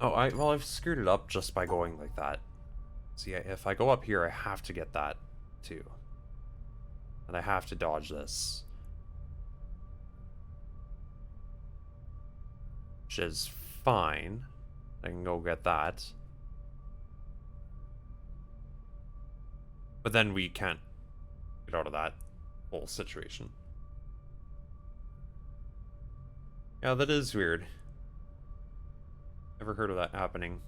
Well, I've screwed it up just by going like that. See, if I go up here, I have to get that too. And I have to dodge this. Which is fine. I can go get that. But then we can't get out of that whole situation. Yeah, that is weird. Never heard of that happening.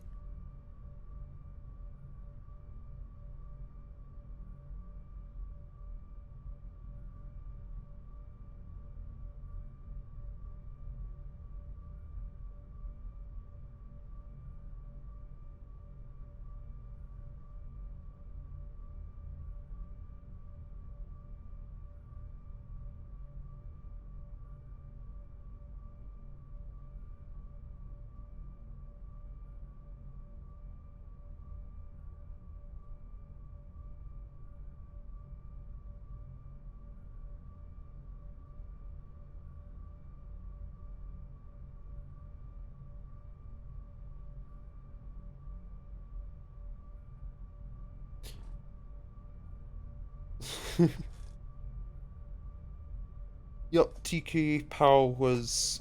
Yup, TK Pow was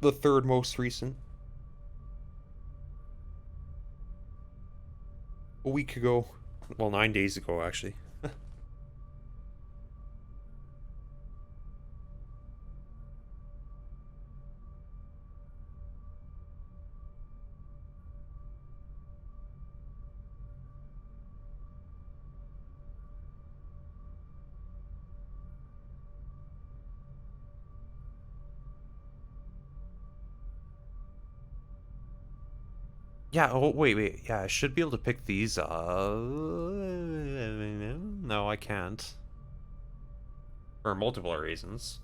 the third most recent. A week ago. Well, 9 days ago, actually. Yeah, oh, wait. Yeah, I should be able to pick these up. No, I can't. For multiple reasons.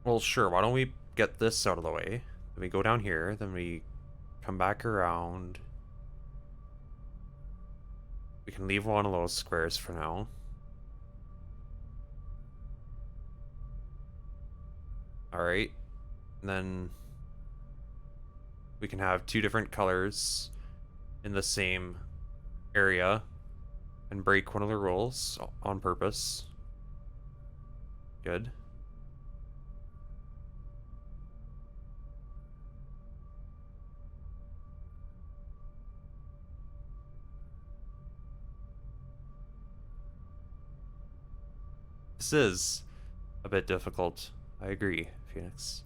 Well, sure, why don't we get this out of the way? Then we go down here, then we come back around. We can leave one of those squares for now. Alright. Then we can have two different colors in the same area and break one of the rules on purpose. Good. This is a bit difficult. I agree, Phoenix.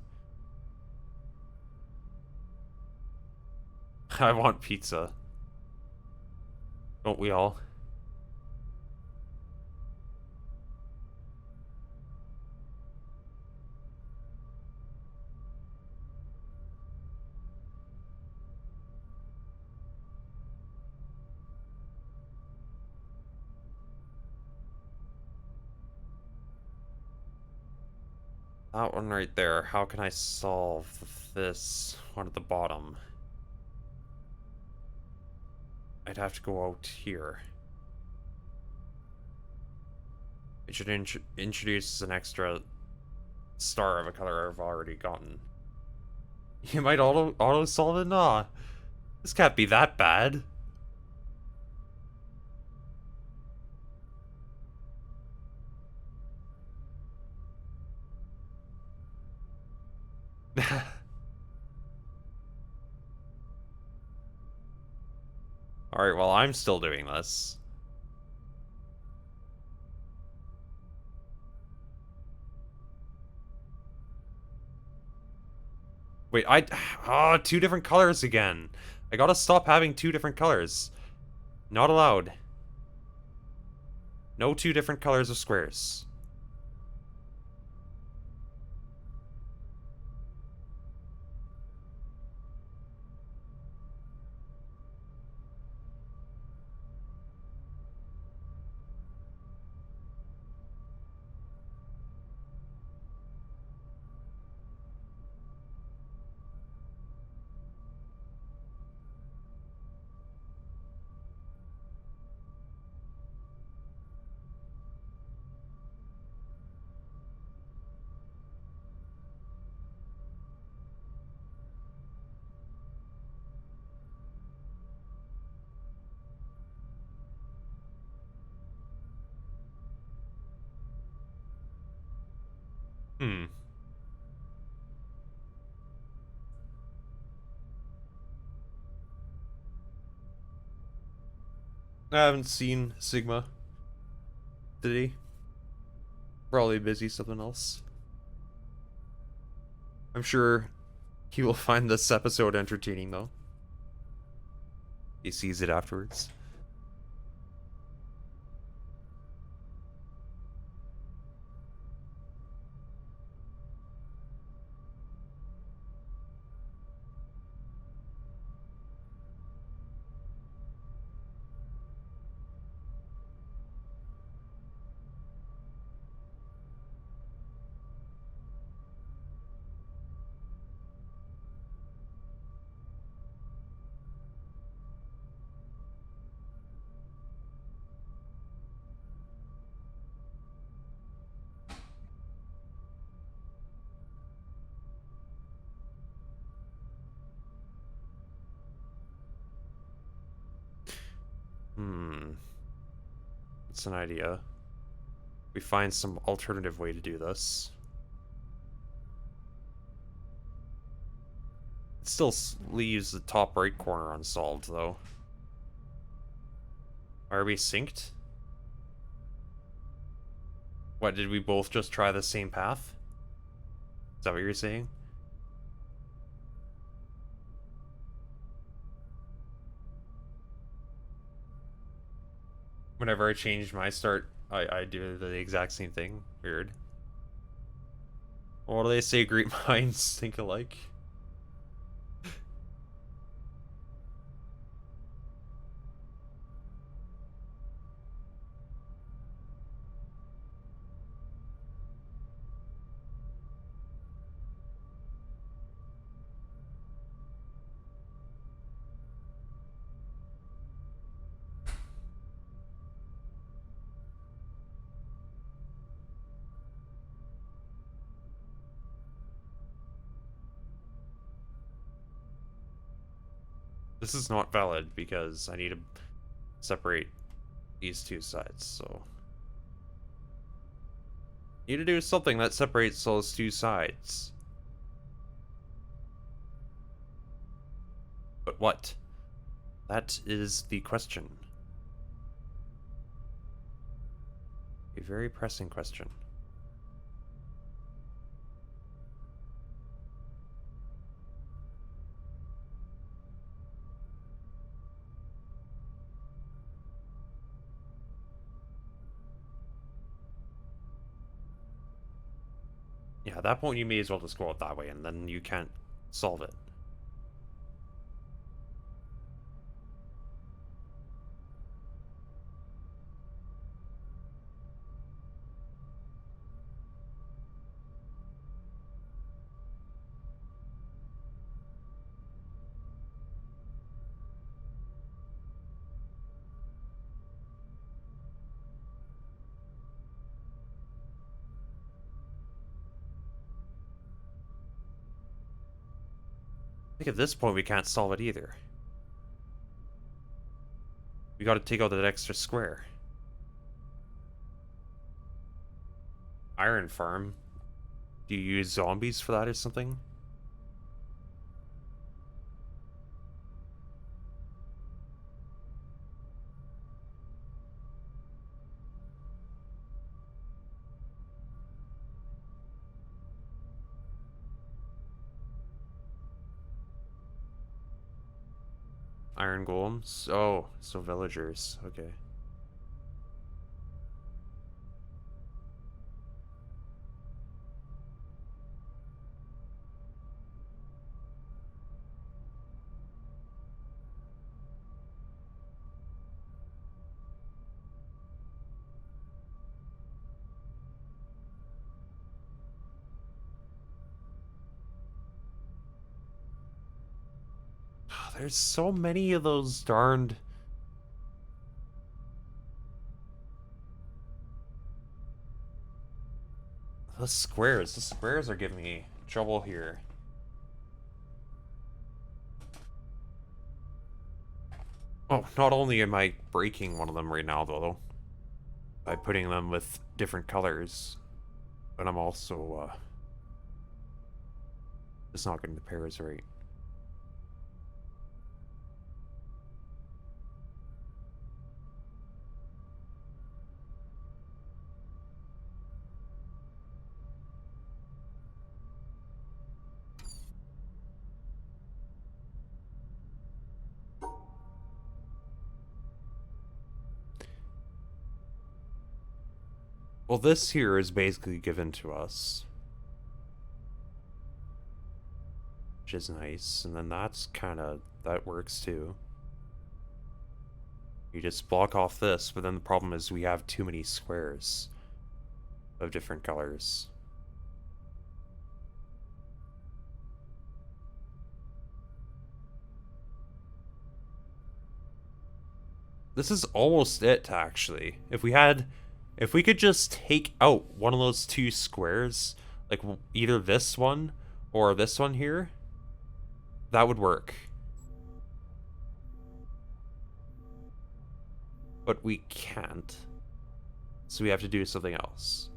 I want pizza. Don't we all? That one right there. How can I solve this one at the bottom? I'd have to go out here. It should introduce an extra star of a color I've already gotten. You might auto solve it? Nah. This can't be that bad. Alright, well, I'm still doing this. Wait, two different colors again. I gotta stop having two different colors. Not allowed. No two different colors of squares. Hmm. I haven't seen Sigma today. Probably busy something else. I'm sure he will find this episode entertaining though. He sees it afterwards. Hmm. It's an idea. We find some alternative way to do this. It still leaves the top right corner unsolved, though. Are we synced? What, did we both just try the same path? Is that what you're saying? Whenever I change my start, I do the exact same thing. Weird. What do they say? Great minds think alike. This is not valid because I need to separate these two sides, so... Need to do something that separates those two sides. But what? That is the question. A very pressing question. Yeah, at that point you may as well just go out that way, and then you can't solve it. I think at this point we can't solve it either. We gotta take out that extra square. Iron farm. Do you use zombies for that or something? Iron golems? Oh, so villagers. Okay. There's so many of those darned... The squares. The squares are giving me trouble here. Oh, not only am I breaking one of them right now, though, by putting them with different colors, but I'm also, just not getting the pairs right. Well, this here is basically given to us, which is nice, and then that's kind of, that works too. You just block off this, but then the problem is we have too many squares of different colors. This is almost it, actually. If we could just take out one of those two squares, like either this one or this one here, that would work. But we can't. So we have to do something else.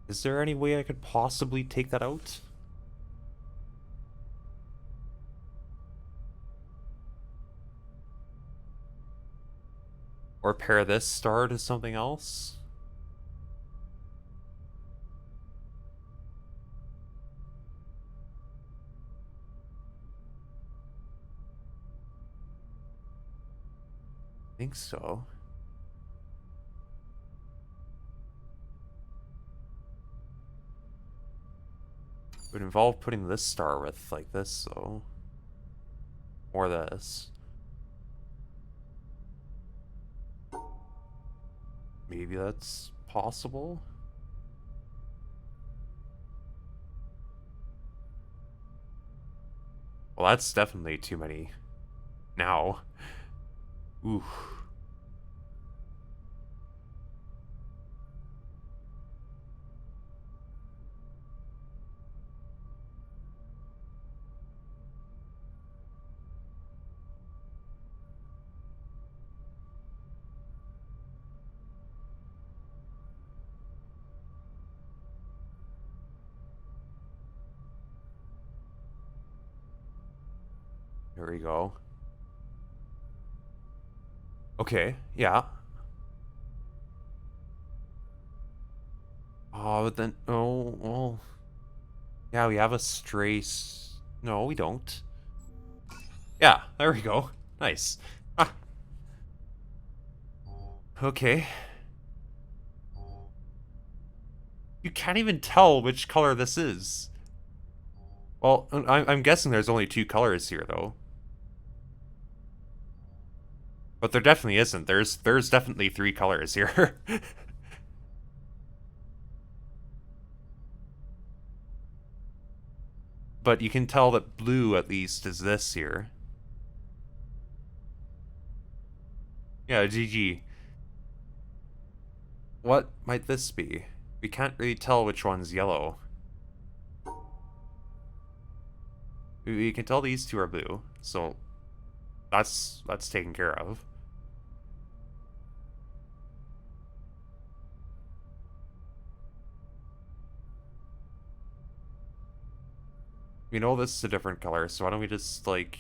Is there any way I could possibly take that out? Or pair this star to something else? I think so. It would involve putting this star with, like this, though. Or this. Maybe that's possible? Well, that's definitely too many. Now. Ooh. There we go. Okay, yeah. Oh, but then, oh, well. Yeah, we have a stray no, we don't. Yeah, there we go. Nice. Ah. Okay. You can't even tell which color this is. Well, I'm guessing there's only two colors here, though. But there definitely isn't. There's definitely three colors here. But you can tell that blue, at least, is this here. Yeah, GG. What might this be? We can't really tell which one's yellow. We can tell these two are blue, so that's taken care of. We know this is a different color, so why don't we just, like,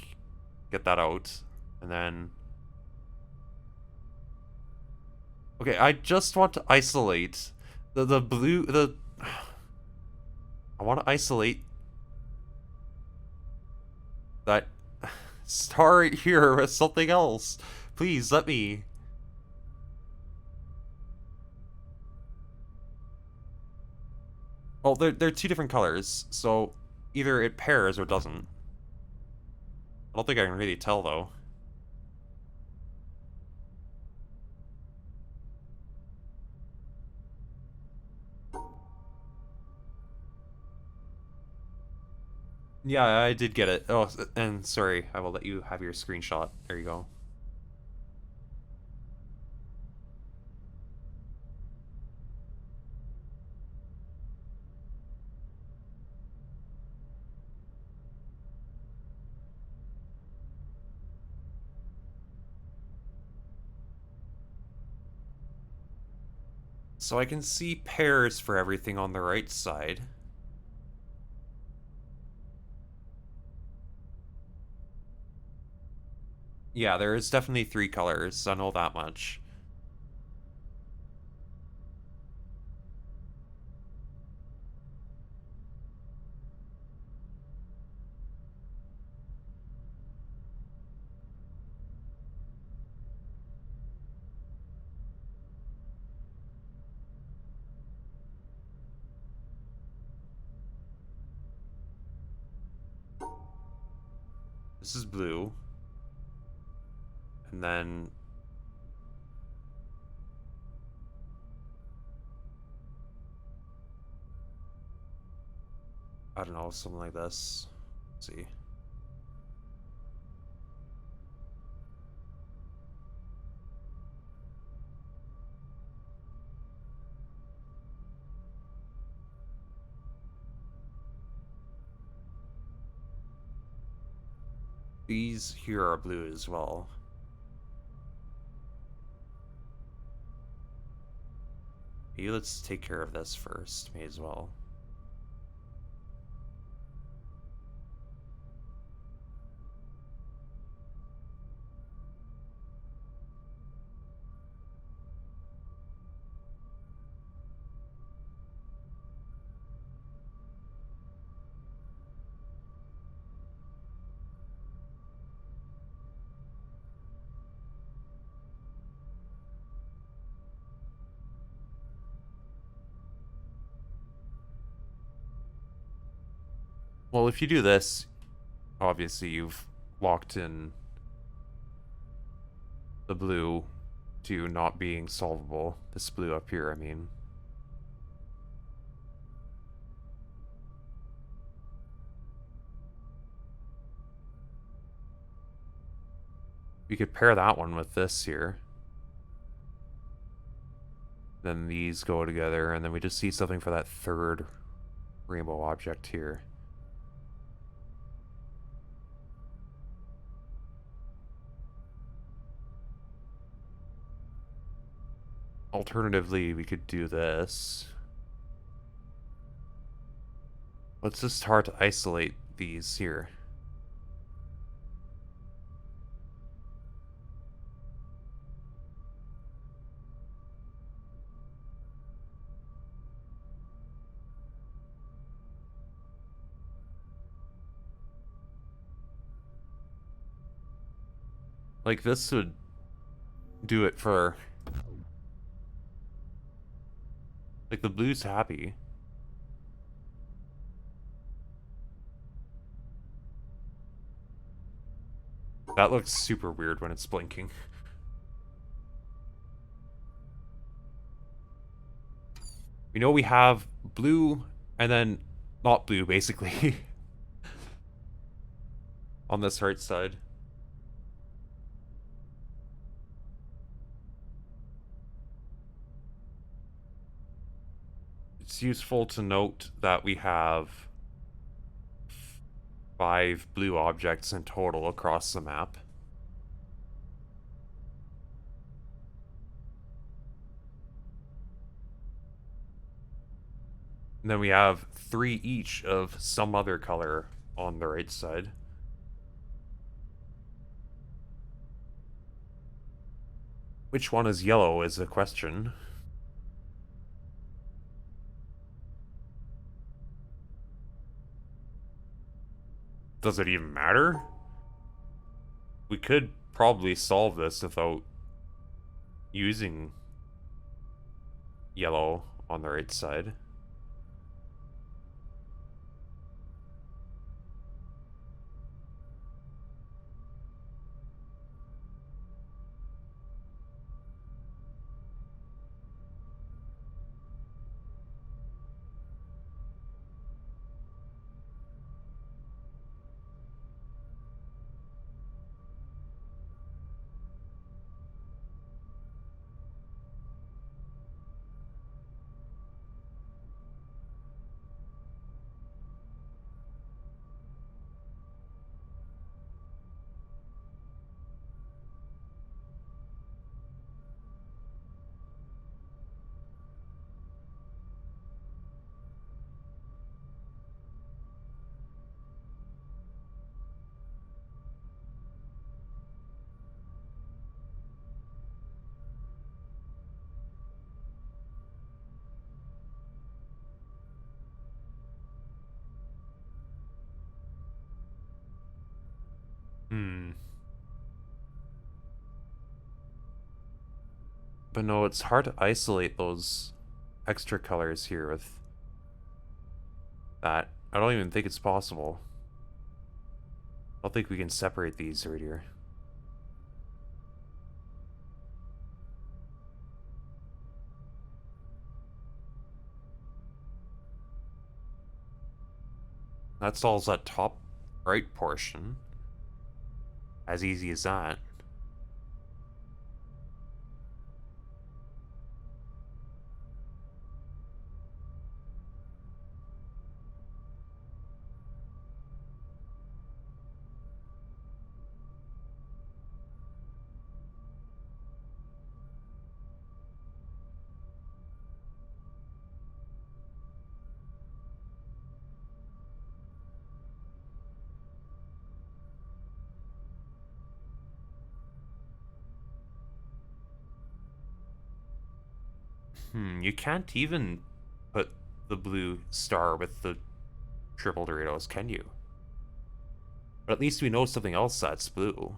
get that out, and then... Okay, I just want to isolate the blue, I want to isolate that star right here with something else. Please, let me. Well, they're two different colors, so either it pairs or doesn't. I don't think I can really tell, though. Yeah, I did get it. Oh, and sorry, I will let you have your screenshot. There you go. So I can see pairs for everything on the right side. Yeah, there is definitely three colors. I know that much. This is blue. And then... I don't know, something like this. Let's see. These here are blue as well. Maybe let's take care of this first, may as well. Well, if you do this, obviously you've locked in the blue to not being solvable. This blue up here, I mean. We could pair that one with this here. Then these go together, and then we just see something for that third rainbow object here. Alternatively, we could do this. Let's just start to isolate these here. Like, this would do it for... Like, the blue's happy. That looks super weird when it's blinking. We know we have blue, and then not blue, basically. On this right side. It's useful to note that we have 5 blue objects in total across the map. And then we have 3 each of some other color on the right side. Which one is yellow is the question. Does it even matter? We could probably solve this without using yellow on the right side. But no, it's hard to isolate those extra colors here with that. I don't even think it's possible. I don't think we can separate these right here. That solves that top right portion. As easy as that. You can't even put the blue star with the triple Doritos, can you? But at least we know something else that's blue.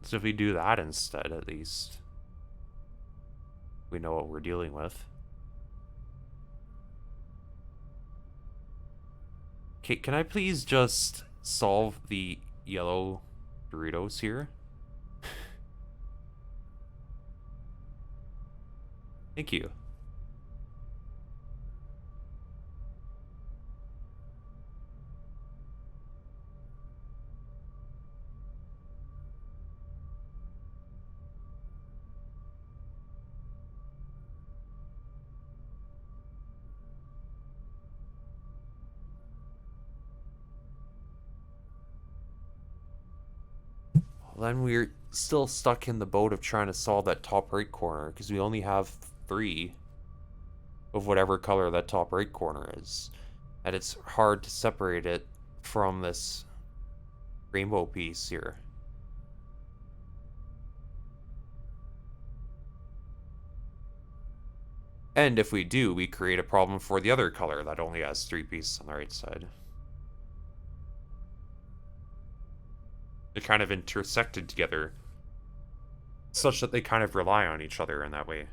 So if we do that instead, at least we know what we're dealing with. Okay, can I please just solve the yellow Doritos here? Thank you. Then we're still stuck in the boat of trying to solve that top right corner because we only have 3 of whatever color that top right corner is. And it's hard to separate it from this rainbow piece here. And if we do, we create a problem for the other color that only has 3 pieces on the right side. They're kind of intersected together, such that they kind of rely on each other in that way.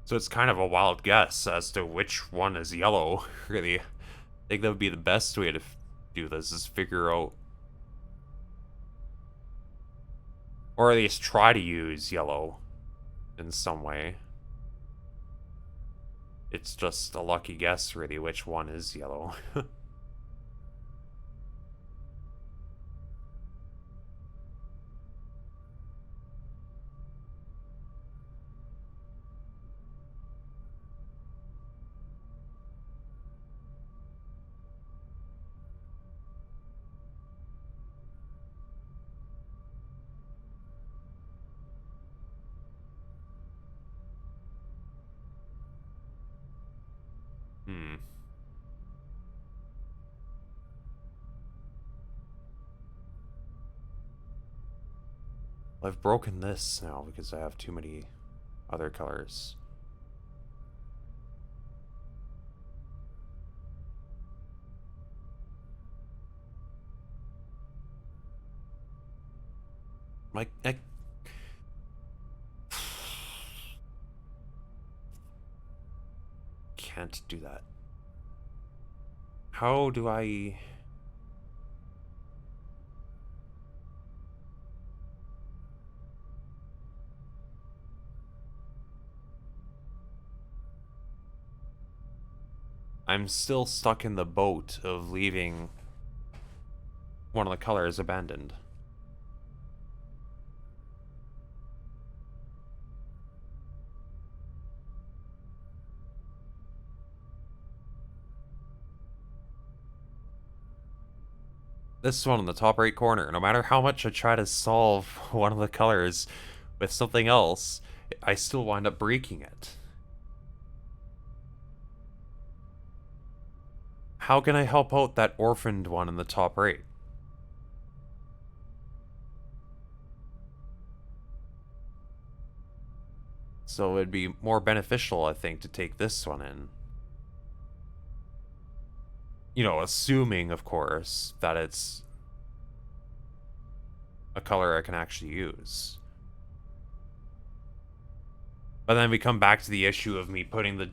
So it's kind of a wild guess as to which one is yellow, really. I think that would be the best way to do this, is figure out, or at least try to use yellow in some way. It's just a lucky guess, really, which one is yellow. Hmm. I've broken this now because I have too many other colors. I can't do that. How do I... I'm still stuck in the boat of leaving one of the colors abandoned. This one in the top right corner, no matter how much I try to solve one of the colors with something else, I still wind up breaking it. How can I help out that orphaned one in the top right? So it'd be more beneficial, I think, to take this one in. You know, assuming, of course, that it's a color I can actually use. But then we come back to the issue of me putting the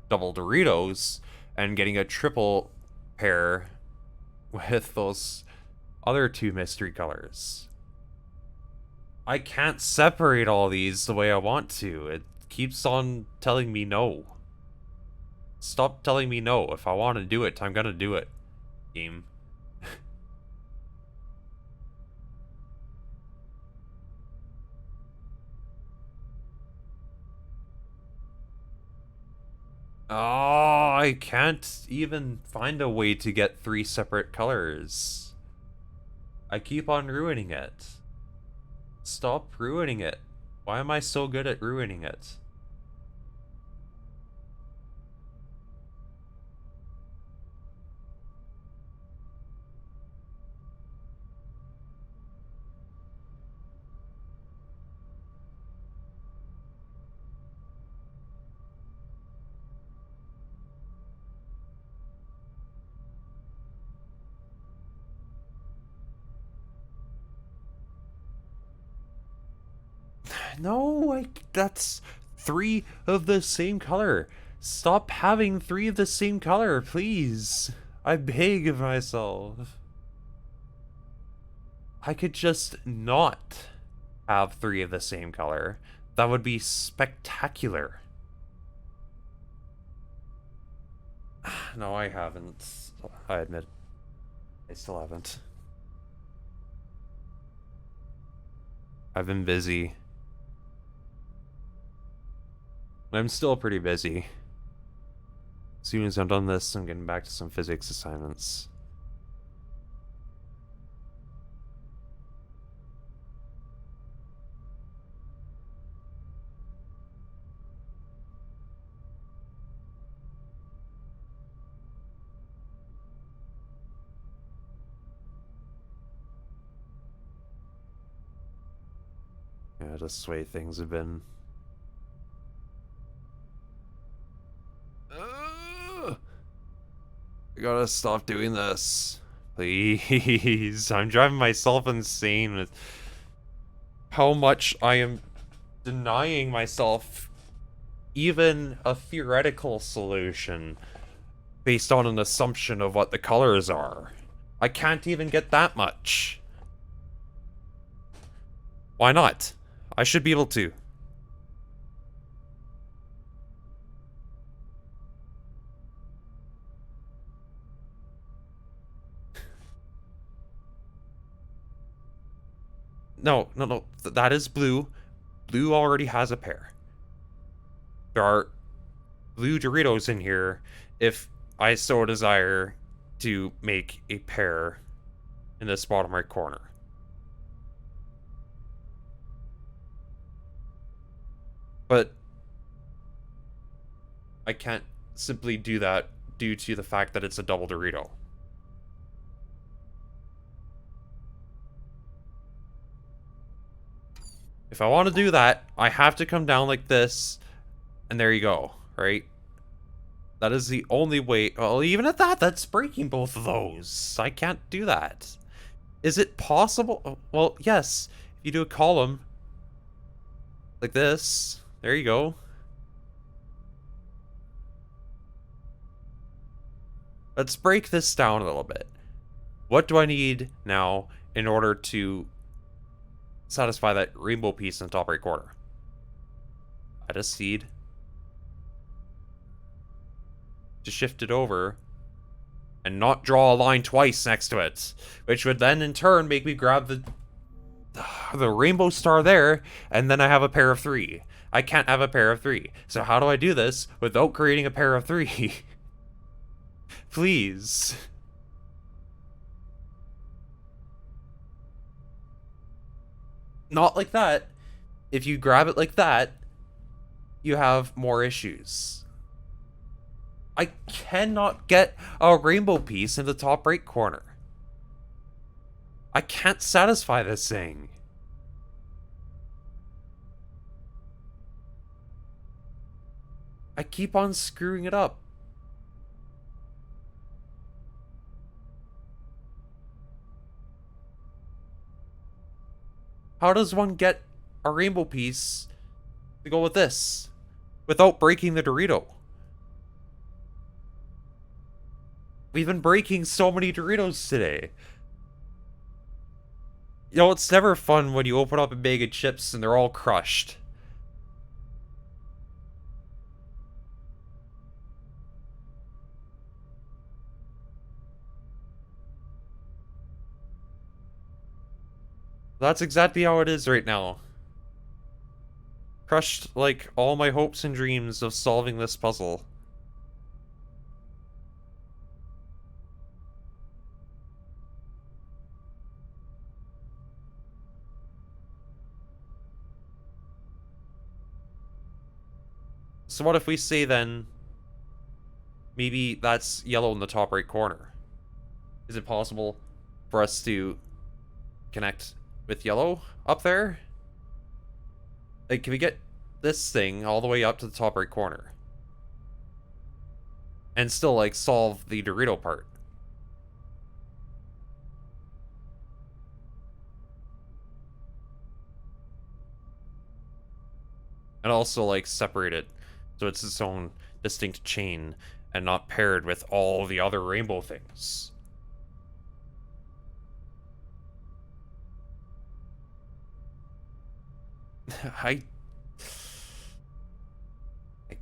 double Doritos and getting a triple pair with those other two mystery colors. I can't separate all these the way I want to. It keeps on telling me no. Stop telling me no. If I want to do it, I'm gonna do it. Game. Oh, I can't even find a way to get 3 separate colors. I keep on ruining it. Stop ruining it. Why am I so good at ruining it? No, that's 3 of the same color. Stop having 3 of the same color, please. I beg of myself. I could just not have 3 of the same color. That would be spectacular. No, I haven't. I admit, I still haven't. I've been busy. I'm still pretty busy. As soon as I'm done this, I'm getting back to some physics assignments. Yeah, just the way things have been. I gotta stop doing this. Please. I'm driving myself insane with how much I am denying myself even a theoretical solution based on an assumption of what the colors are. I can't even get that much. Why not? I should be able to. No, no, no. That is blue. Blue already has a pair. There are blue Doritos in here if I so desire to make a pair in this bottom right corner. But I can't simply do that due to the fact that it's a double Dorito. If I want to do that, I have to come down like this, and there you go, right? That is the only way. Well, even at that, that's breaking both of those. I can't do that. Is it possible? Well, yes. If you do a column like this, there you go. Let's break this down a little bit. What do I need now in order to satisfy that rainbow piece in the top right corner? Add a seed. To shift it over and not draw a line twice next to it, which would then in turn make me grab the rainbow star there, and then I have a pair of 3. I can't have a pair of 3. So how do I do this without creating a pair of 3? Please. Not like that. If you grab it like that, you have more issues. I cannot get a rainbow piece in the top right corner. I can't satisfy this thing. I keep on screwing it up. How does one get a rainbow piece to go with this without breaking the Dorito? We've been breaking so many Doritos today. You know, it's never fun when you open up a bag of chips and they're all crushed. That's exactly how it is right now. Crushed, like, all my hopes and dreams of solving this puzzle. So what if we say then, maybe that's yellow in the top right corner? Is it possible for us to connect with yellow up there? Like, can we get this thing all the way up to the top right corner? And still, like, solve the Dorito part? And also, like, separate it so it's its own distinct chain and not paired with all the other rainbow things. I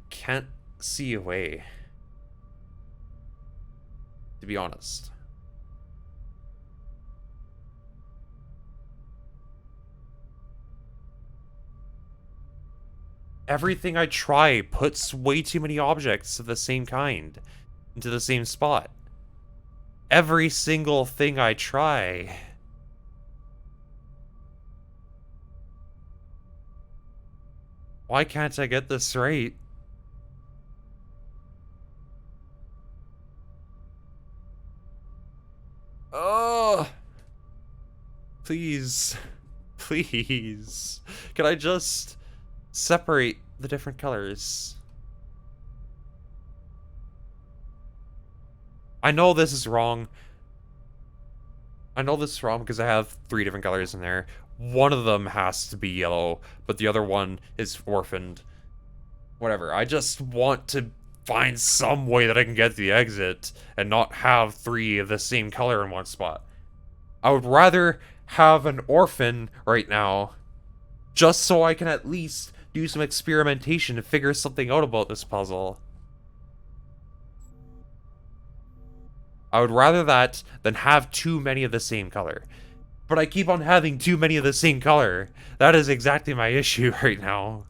can't see a way, to be honest. Everything I try puts way too many objects of the same kind into the same spot. Every single thing I try. Why can't I get this right? Oh, please, please. Can I just separate the different colors? I know this is wrong. I know this is wrong because I have 3 different colors in there. One of them has to be yellow, but the other one is orphaned. Whatever. I just want to find some way that I can get to the exit and not have 3 of the same color in one spot. I would rather have an orphan right now, just so I can at least do some experimentation to figure something out about this puzzle. I would rather that than have too many of the same color. But I keep on having too many of the same color. That is exactly my issue right now.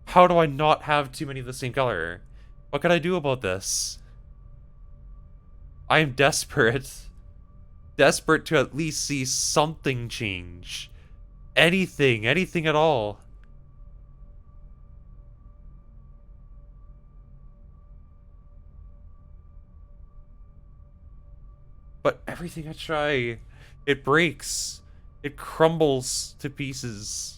How do I not have too many of the same color? What can I do about this? I am desperate. Desperate to at least see something change. Anything at all. But everything I try, it breaks. It crumbles to pieces.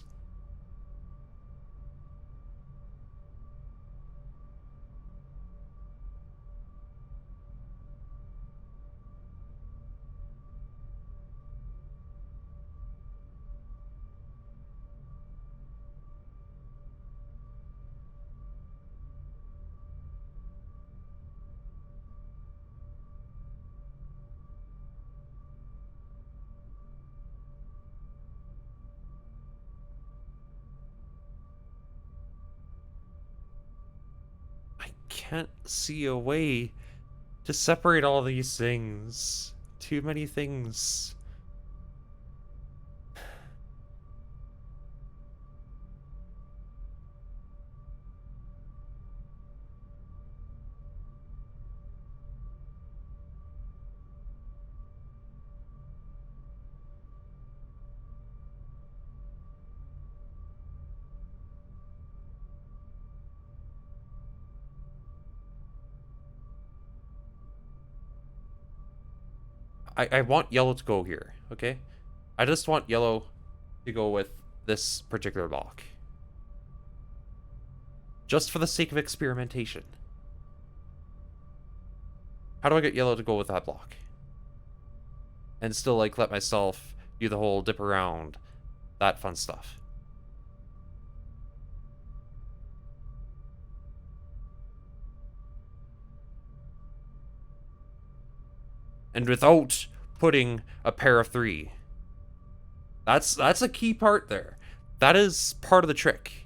I can't see a way to separate all these things. Too many things. I want yellow to go here, okay? I just want yellow to go with this particular block. Just for the sake of experimentation. How do I get yellow to go with that block? And still, like, let myself do the whole dip around, that fun stuff. And without putting a pair of 3. That's a key part there. That is part of the trick,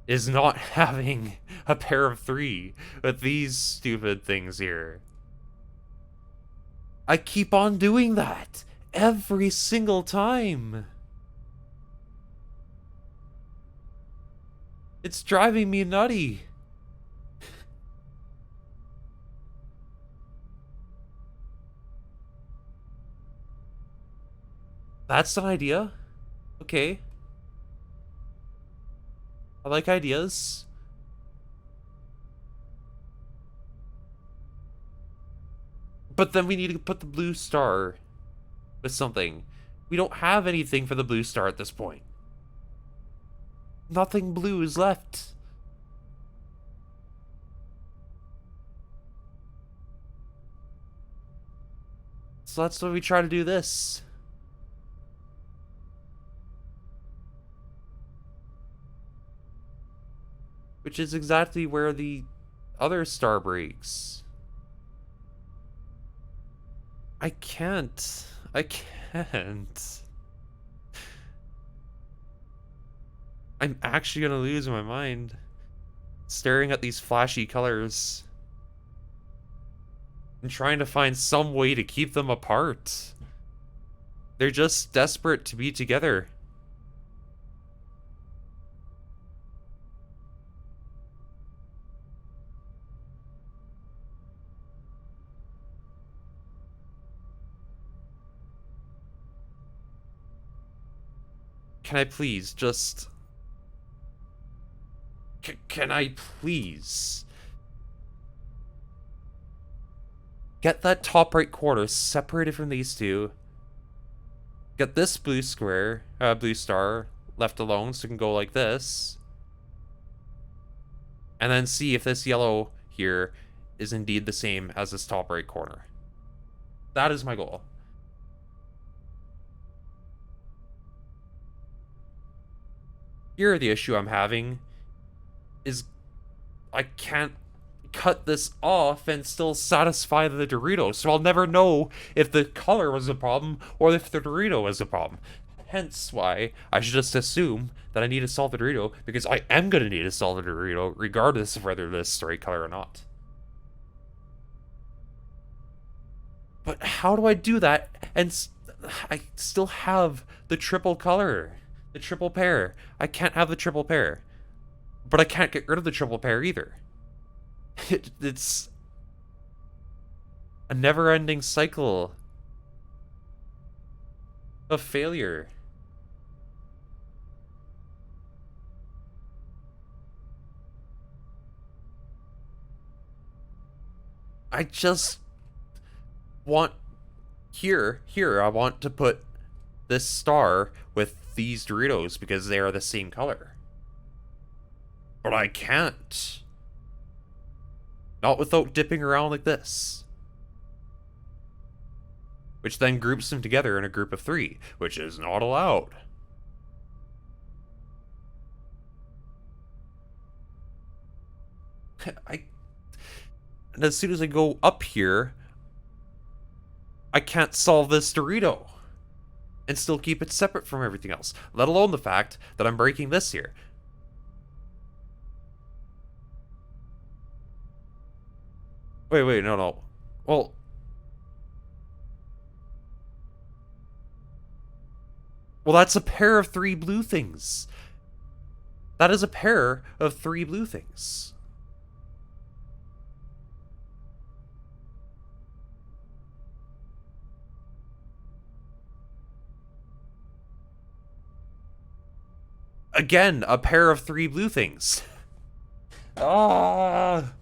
is not having a pair of 3 with these stupid things here. I keep on doing that every single time. It's driving me nutty. That's an idea. Okay. I like ideas. But then we need to put the blue star with something. We don't have anything for the blue star at this point. Nothing blue is left. So that's why we try to do this. Which is exactly where the other star breaks. I can't. I can't. I'm actually gonna lose my mind staring at these flashy colors and trying to find some way to keep them apart. They're just desperate to be together. Can I please just... Can I please... get that top right corner separated from these two. Get this blue square, blue star left alone so it can go like this. And then see if this yellow here is indeed the same as this top right corner. That is my goal. Here, the issue I'm having is I can't cut this off and still satisfy the Dorito, so I'll never know if the color was a problem or if the Dorito was a problem. Hence why I should just assume that I need to solve the Dorito, because I am going to need to solve the Dorito regardless of whether this is the right color or not. But how do I do that and I still have the triple color? The triple pair. I can't have the triple pair. But I can't get rid of the triple pair either. It's a never-ending cycle of failure. I just want Here, I want to put this star with these Doritos because they are the same color. But I can't. Not without dipping around like this. Which then groups them together in a group of 3, which is not allowed. And as soon as I go up here, I can't solve this Dorito and still keep it separate from everything else, let alone the fact that I'm breaking this here. Wait, no. Well, that's a pair of 3 blue things. That is a pair of 3 blue things. Again, a pair of 3 blue things. Ah,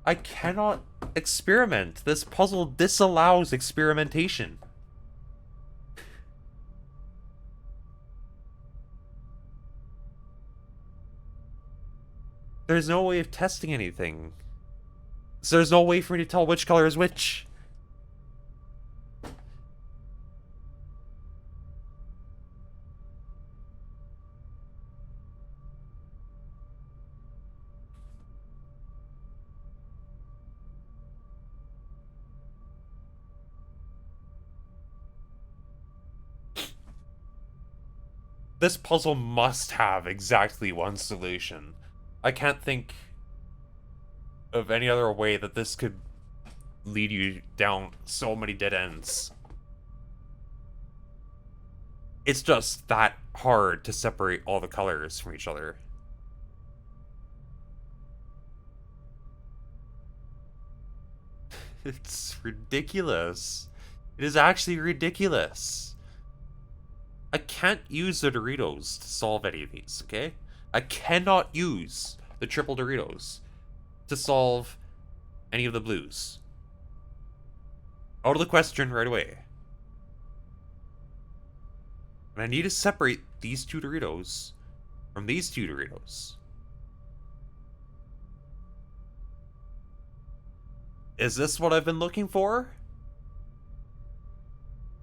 I cannot experiment. This puzzle disallows experimentation. There's no way of testing anything. So there's no way for me to tell which color is which. This puzzle must have exactly one solution. I can't think of any other way that this could lead you down so many dead ends. It's just that hard to separate all the colors from each other. It's ridiculous. It is actually ridiculous. I can't use the Doritos to solve any of these, okay? I cannot use the triple Doritos to solve any of the blues. Out of the question right away. And I need to separate these 2 Doritos from these 2 Doritos. Is this what I've been looking for?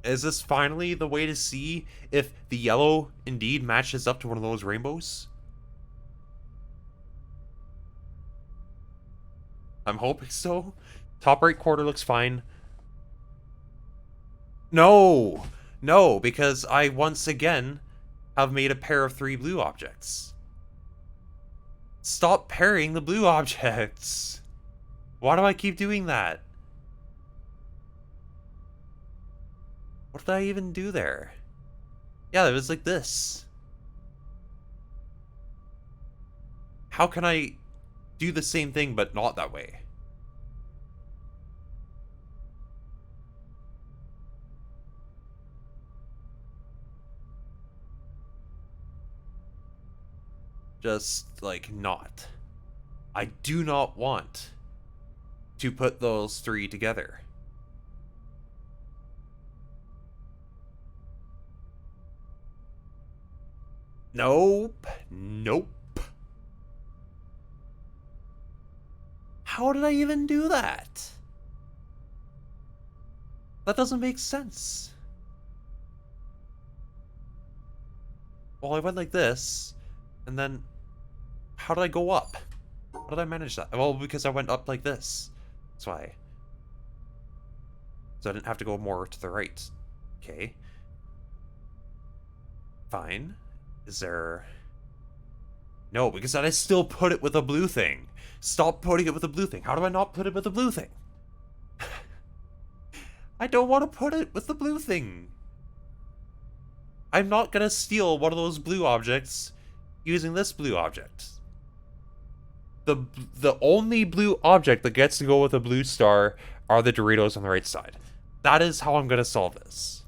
Is this finally the way to see if the yellow indeed matches up to one of those rainbows? I'm hoping so. Top right quarter looks fine. No! No, because I once again have made a pair of 3 blue objects. Stop pairing the blue objects! Why do I keep doing that? What did I even do there? Yeah, it was like this. How can I do the same thing but not that way? Just, like, not. I do not want to put those 3 together. Nope. Nope. How did I even do that? That doesn't make sense. Well, I went like this, and then how did I go up? How did I manage that? Well, because I went up like this. That's why. So I didn't have to go more to the right. Okay. Fine. Is there... No, because then I still put it with a blue thing. Stop putting it with a blue thing. How do I not put it with a blue thing? I don't want to put it with the blue thing. I'm not gonna steal one of those blue objects using this blue object. The only blue object that gets to go with a blue star are the Doritos on the right side. That is how I'm gonna solve this.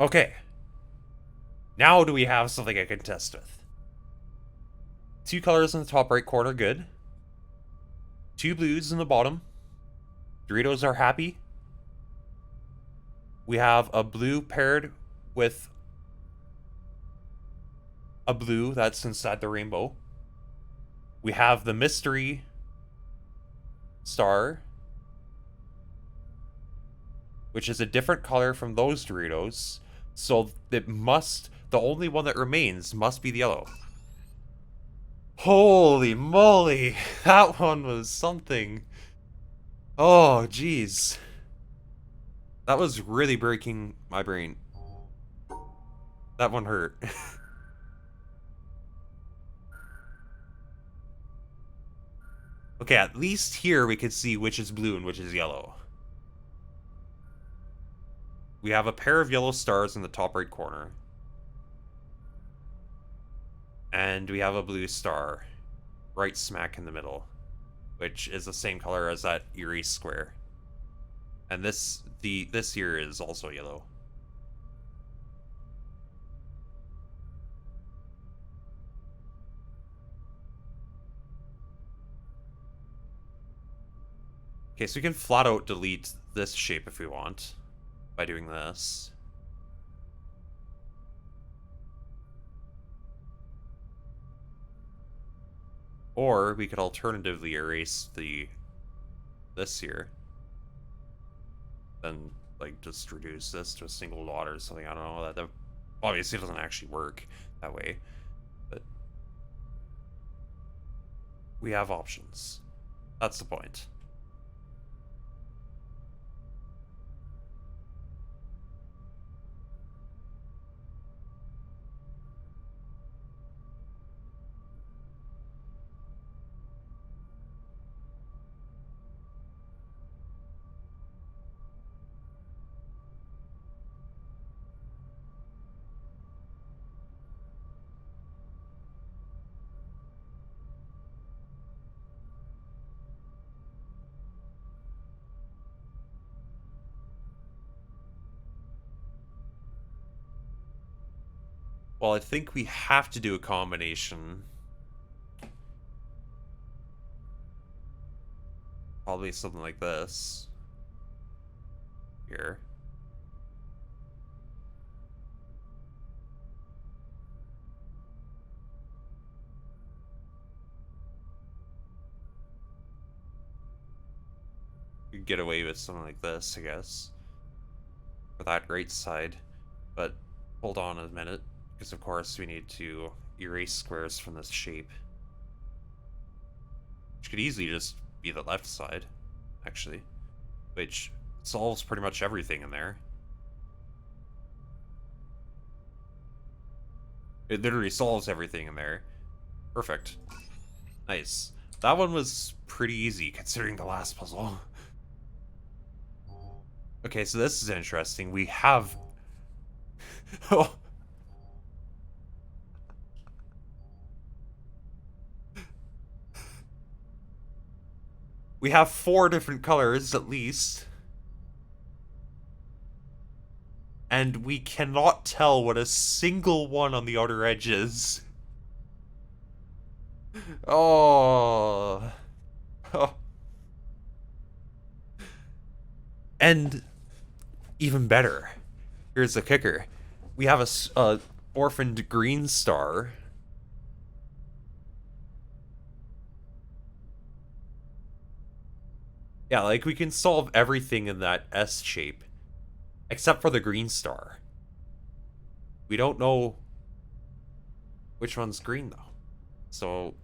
Okay. Now do we have something I can test with? 2 colors in the top right corner, good. 2 blues in the bottom. Doritos are happy. We have a blue paired with a blue that's inside the rainbow. We have the mystery star, which is a different color from those Doritos. So it must, the only one that remains must be the yellow. Holy moly, that one was something. Oh, jeez. That was really breaking my brain. That one hurt. Okay, at least here we could see which is blue and which is yellow. We have a pair of yellow stars in the top right corner. And we have a blue star right smack in the middle, which is the same color as that erase square. And this here is also yellow. Okay, so we can flat out delete this shape if we want by doing this. Or we could alternatively erase this here. Then like just reduce this to a single dot or something. I don't know. That obviously doesn't actually work that way. But we have options. That's the point. Well, I think we have to do a combination. Probably something like this. Here. We could get away with something like this, I guess. For that right side. But hold on a minute, because of course we need to erase squares from this shape. Which could easily just be the left side, actually. Which solves pretty much everything in there. It literally solves everything in there. Perfect. Nice. That one was pretty easy, considering the last puzzle. Okay, so this is interesting. We have... Oh. We have 4 different colors, at least. And we cannot tell what a single one on the outer edge is. Oh. Oh. And even better, here's the kicker. We have a orphaned green star. Yeah, like we can solve everything in that S shape. Except for the green star. We don't know which one's green, though. So,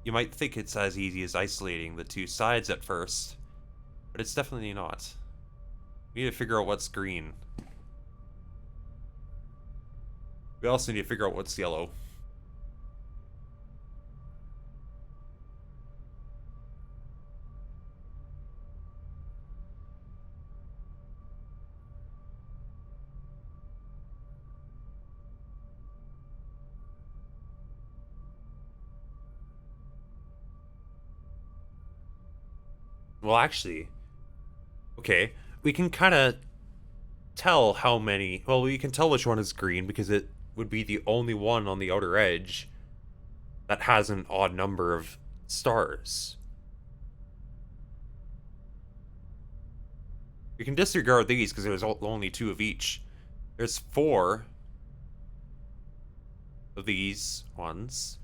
you might think it's as easy as isolating the 2 sides at first. But it's definitely not. We need to figure out what's green. We also need to figure out what's yellow. Well, actually, okay, we can kind of tell how many. Well, we can tell which one is green because it would be the only one on the outer edge that has an odd number of stars. We can disregard these because there's only 2 of each. There's 4 of these ones.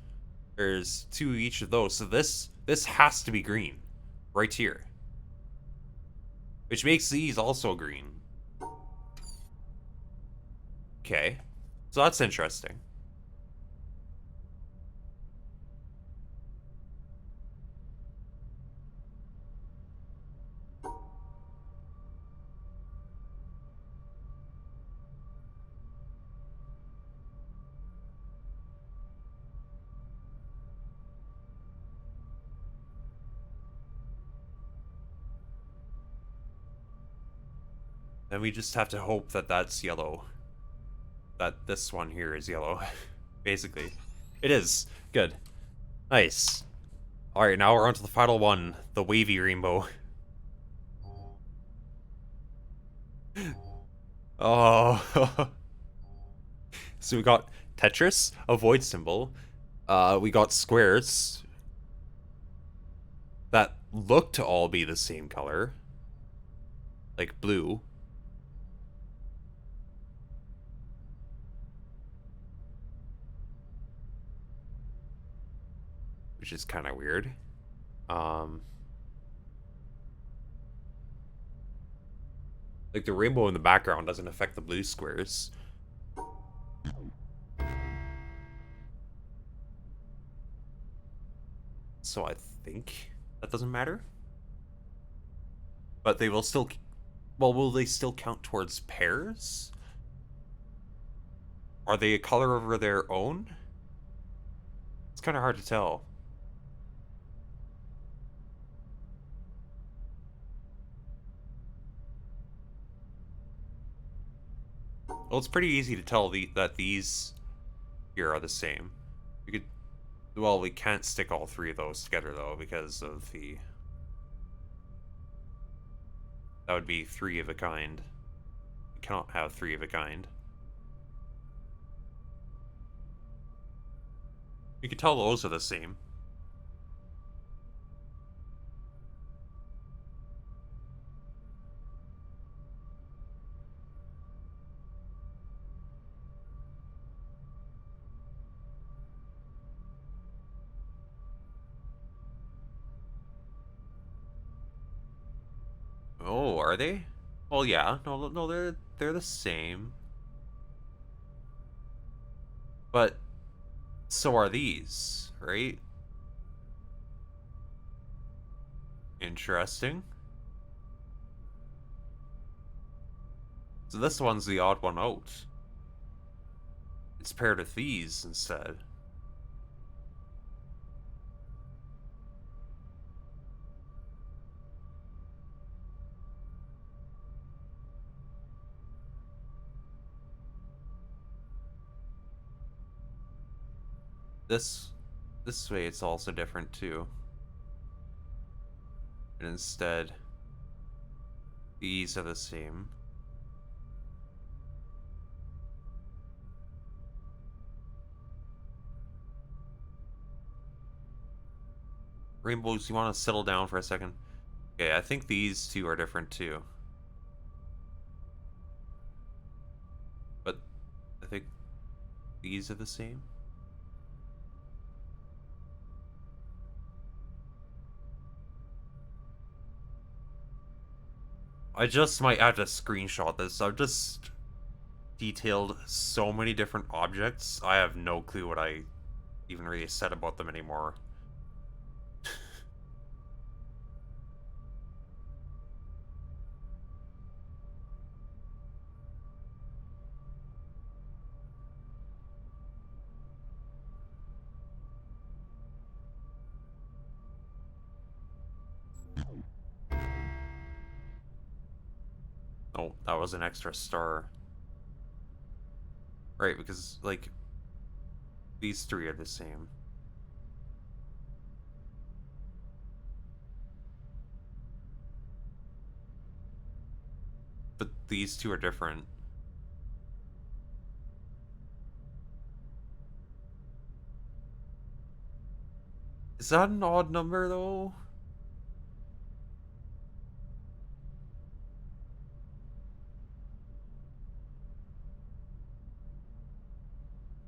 There's 2 each of those. So this has to be green. Right here. Which makes these also green. Okay. So that's interesting. Then we just have to hope that that's yellow. That this one here is yellow. Basically. It is. Good. Nice. Alright, now we're on to the final one. The wavy rainbow. Oh. So we got Tetris, a void symbol. We got squares that look to all be the same color. Like blue. Which is kind of weird. Like the rainbow in the background doesn't affect the blue squares. So I think that doesn't matter. But they will still... Well, will they still count towards pairs? Are they a color of their own? It's kind of hard to tell. Well, it's pretty easy to tell that these here are the same. We could... Well, we can't stick all 3 of those together, though, because of the... That would be 3 of a kind. We cannot have 3 of a kind. You can tell those are the same. Oh, are they? Well, yeah. No, they're the same. But so are these, right? Interesting. So this one's the odd one out. It's paired with these instead. This way it's also different too. And instead, these are the same. Rainbows, you want to settle down for a second? Okay, I think these 2 are different too. But I think these are the same. I just might have to screenshot this. I've just detailed so many different objects. I have no clue what I even really said about them anymore. Oh, that was an extra star. Right, because, like, these 3 are the same. But these two are different. Is that an odd number, though?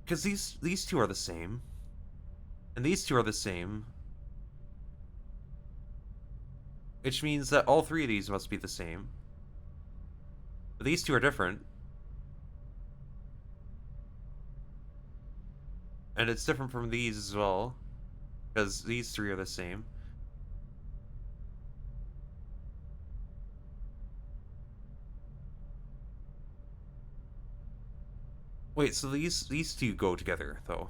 Because these two are the same. And these two are the same. Which means that all three of these must be the same. But these two are different. And it's different from these as well. Because these three are the same. Wait, so these two go together, though.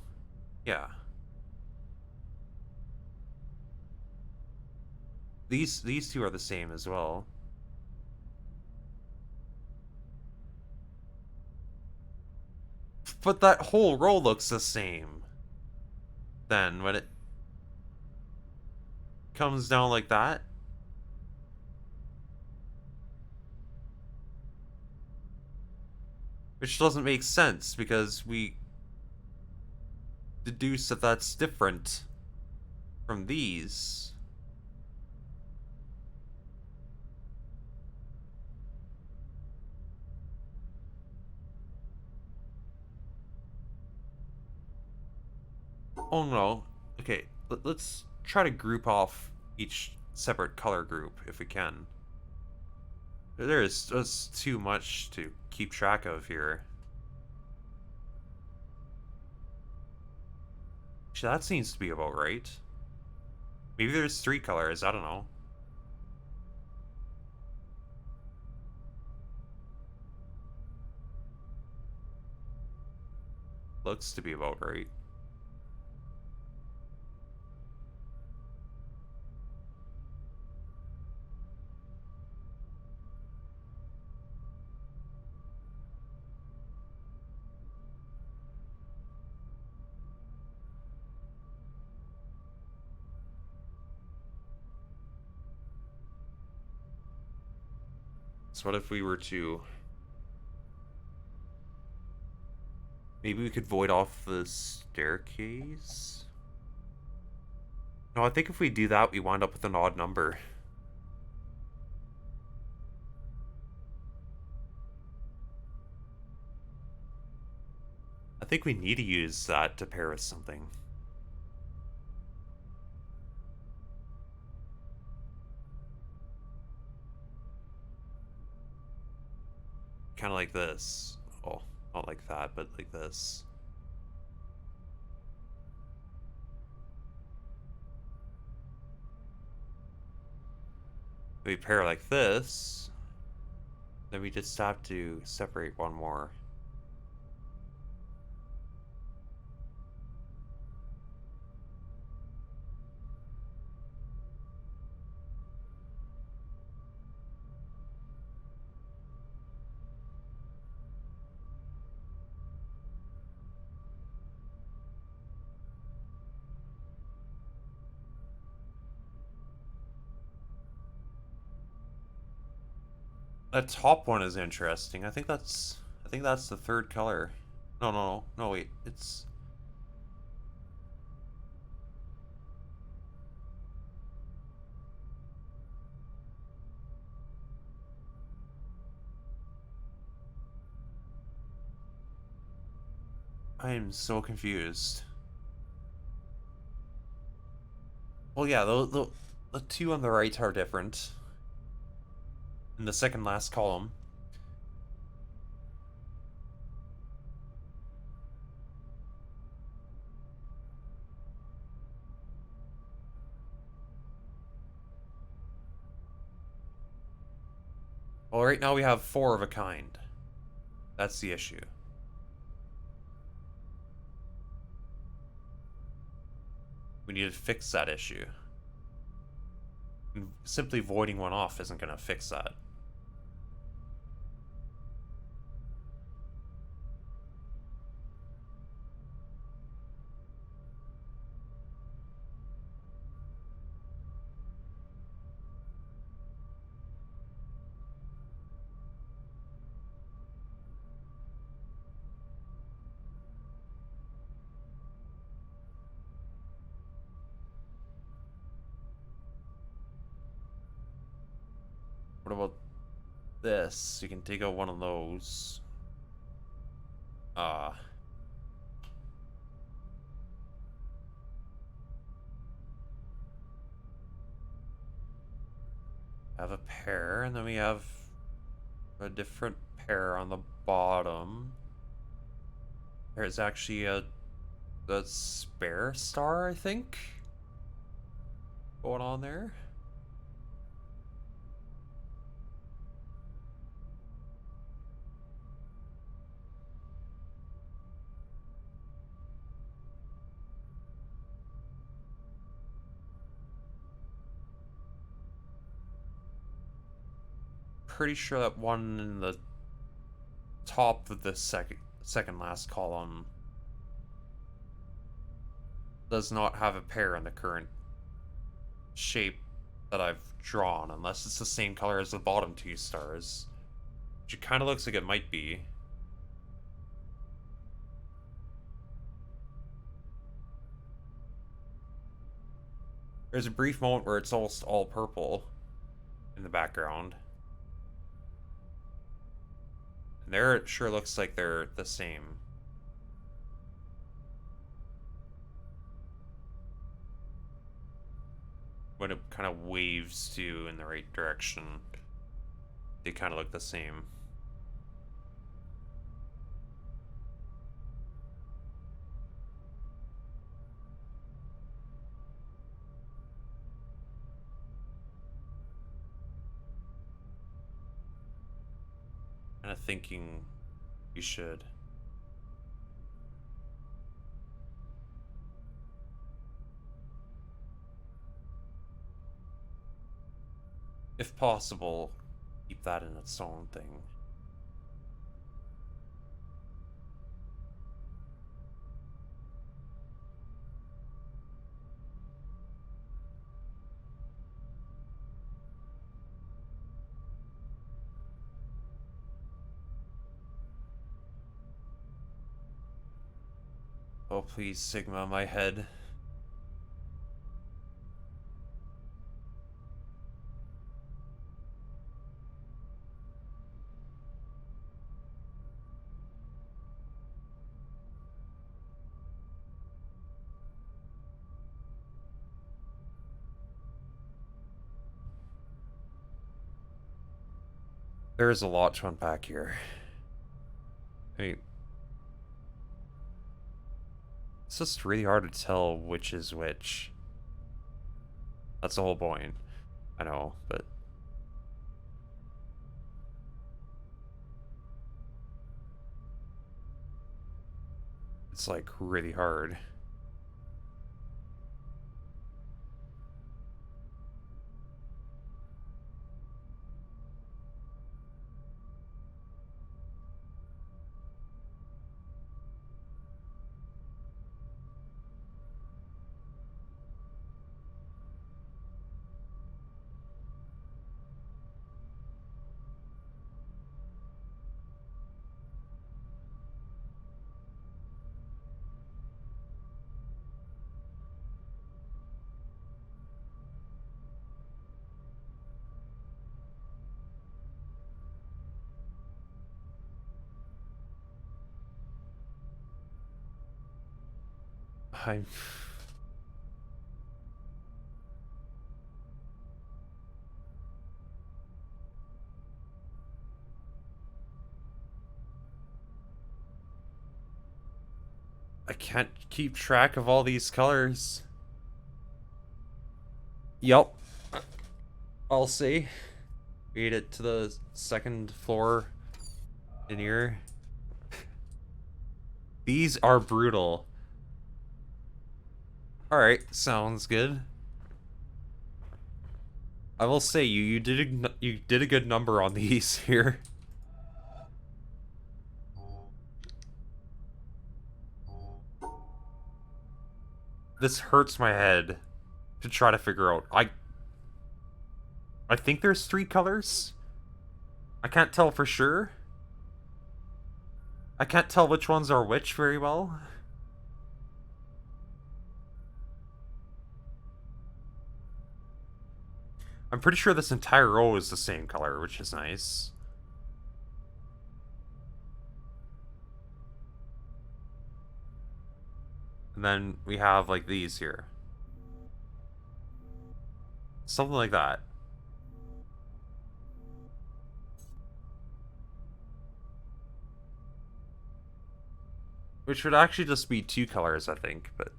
Yeah. These two are the same as well. But that whole row looks the same. Then, when it comes down like that. Which doesn't make sense, because we deduce that that's different from these. Oh no. Okay, let's try to group off each separate color group if we can. There is just too much to keep track of here. Actually, that seems to be about right. Maybe there's 3 colors, I don't know. Looks to be about right. So what if we were to... Maybe we could void off the staircase? No, I think if we do that, we wind up with an odd number. I think we need to use that to pair with something. Kind of like this. Oh, not like that, but like this. We pair like this, then we just have to separate one more. That top one is interesting. I think that's the third color. No, wait. It's... I am so confused. Well, yeah, the two on the right are different. In the second last column. Well, right now we have 4 of a kind. That's the issue. We need to fix that issue. And simply voiding one off isn't going to fix that. What about this? You can take out one of those. Have a pair, and then we have a different pair on the bottom. There's actually a spare star, I think, going on there. Pretty sure that one in the top of the second last column does not have a pair in the current shape that I've drawn, unless it's the same color as the bottom two stars, which it kind of looks like it might be. There's a brief moment where it's almost all purple in the background. And there it sure looks like they're the same. When it kind of waves to in the right direction, they kind of look the same. Kind of thinking you should. If possible, keep that in its own thing. Oh, please, Sigma, my head. There's a lot to unpack here. I mean, it's just really hard to tell which is which. That's the whole point. I know, but... it's like really hard. I'm... I can't keep track of all these colors. Yup. I'll see. Made it to the second floor in here. These are brutal. Alright, sounds good. I will say, you did a good number on these here. This hurts my head to try to figure out. I think there's 3 colors. I can't tell for sure. I can't tell which ones are which very well. I'm pretty sure this entire row is the same color, which is nice. And then we have, like, these here. Something like that. Which would actually just be 2 colors, I think, but...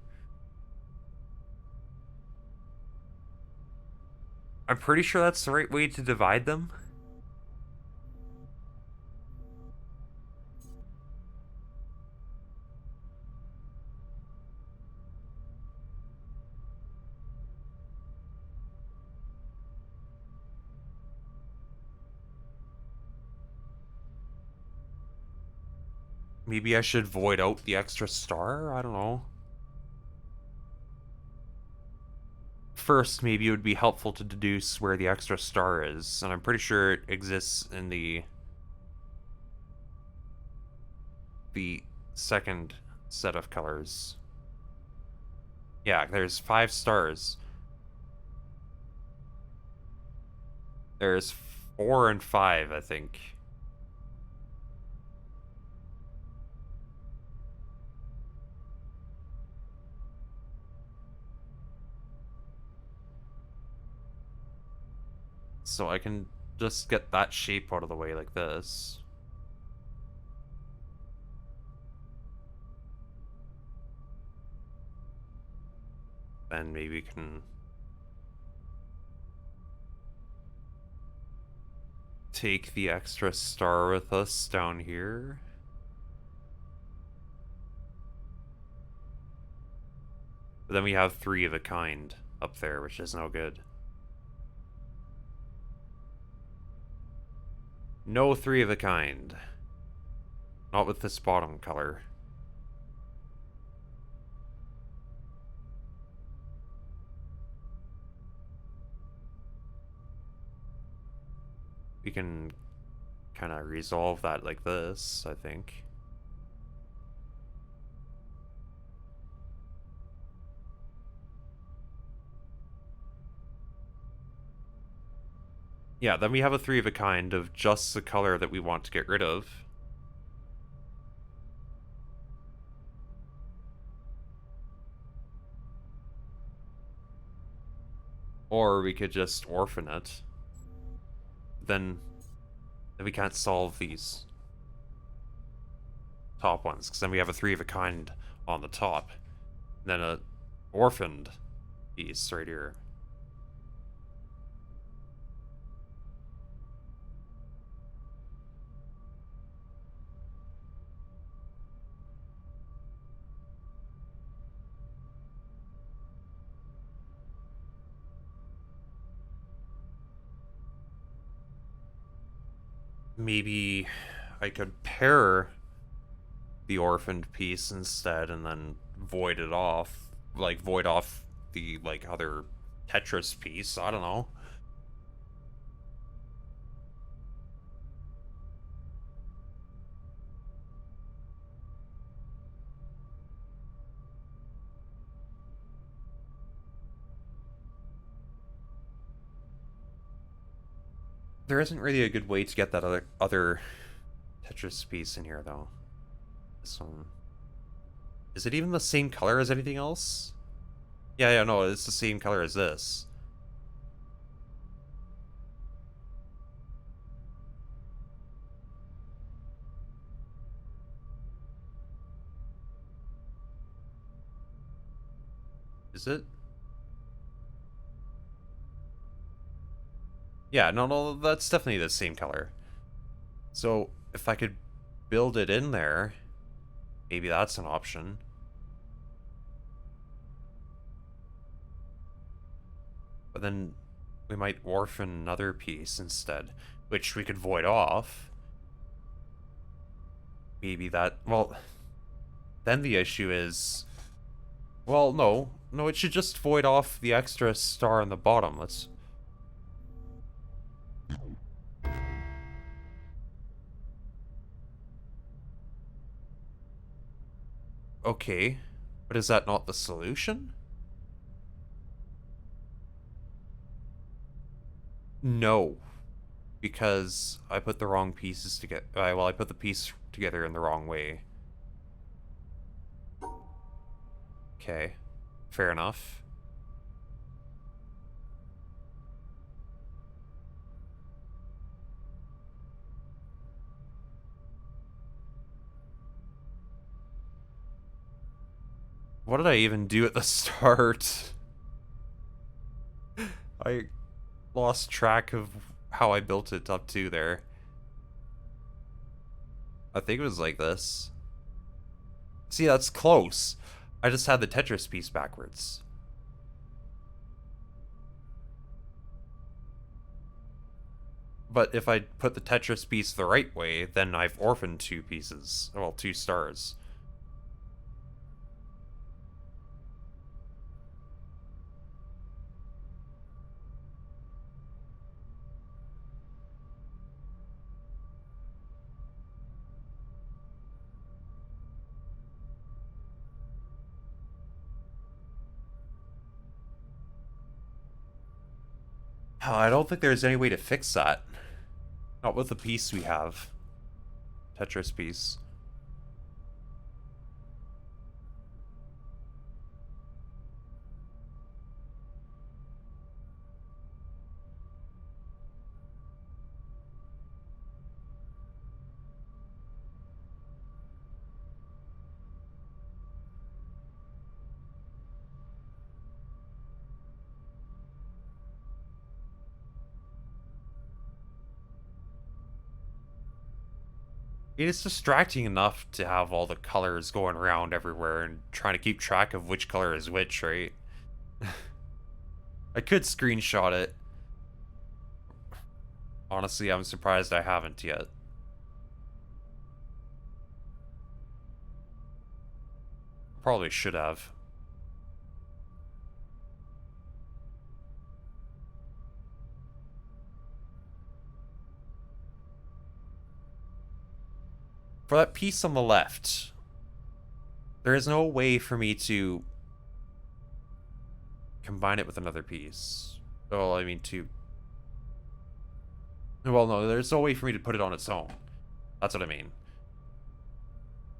I'm pretty sure that's the right way to divide them. Maybe I should void out the extra star? I don't know. First, maybe it would be helpful to deduce where the extra star is, and I'm pretty sure it exists in the second set of colors. Yeah, there's 5 stars. There's 4 and 5, I think. So I can just get that shape out of the way like this. Then maybe we can take the extra star with us down here. But then we have 3 of a kind up there, which is no good. No 3 of a kind. Not with this bottom color. We can kind of resolve that like this, I think. Yeah, then we have a 3 of a kind of just the color that we want to get rid of. Or we could just orphan it. Then we can't solve these top ones, because then we have a 3 of a kind on the top. And then a orphaned piece right here. Maybe I could pair the orphaned piece instead and then void it off. Like, void off the, like, other Tetris piece. I don't know. There isn't really a good way to get that other Tetris piece in here, though. This one. Is it even the same color as anything else? Yeah, no, it's the same color as this. Is it? Yeah, no, that's definitely the same color. So, if I could build it in there, maybe that's an option. But then we might orphan another piece instead, which we could void off. Maybe that... Well, then the issue is... Well, no. No, it should just void off the extra star on the bottom. Let's... Okay. But is that not the solution? No, because I put the wrong pieces together. Well, I put the piece together in the wrong way. Okay, fair enough. What did I even do at the start? I lost track of how I built it up to there. I think it was like this. See, that's close. I just had the Tetris piece backwards. But if I put the Tetris piece the right way, then I've orphaned two pieces. Well, two stars. I don't think there's any way to fix that. Not with the piece we have. Tetris piece. It is distracting enough to have all the colors going around everywhere and trying to keep track of which color is which, right? I could screenshot it. Honestly, I'm surprised I haven't yet. Probably should have. For that piece on the left, there is no way for me to combine it with another piece. Well, I mean to... Well, no, there's no way for me to put it on its own. That's what I mean.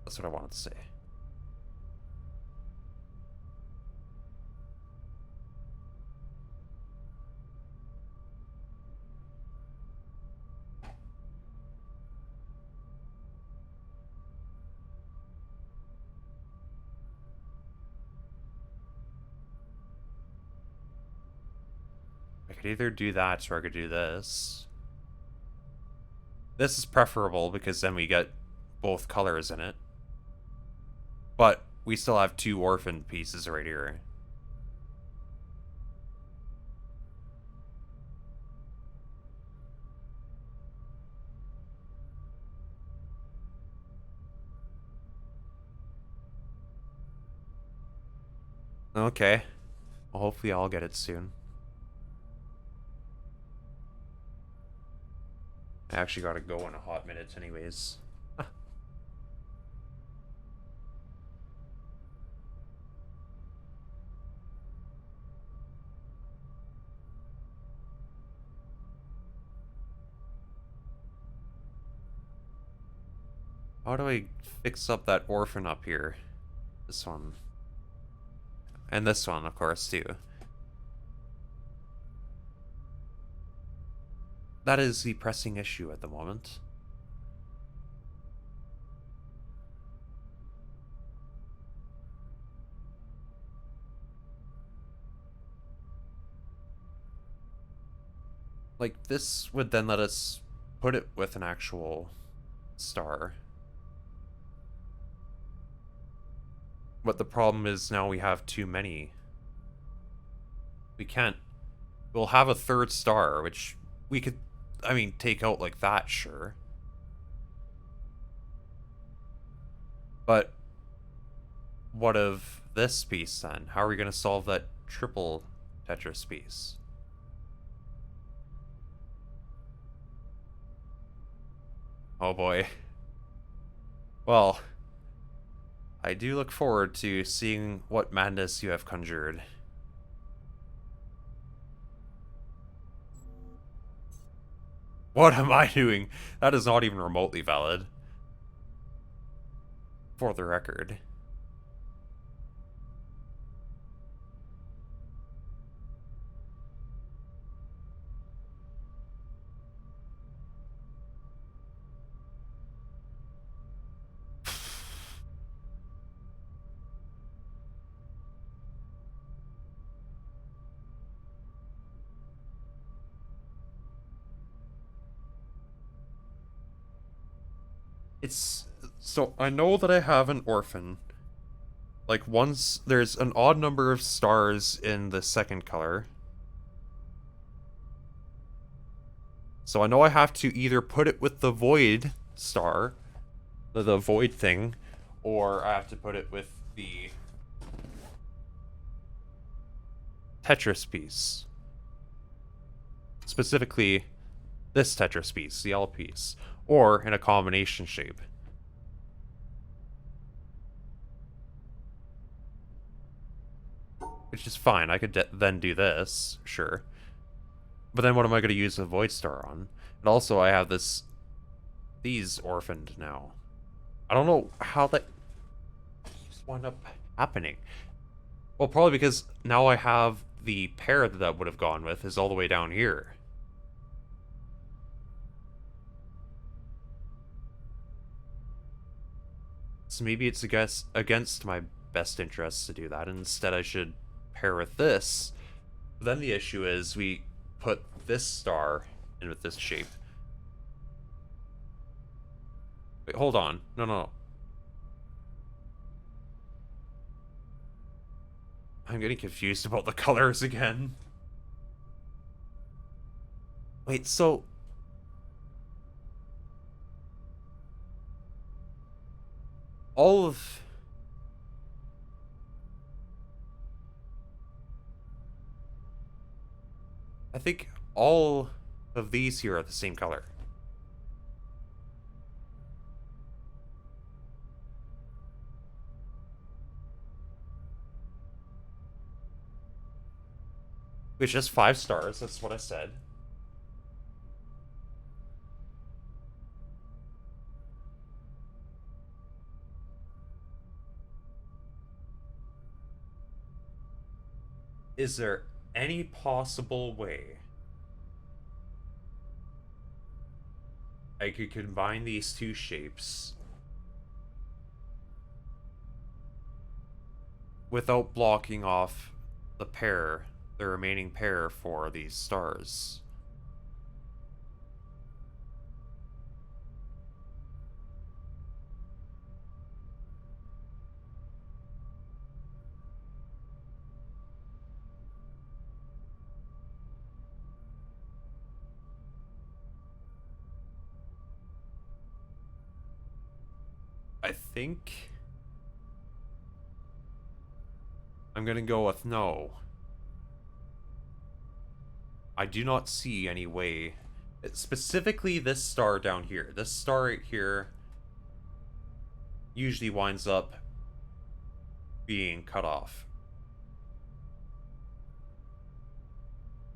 That's what I wanted to say. I could either do that or I could do this. This is preferable because then we get both colors in it. But we still have two orphaned pieces right here. Okay. Well, hopefully I'll get it soon. I actually gotta go in a hot minute anyways. How do I fix up that orphan up here? This one. And this one, of course, too. That is the pressing issue at the moment. Like, this would then let us put it with an actual star. But the problem is now we have too many. We can't... We'll have a third star, which we could, I mean, take out like that, sure. But what of this piece then? How are we going to solve that triple Tetris piece? Oh boy. Well, I do look forward to seeing what madness you have conjured. What am I doing? That is not even remotely valid. For the record. It's... So, I know that I have an orphan. Like, once... There's an odd number of stars in the second color. So I know I have to either put it with the void star, the void thing, or I have to put it with the Tetris piece. Specifically, this Tetris piece, the L piece, or in a combination shape. Which is fine, I could then do this, sure. But then what am I going to use the void star on? And also I have these orphaned now. I don't know how that just wound up happening. Well, probably because now I have the pair that would have gone with is all the way down here. So maybe it's against my best interests to do that. Instead, I should pair with this. But then the issue is we put this star in with this shape. Wait, hold on. No. I'm getting confused about the colors again. Wait, so... all of... I think all of these here are the same color. It's just 5 stars, that's what I said. Is there any possible way I could combine these two shapes without blocking off the remaining pair for these stars? I think I'm gonna go with no. I do not see any way. Specifically this star down here. This star right here usually winds up being cut off.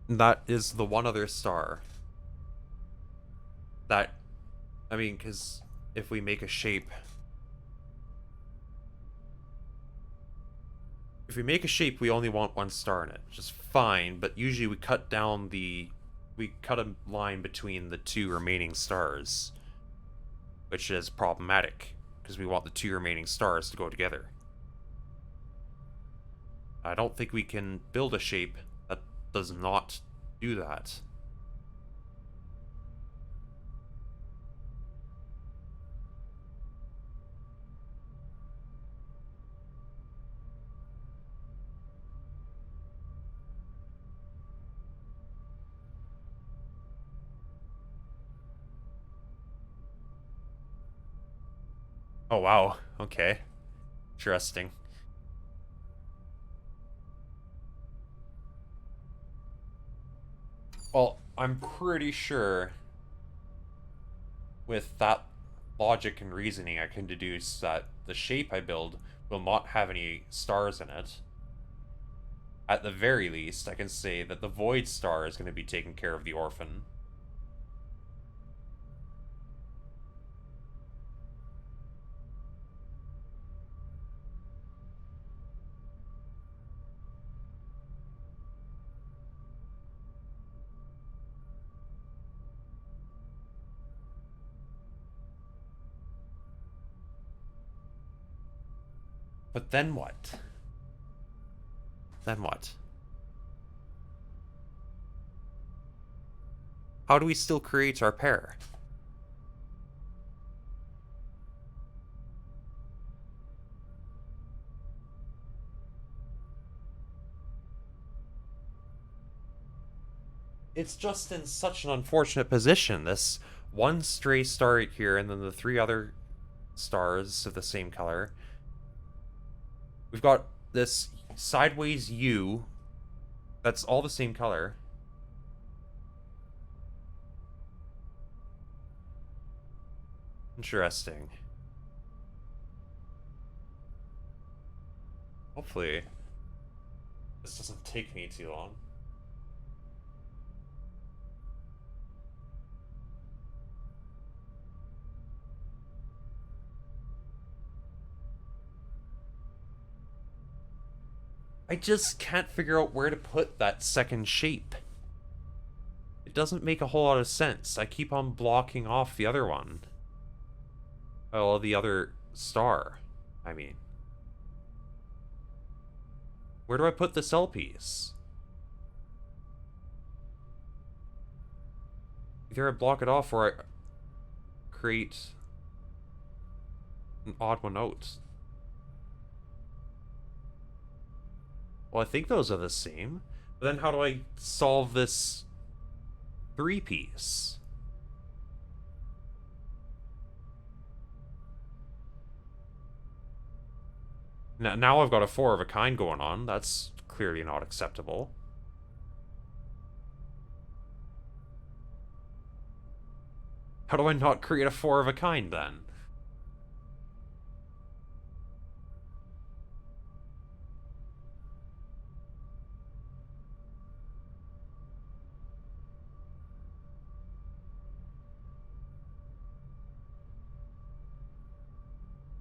That is the one other star that, I mean, because if we make a shape... If we make a shape, we only want one star in it, which is fine, but usually we cut down we cut a line between the 2 remaining stars, which is problematic, because we want the 2 remaining stars to go together. I don't think we can build a shape that does not do that. Oh wow, okay. Interesting. Well, I'm pretty sure with that logic and reasoning I can deduce that the shape I build will not have any stars in it. At the very least, I can say that the void star is going to be taking care of the orphan. But then what? Then what? How do we still create our pair? It's just in such an unfortunate position. This one stray star right here, and then the 3 other stars of the same color. We've got this sideways U that's all the same color. Interesting. Hopefully, this doesn't take me too long. I just can't figure out where to put that second shape. It doesn't make a whole lot of sense. I keep on blocking off the other one. Well, the other star, I mean. Where do I put the cell piece? Either I block it off or I create an odd one out. Well, I think those are the same. But then how do I solve this 3-piece? Now I've got a 4 of a kind going on. That's clearly not acceptable. How do I not create a 4 of a kind then?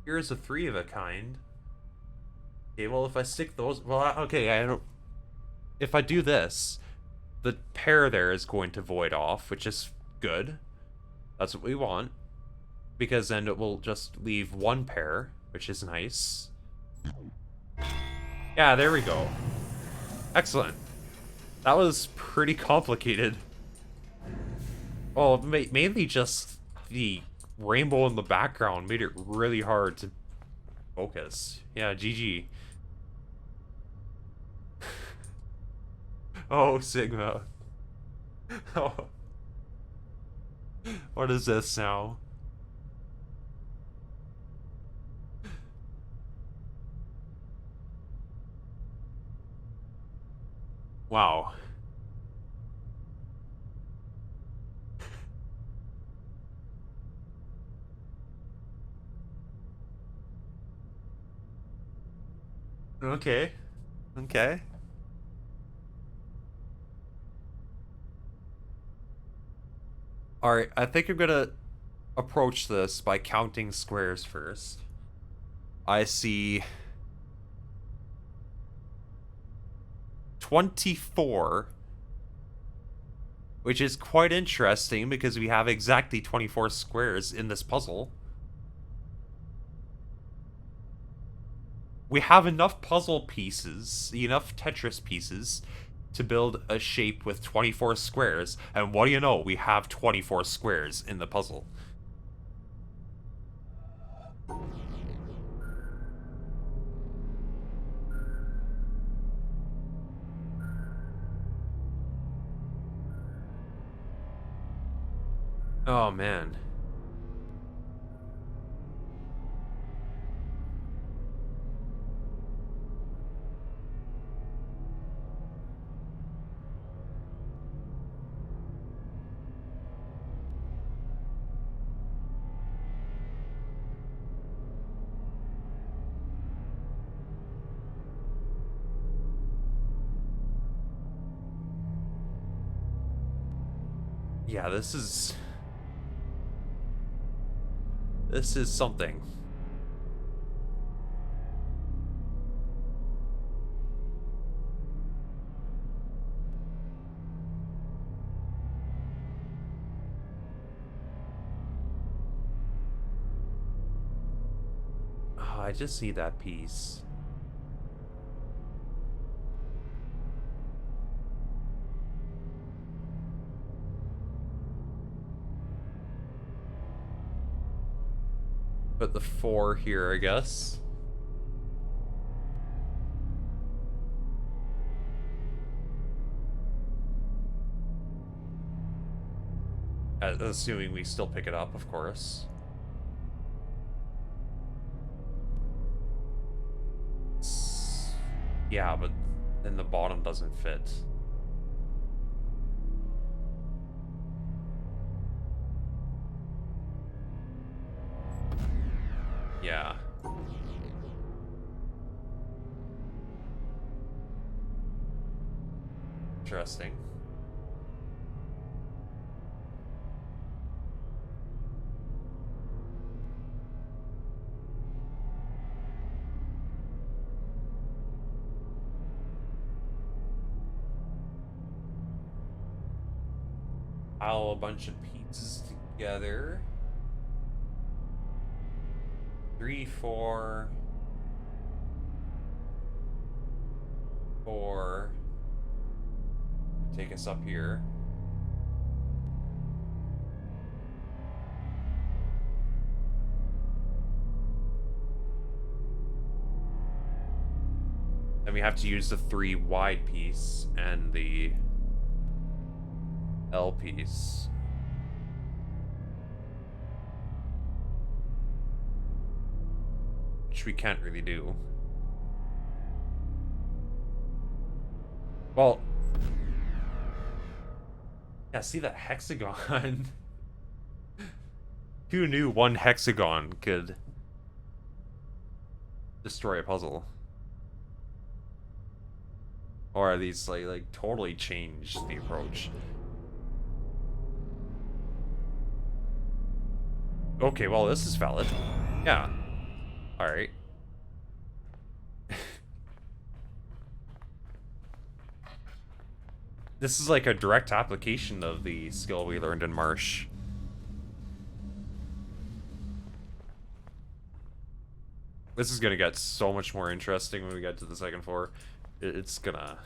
Here's a 3 of a kind. Okay, well, if I stick those... Well, okay, I don't... If I do this, the pair there is going to void off, which is good. That's what we want. Because then it will just leave 1 pair, which is nice. Yeah, there we go. Excellent. That was pretty complicated. Well, mainly just the rainbow in the background made it really hard to focus. Yeah, GG. Oh, Sigma. Oh. What is this now? Wow. Okay. Okay. Alright, I think I'm gonna approach this by counting squares first. I see 24, which is quite interesting because we have exactly 24 squares in this puzzle. We have enough puzzle pieces, enough Tetris pieces, to build a shape with 24 squares, and what do you know? We have 24 squares in the puzzle. Oh, man. Yeah, this is something. Oh, I just see that piece. Put the 4 here, I guess. Assuming we still pick it up, of course. Yeah, but then the bottom doesn't fit. Yeah. Interesting. Pile a bunch of pizzas together. 3, 4, 4. Take us up here. Then we have to use the 3 wide piece and the L piece. Which we can't really do. Well, yeah, see that hexagon? Who knew one hexagon could destroy a puzzle? Or are these like totally change the approach? Okay, well this is valid. Yeah. Alright. This is like a direct application of the skill we learned in Marsh. This is gonna get so much more interesting when we get to the second floor. It's gonna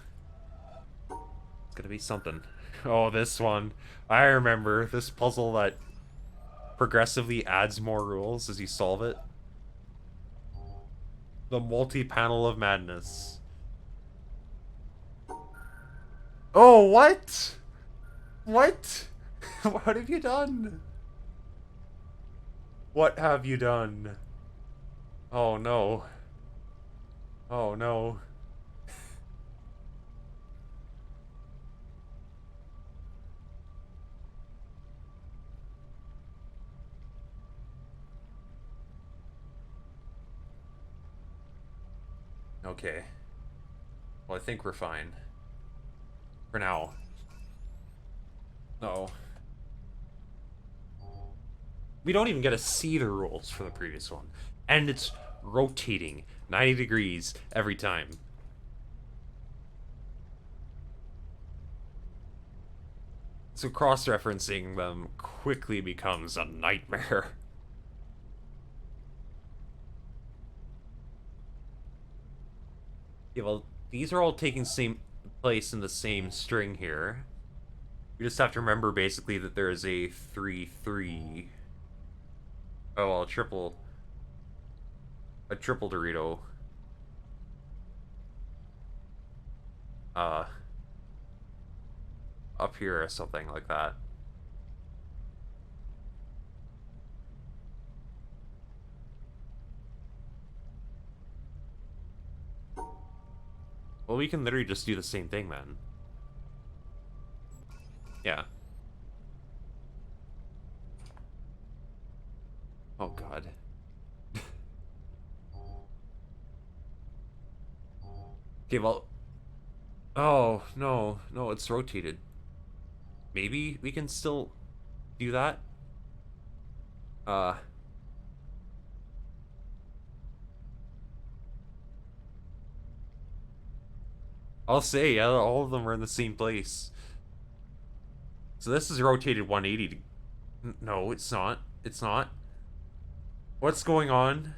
be something. Oh, this one. I remember this puzzle that progressively adds more rules as you solve it. The multi-panel of madness. Oh, what? What? What have you done? What have you done? Oh no. Oh no. Okay. Well, I think we're fine. For now. No. We don't even get to see the rules for the previous one. And it's rotating 90 degrees every time. So cross-referencing them quickly becomes a nightmare. Yeah, well, these are all taking same place in the same string here. You just have to remember basically that there is a 3-3. Oh, well, a triple Dorito. Up here or something like that. Well, we can literally just do the same thing then. Yeah. Oh god. Okay, well... Oh, no. No, it's rotated. Maybe we can still do that? I'll say, yeah, all of them are in the same place. So this is rotated 180 to... No, it's not. It's not. What's going on?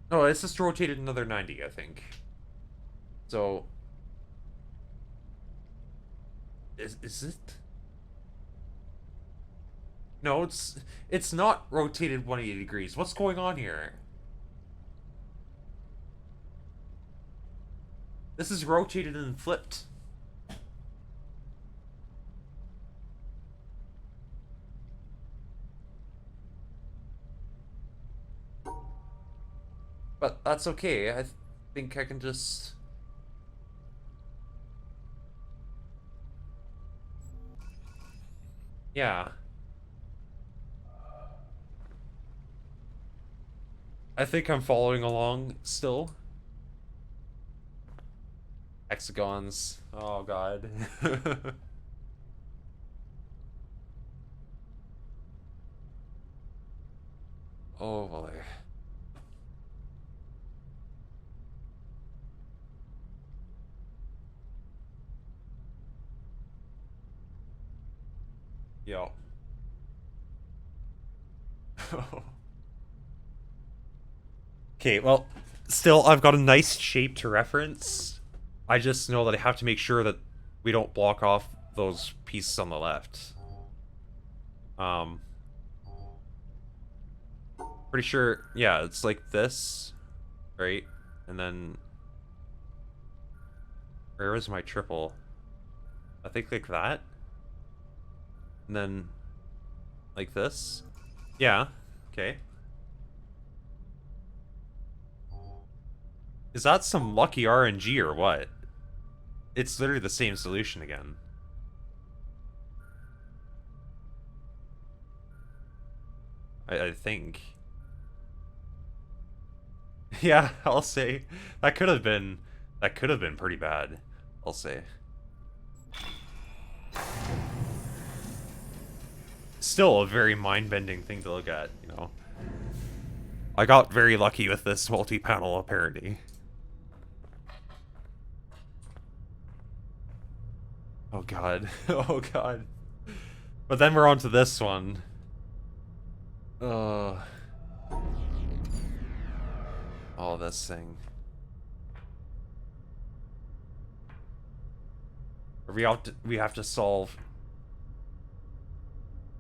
No, it's just rotated another 90, I think. So... Is it? No, it's not rotated 180 degrees. What's going on here? This is rotated and flipped. But that's okay. I think I can just... Yeah. I think I'm following along still. Hexagons. Oh god. Oh boy. Yo. Okay, well, still, I've got a nice shape to reference. I just know that I have to make sure that we don't block off those pieces on the left. Pretty sure, yeah, it's like this, right? And then, where is my triple? I think like that. And then, like this. Yeah, okay. Is that some lucky RNG or what? It's literally the same solution again. I think. Yeah, I'll say. That could have been pretty bad, I'll say. Still a very mind-bending thing to look at, you know. I got very lucky with this multi-panel apparently. Oh god. Oh god. But then we're on to this one. Oh, this thing. We have to solve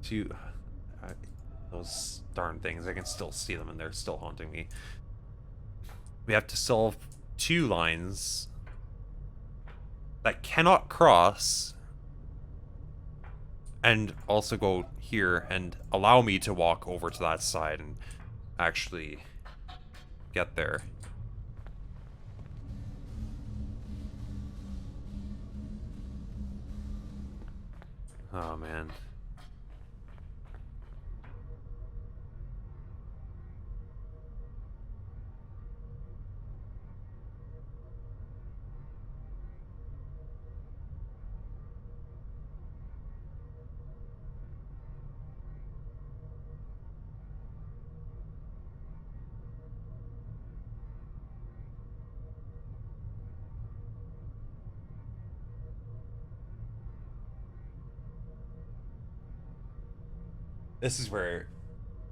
two those darn things. I can still see them and they're still haunting me. We have to solve two lines that cannot cross and also go here and allow me to walk over to that side and actually get there. Oh man. This is where it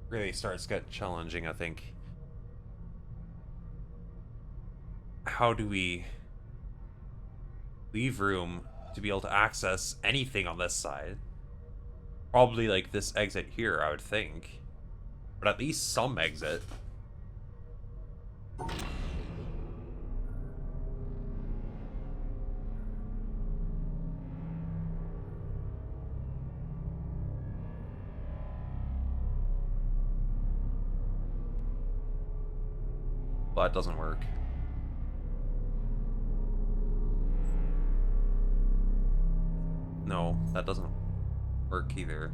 really starts to get challenging, I think. How do we leave room to be able to access anything on this side? Probably like this exit here, I would think. But at least some exit. Well, that doesn't work. No, that doesn't work either.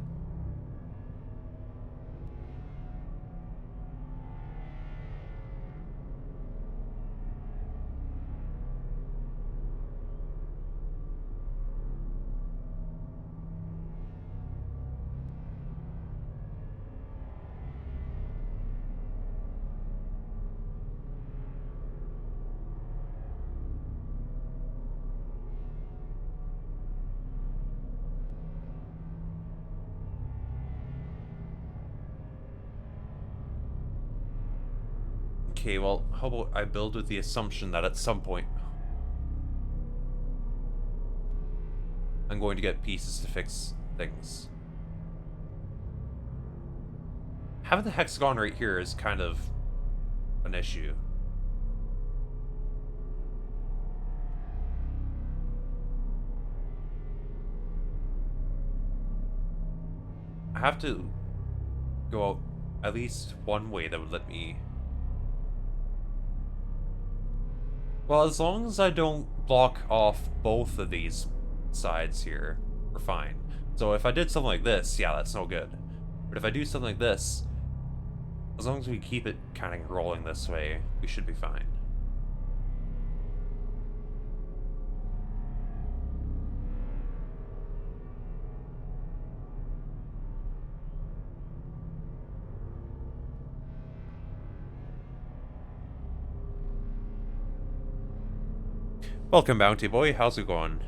Okay, well, how about I build with the assumption that at some point I'm going to get pieces to fix things. having the hexagon right here is kind of an issue. I have to go out at least one way that would let me... Well, as long as I don't block off both of these sides here, we're fine. So if I did something like this, yeah, that's no good. But if I do something like this, as long as we keep it kind of rolling this way, we should be fine. Welcome, Bounty Boy. How's it going?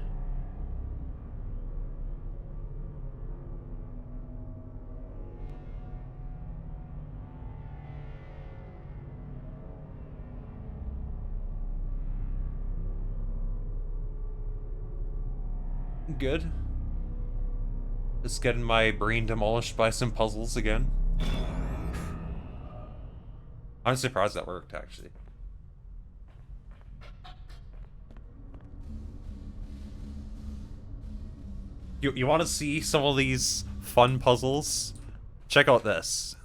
Good. Just getting my brain demolished by some puzzles again. I'm surprised that worked, actually. You want to see some of these fun puzzles? Check out this.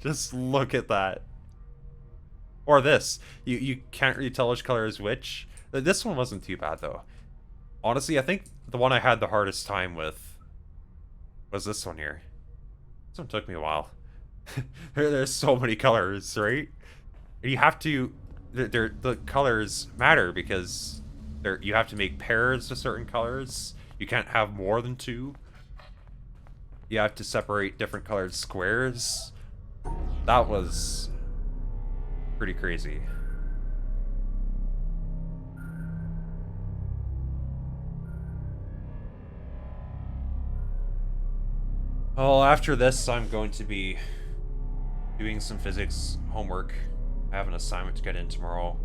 Just look at that. Or this. You can't really tell which color is which. This one wasn't too bad, though. Honestly, I think the one I had the hardest time with was this one here. This one took me a while. There's so many colors, right? And you have to... the colors matter because you have to make pairs of certain colors. You can't have more than two. You have to separate different colored squares. That was pretty crazy. Well, after this, I'm going to be doing some physics homework. I have an assignment to get in tomorrow.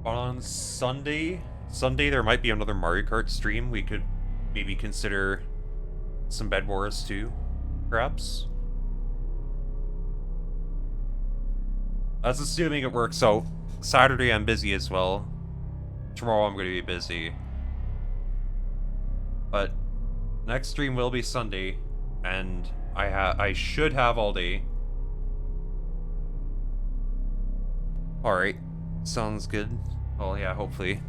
On Sunday there might be another Mario Kart stream. We could maybe consider some Bed Wars too, perhaps. That's assuming it works out. Saturday I'm busy as well. Tomorrow I'm going to be busy. But next stream will be Sunday, and I should have all day. Alright. Sounds good. Well, yeah, hopefully.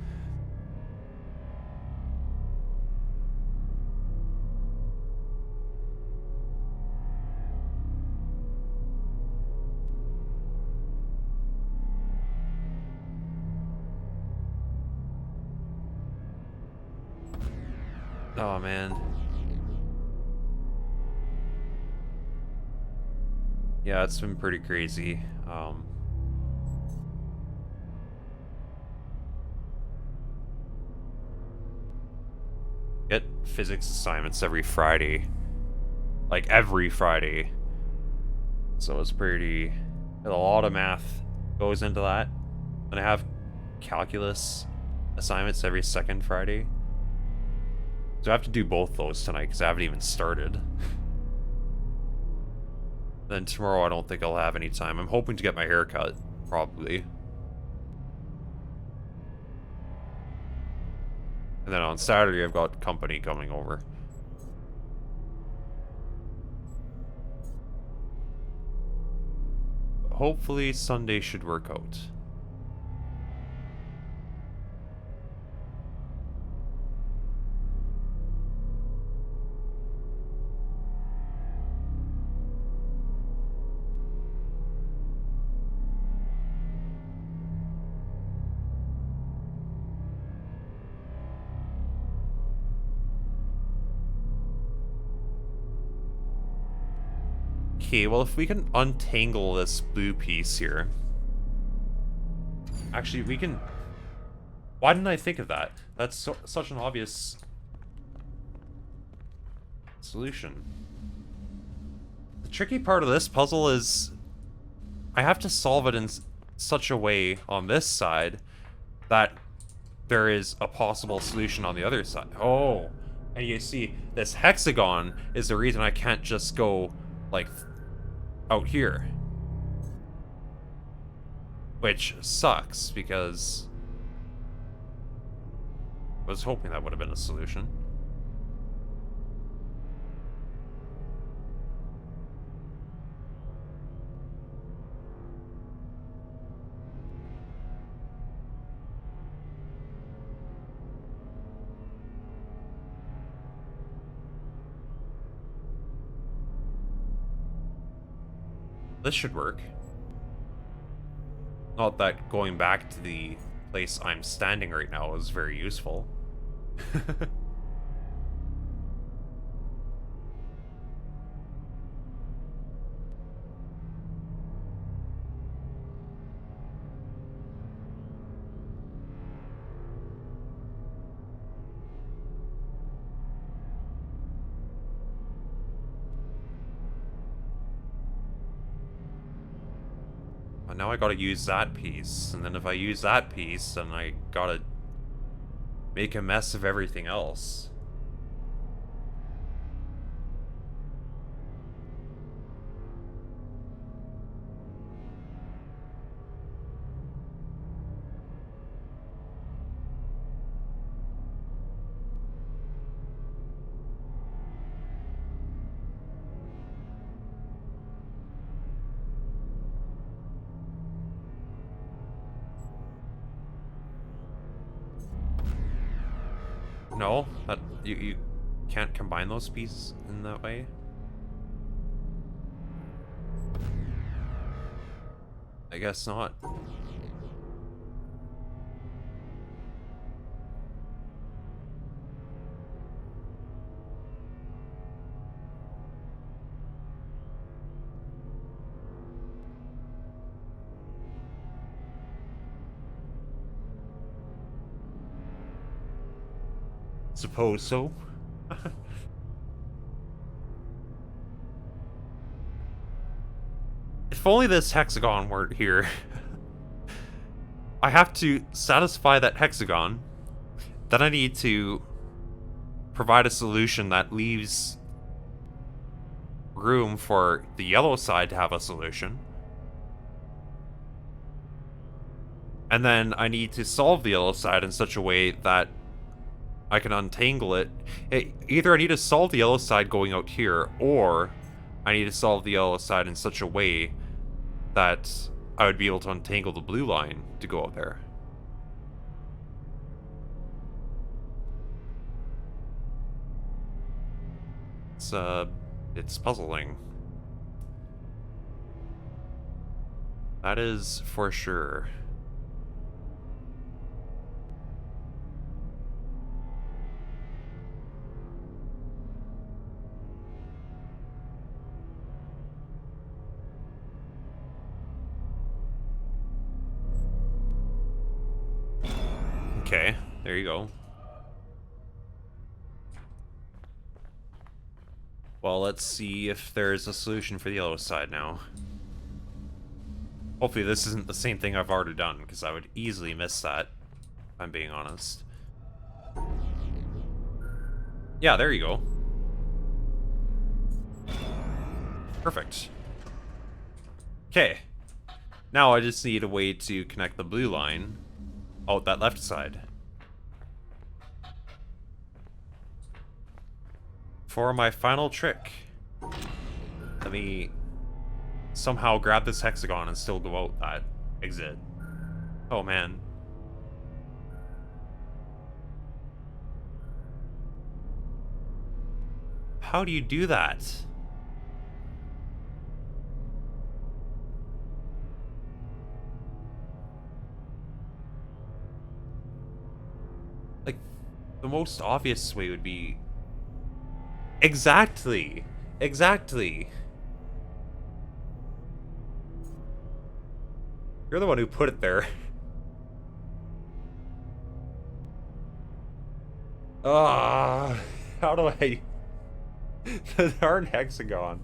Oh, man. Yeah, it's been pretty crazy. Get physics assignments every Friday. Like, every Friday. So it's pretty... a lot of math goes into that. And I have calculus assignments every second Friday. So I have to do both those tonight, because I haven't even started. Then tomorrow I don't think I'll have any time. I'm hoping to get my hair cut, probably. And then on Saturday I've got company coming over. Hopefully Sunday should work out. Okay, well, if we can untangle this blue piece here. Actually, we can... Why didn't I think of that? That's such an obvious solution. The tricky part of this puzzle is I have to solve it in such a way on this side that there is a possible solution on the other side. Oh, and you see, this hexagon is the reason I can't just go, like, out here. Which sucks, because I was hoping that would have been a solution. This should work. Not that going back to the place I'm standing right now is very useful. Now I gotta use that piece, and then if I use that piece, then I gotta make a mess of everything else. No, that you can't combine those pieces in that way. I guess not. Suppose so. If only this hexagon weren't here. I have to satisfy that hexagon. Then I need to provide a solution that leaves room for the yellow side to have a solution. And then I need to solve the yellow side in such a way that I can untangle it. Either I need to solve the yellow side going out here, or I need to solve the yellow side in such a way that I would be able to untangle the blue line to go out there. It's puzzling. That is for sure. Okay, there you go. Well, let's see if there's a solution for the yellow side now. Hopefully this isn't the same thing I've already done, because I would easily miss that, if I'm being honest. Yeah, there you go. Perfect. Okay. Now I just need a way to connect the blue line out that left side. For my final trick, let me somehow grab this hexagon and still go out that exit. Oh man. How do you do that? Like, the most obvious way would be... Exactly! Exactly! You're the one who put it there. Ah, how do I... The darn hexagon.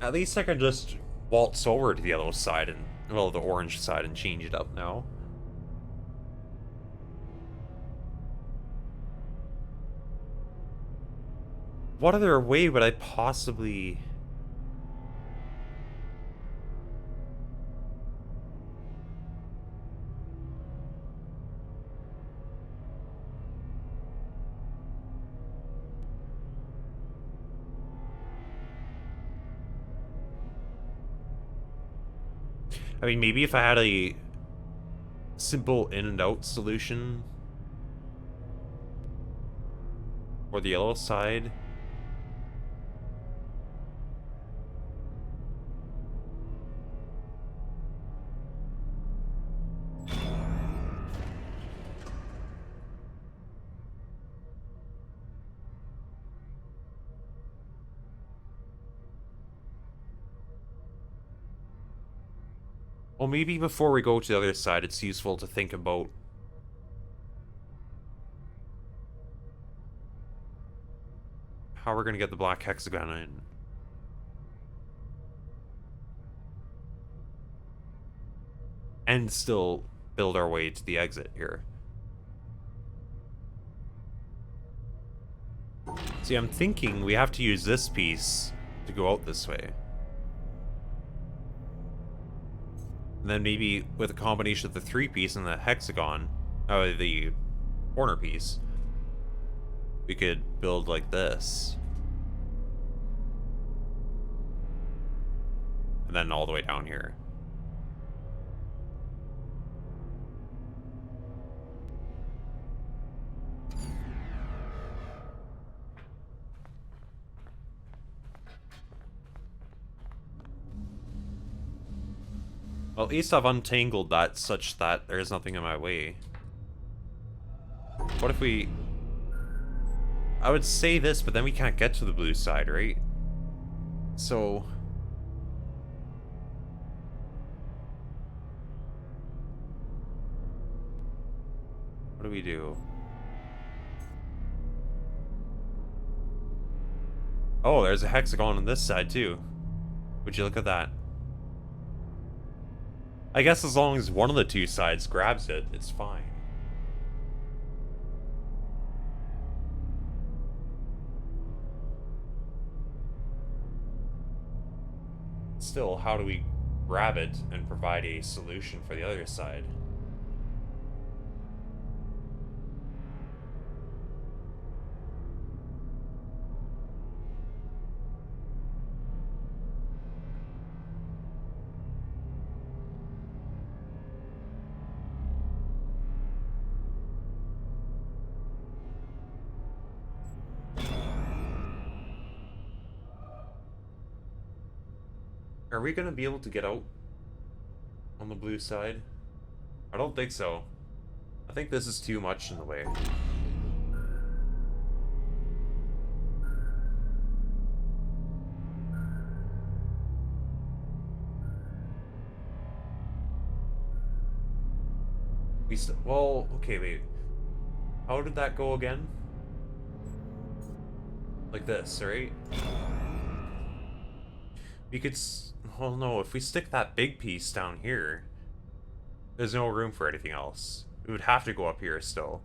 At least I can just waltz over to the yellow side and, well, the orange side and change it up now. What other way would I possibly... I mean, maybe if I had a simple in and out solution for the yellow side. Well, maybe before we go to the other side, it's useful to think about how we're going to get the black hexagon in. And still build our way to the exit here. See, I'm thinking we have to use this piece to go out this way. And then maybe with a combination of the 3-piece and the hexagon, the corner piece, we could build like this. And then all the way down here. Well, at least I've untangled that such that there's nothing in my way. What if we... I would say this, but then we can't get to the blue side, right? So... what do we do? Oh, there's a hexagon on this side, too. Would you look at that? I guess as long as one of the two sides grabs it, it's fine. Still, how do we grab it and provide a solution for the other side? Are we gonna be able to get out on the blue side? I don't think so. I think this is too much in the way. Well, okay, wait. How did that go again? Like this, right? We could... well, no, if we stick that big piece down here, there's no room for anything else. We would have to go up here still.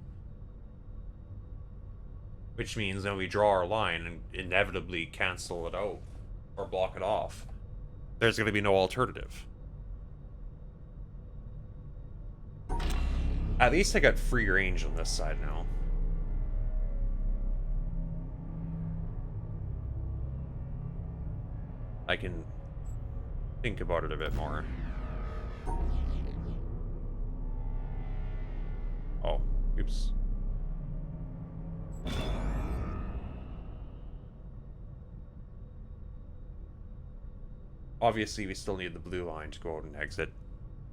Which means then we draw our line and inevitably cancel it out. Or block it off. There's going to be no alternative. At least I got free range on this side now. I can think about it a bit more. Oh, oops. Obviously, we still need the blue line to go out and exit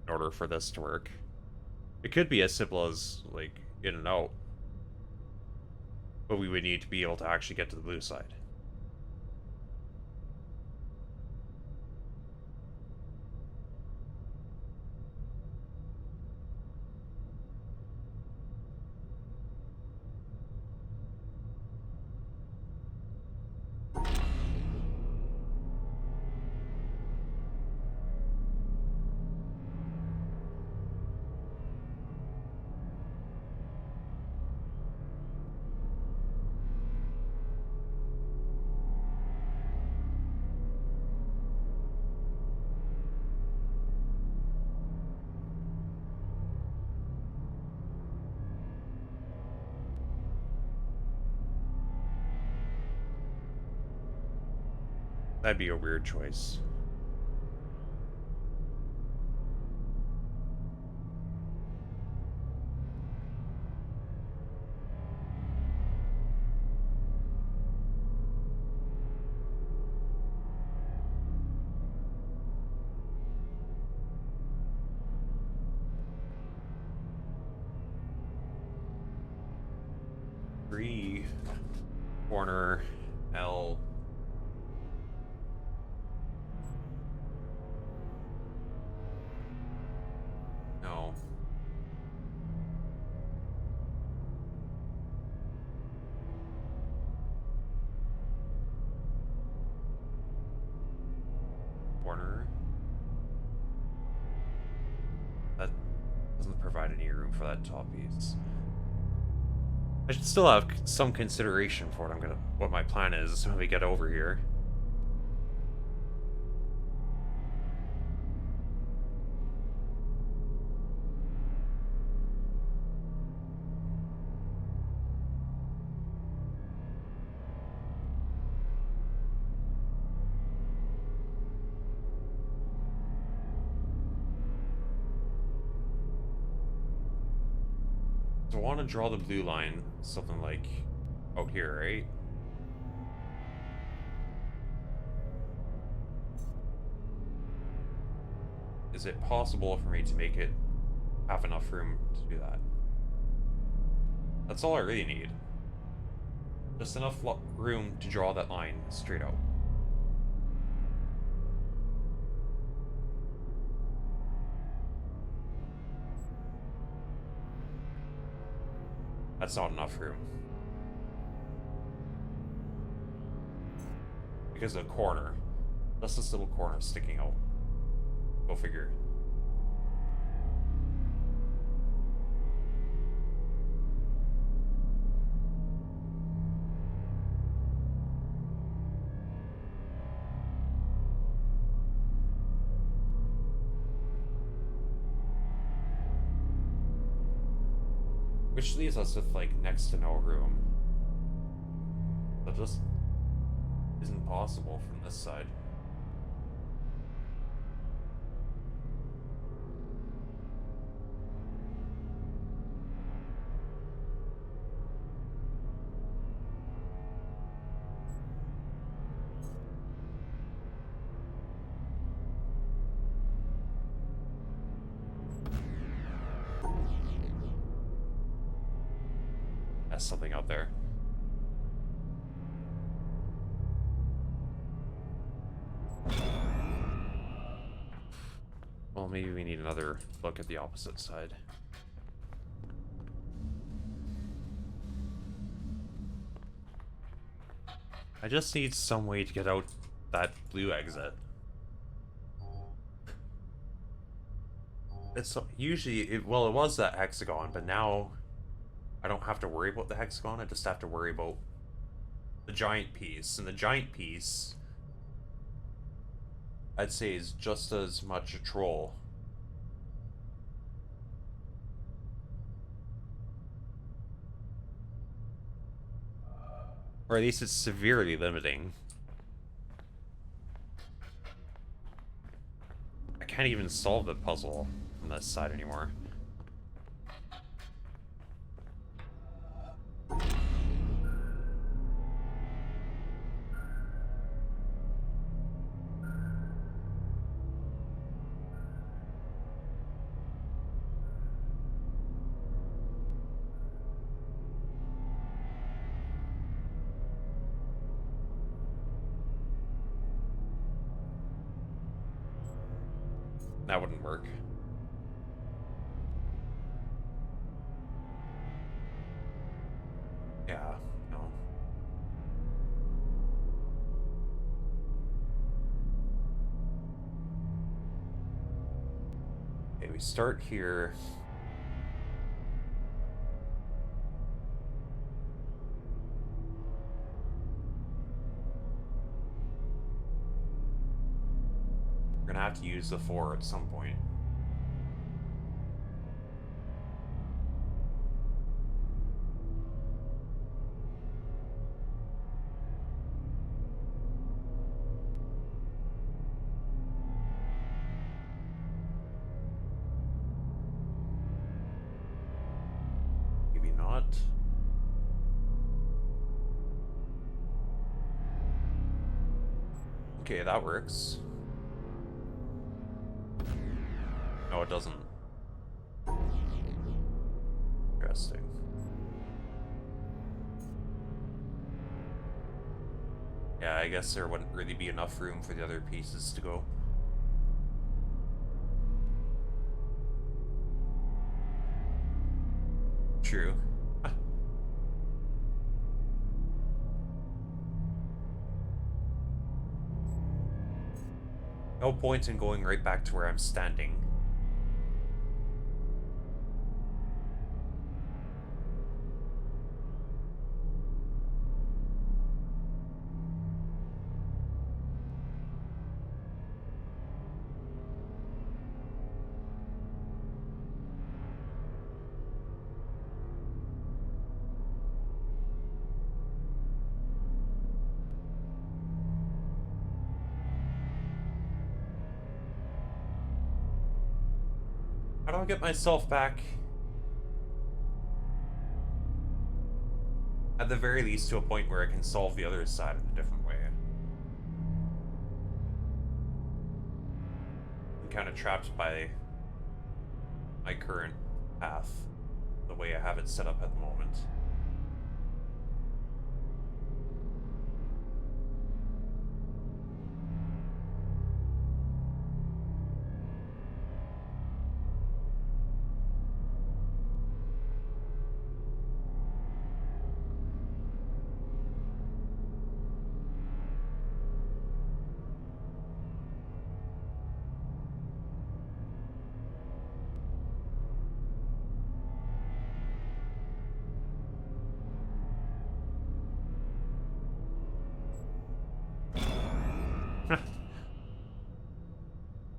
in order for this to work. It could be as simple as, like, in and out. But we would need to be able to actually get to the blue side. That'd be a weird choice. Three corner L. No. Corner. That doesn't provide any room for that top piece. I should still have some consideration for what my plan is when we get over here. So I want to draw the blue line, something like out here, right? Is it possible for me to make it have enough room to do that? That's all I really need. Just enough room to draw that line straight out. That's not enough room. Because of the corner. That's this little corner sticking out. Go figure. Which leaves us with, like, next to no room. That just isn't possible from this side. That's something out there. Well, maybe we need another look at the opposite side. I just need some way to get out that blue exit. It's usually, well, it was that hexagon, but now I don't have to worry about the hexagon, I just have to worry about the giant piece. And the giant piece, I'd say, is just as much a troll. Or at least it's severely limiting. I can't even solve the puzzle on this side anymore. That wouldn't work. Yeah, no. Okay, we start here. We're gonna have to use the 4 at some point. Okay, that works. No, it doesn't. Interesting. Yeah, I guess there wouldn't really be enough room for the other pieces to go. True. No point in going right back to where I'm standing. How do I get myself back? At the very least, to a point where I can solve the other side in a different way. I'm kind of trapped by my current path, the way I have it set up at the moment.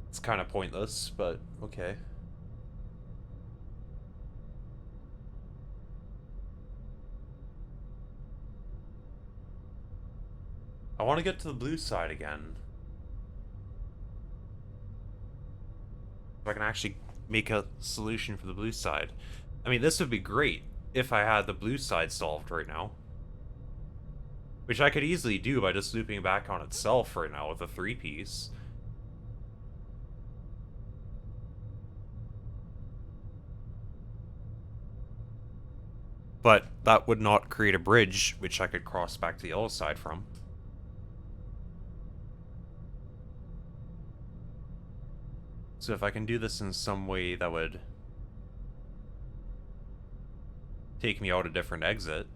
It's kind of pointless, but okay. I want to get to the blue side again. If I can actually make a solution for the blue side. I mean, this would be great if I had the blue side solved right now. Which I could easily do by just looping back on itself right now with a 3-piece. But that would not create a bridge which I could cross back to the yellow side from. So if I can do this in some way that would take me out a different exit,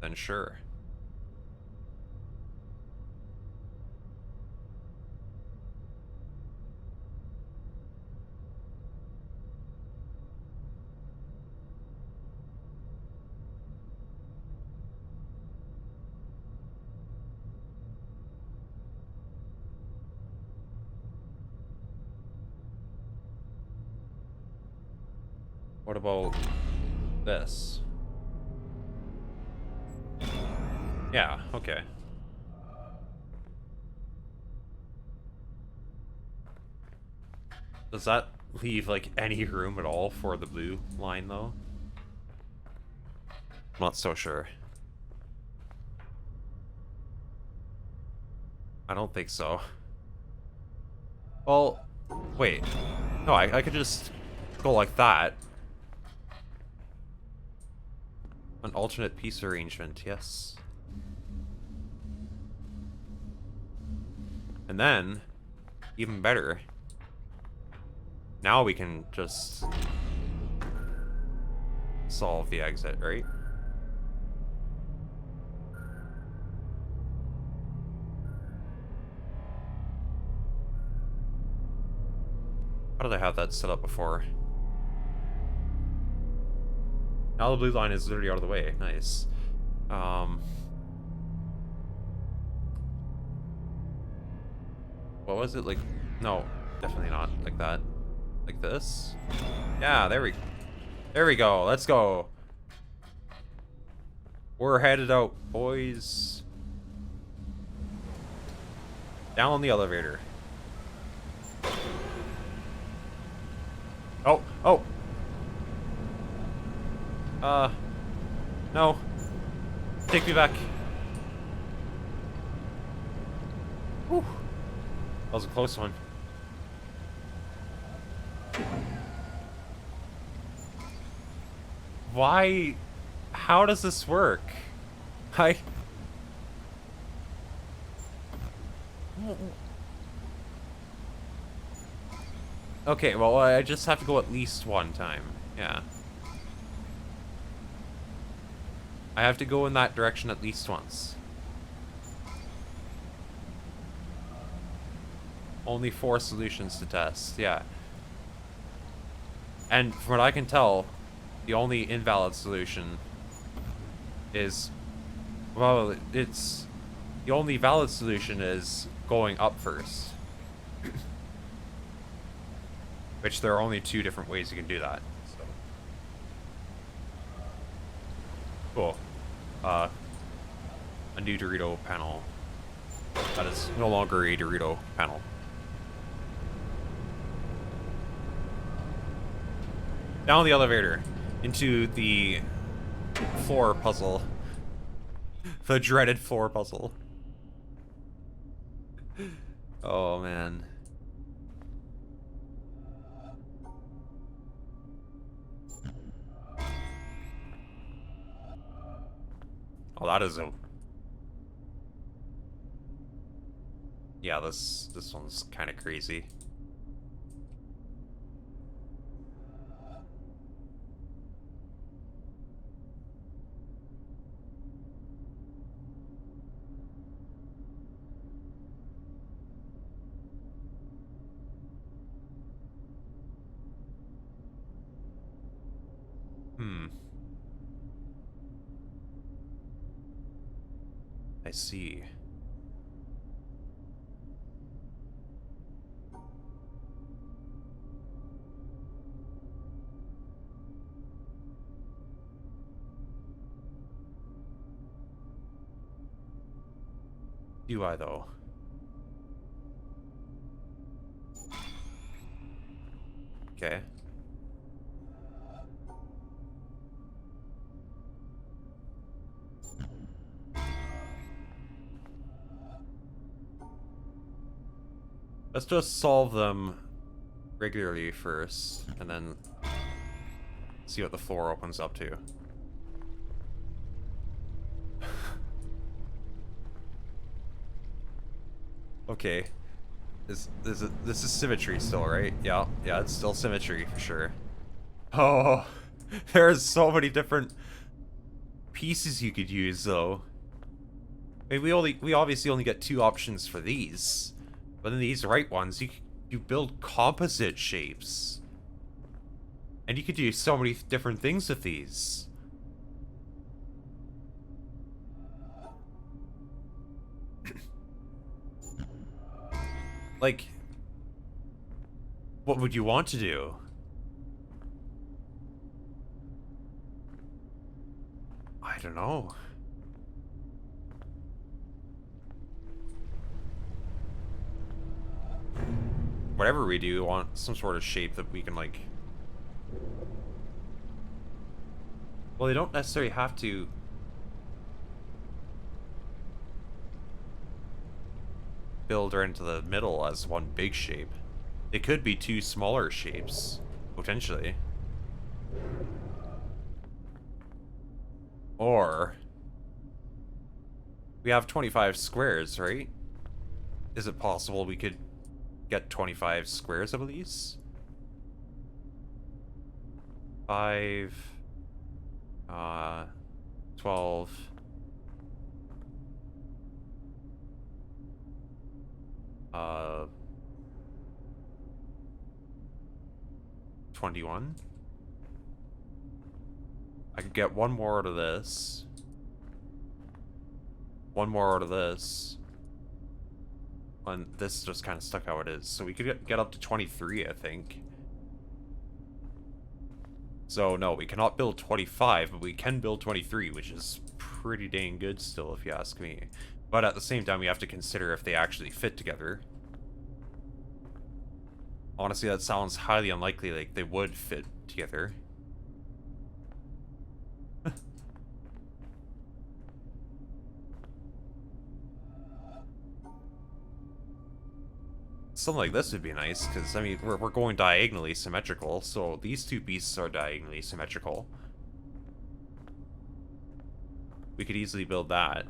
then sure. What about this? Yeah, okay. Does that leave, like, any room at all for the blue line, though? I'm not so sure. I don't think so. Well, wait. No, I could just go like that. An alternate piece arrangement, yes. And then, even better, now we can just solve the exit, right? How did I have that set up before? Now the blue line is literally out of the way. Nice. What was it? Like, no, definitely not like that. Like this? Yeah, there we go. Let's go. We're headed out, boys. Down the elevator. Oh, oh. No. Take me back. Whew. That was a close one. Why? How does this work? Okay, well, I just have to go at least one time. Yeah. I have to go in that direction at least once. Only 4 solutions to test, yeah. And from what I can tell, the only invalid solution is... Well, it's... The only valid solution is going up first. Which there are only 2 different ways you can do that. So. Cool. A new Dorito panel. That is no longer a Dorito panel. Down the elevator into the floor puzzle. The dreaded floor puzzle. Oh, man. Oh, that is a... Yeah, this one's kind of crazy. I see. Do I, though? Okay. Let's just solve them regularly first, and then see what the floor opens up to. Okay. This is symmetry still, right? Yeah, it's still symmetry for sure. Oh, there's so many different pieces you could use, though. I mean, we obviously only get 2 options for these, but then these right ones, you build composite shapes, and you could do so many different things with these. Like, what would you want to do? I don't know. Whatever we do, we want some sort of shape that we can, like... Well, they don't necessarily have to... build right into the middle as one big shape. It could be 2 smaller shapes, potentially. Or... we have 25 squares, right? Is it possible we could get 25 squares out of these? 5... 12... 21. I could get 1 more out of this. 1 more out of this. And this just kind of stuck how it is. So we could get up to 23, I think. So no, we cannot build 25, but we can build 23, which is pretty dang good still, if you ask me. But at the same time, we have to consider if they actually fit together. Honestly, that sounds highly unlikely, like they would fit together. Something like this would be nice, because, I mean, we're going diagonally symmetrical, so these two pieces are diagonally symmetrical. We could easily build that.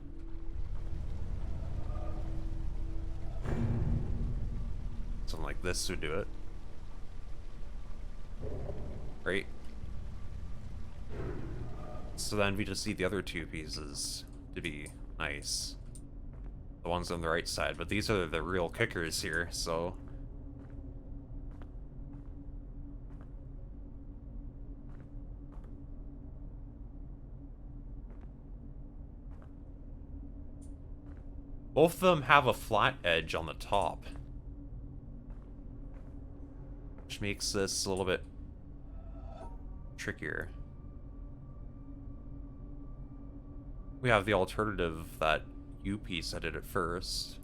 Something like this would do it. Right? So then we just need the other two pieces to be nice. The ones on the right side, but these are the real kickers here, so... Both of them have a flat edge on the top, which makes this a little bit trickier. We have the alternative that U piece I did it first.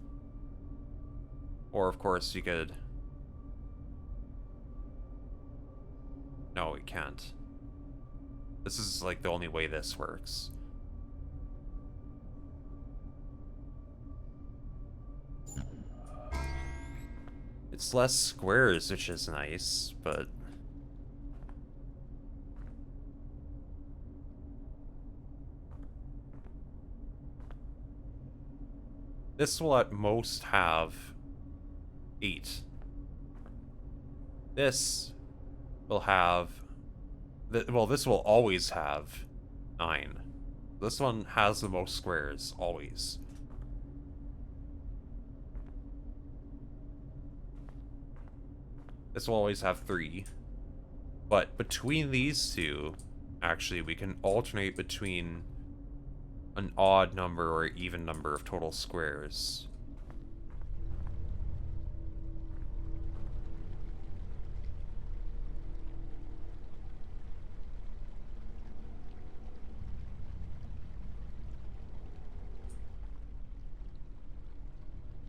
Or, of course, you could... No, we can't. This is, like, the only way this works. It's less squares, which is nice, but... This will at most have 8. This will have... Well, this will always have 9. This one has the most squares, always. This will always have 3. But between these two, actually, we can alternate between an odd number or even number of total squares.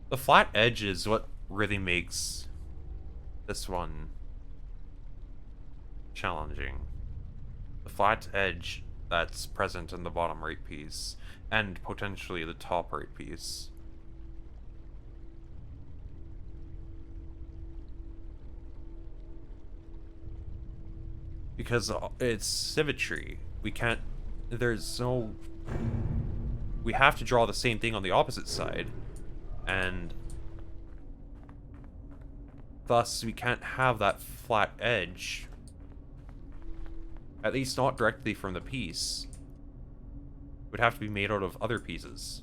The flat edge is what really makes this one challenging. The flat edge that's present in the bottom right piece, and potentially the top right piece. Because it's symmetry. We can't... There's no... We have to draw the same thing on the opposite side. And thus we can't have that flat edge, at least not directly from the piece. It would have to be made out of other pieces.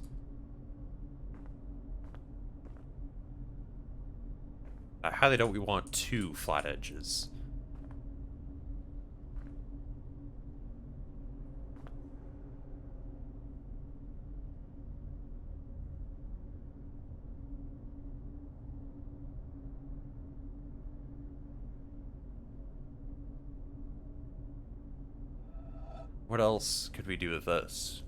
I highly doubt we want 2 flat edges. What else could we do with this?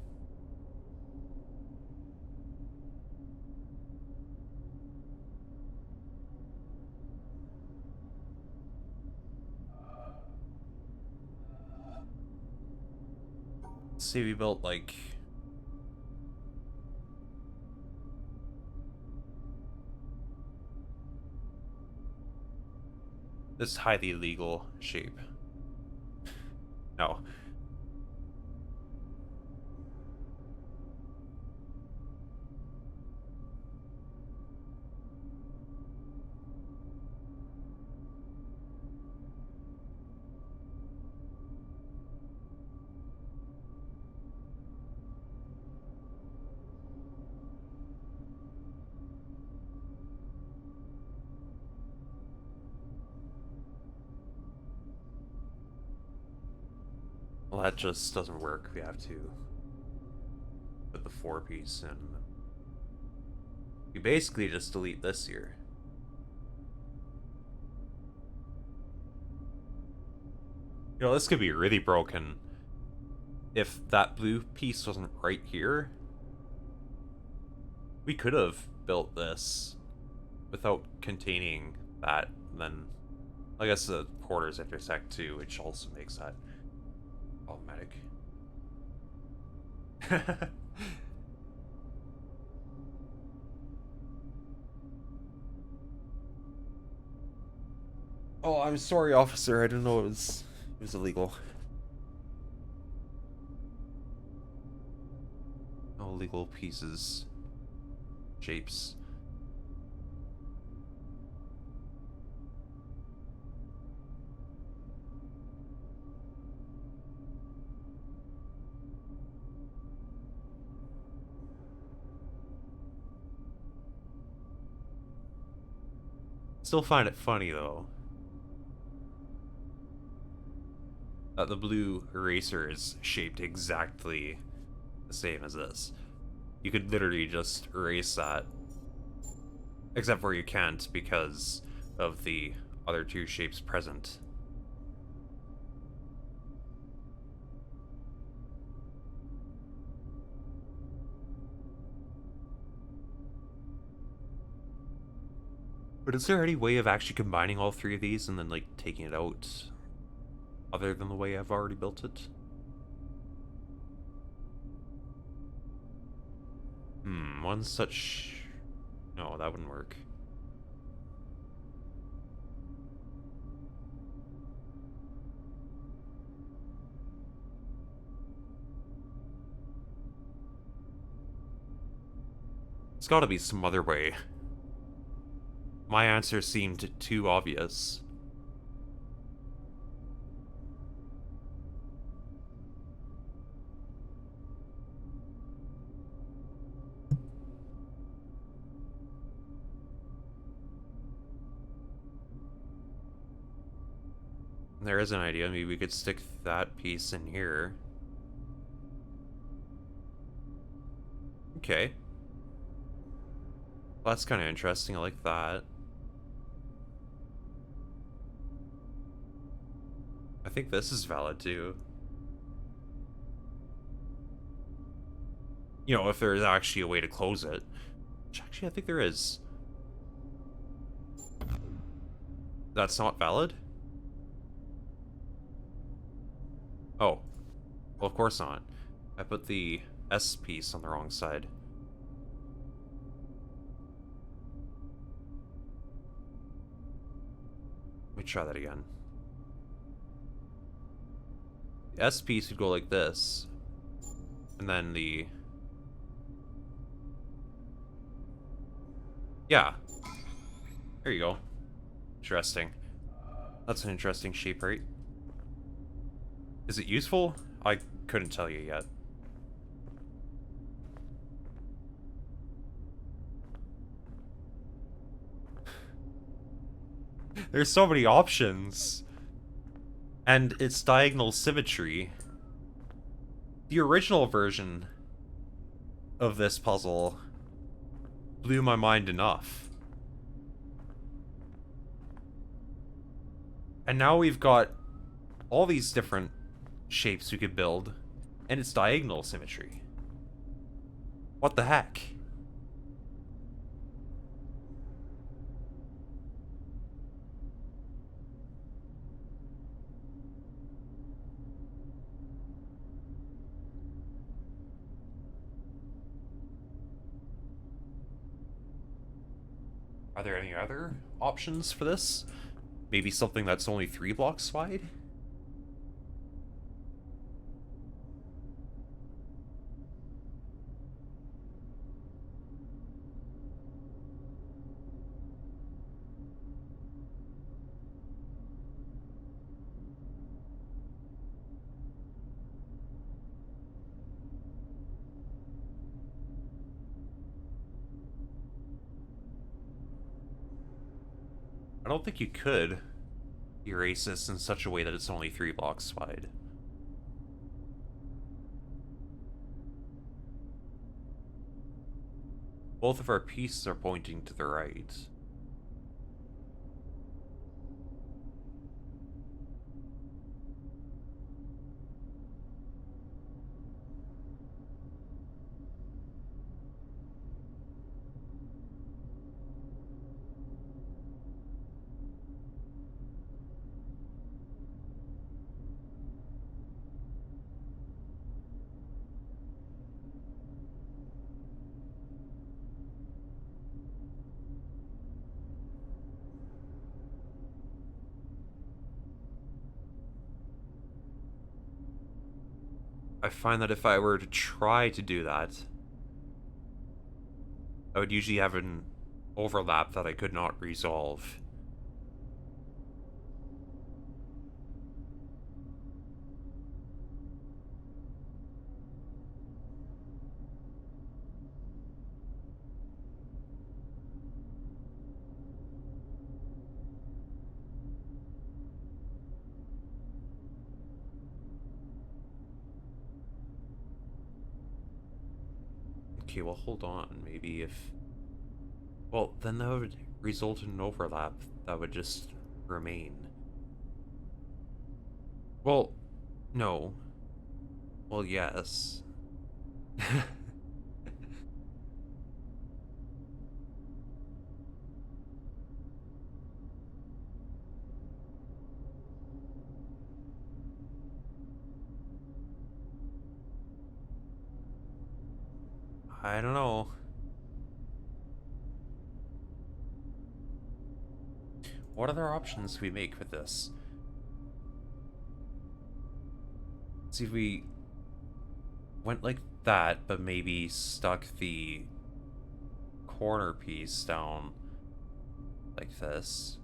Let's say we built, like... this highly legal shape. No. Well, that just doesn't work. We have to put the 4-piece in. We basically just delete this here. You know, this could be really broken if that blue piece wasn't right here. We could have built this without containing that, and then I guess the quarters intersect too, which also makes that problematic. Oh, I'm sorry, officer. I didn't know it was illegal. No illegal pieces. Shapes. Still find it funny, though, that the blue eraser is shaped exactly the same as this. You could literally just erase that. Except for you can't because of the other two shapes present. But is there any way of actually combining all three of these and then, like, taking it out other than the way I've already built it? One such... No, that wouldn't work. There's gotta be some other way. My answer seemed too obvious. There is an idea. Maybe we could stick that piece in here. Okay. Well, that's kind of interesting. I like that. I think this is valid too. You know, if there is actually a way to close it. Which actually, I think there is. That's not valid? Oh. Well, of course not. I put the S piece on the wrong side. Let me try that again. The S piece would go like this. And then the... Yeah. There you go. Interesting. That's an interesting shape, right? Is it useful? I couldn't tell you yet. There's so many options. And it's diagonal symmetry. The original version of this puzzle blew my mind enough. And now we've got all these different shapes we could build, and it's diagonal symmetry. What the heck? Are there any other options for this? Maybe something that's only 3 blocks wide? I don't think you could erase this in such a way that it's only 3 blocks wide. Both of our pieces are pointing to the right. I find that if I were to try to do that, I would usually have an overlap that I could not resolve. Okay, well, hold on. Maybe if... Well, then that would result in an overlap that would just remain. Well, no. Well, yes. I don't know. What other options can we make with this? See if we went like that, but maybe stuck the corner piece down like this.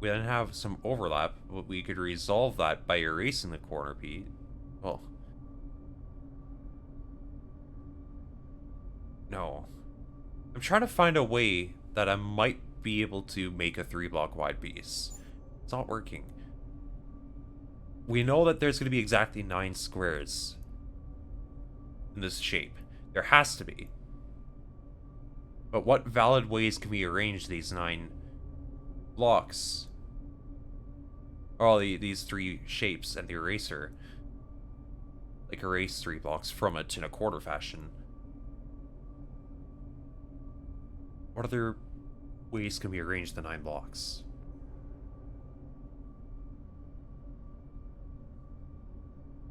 We then have some overlap, but we could resolve that by erasing the corner piece. Well, no. I'm trying to find a way that I might be able to make a 3-block wide piece. It's not working. We know that there's going to be exactly 9 squares in this shape. There has to be. But what valid ways can we arrange these 9 blocks? Or these 3 shapes and the eraser. Like erase 3 blocks from it in a quarter fashion. What other ways can we arrange the 9 blocks?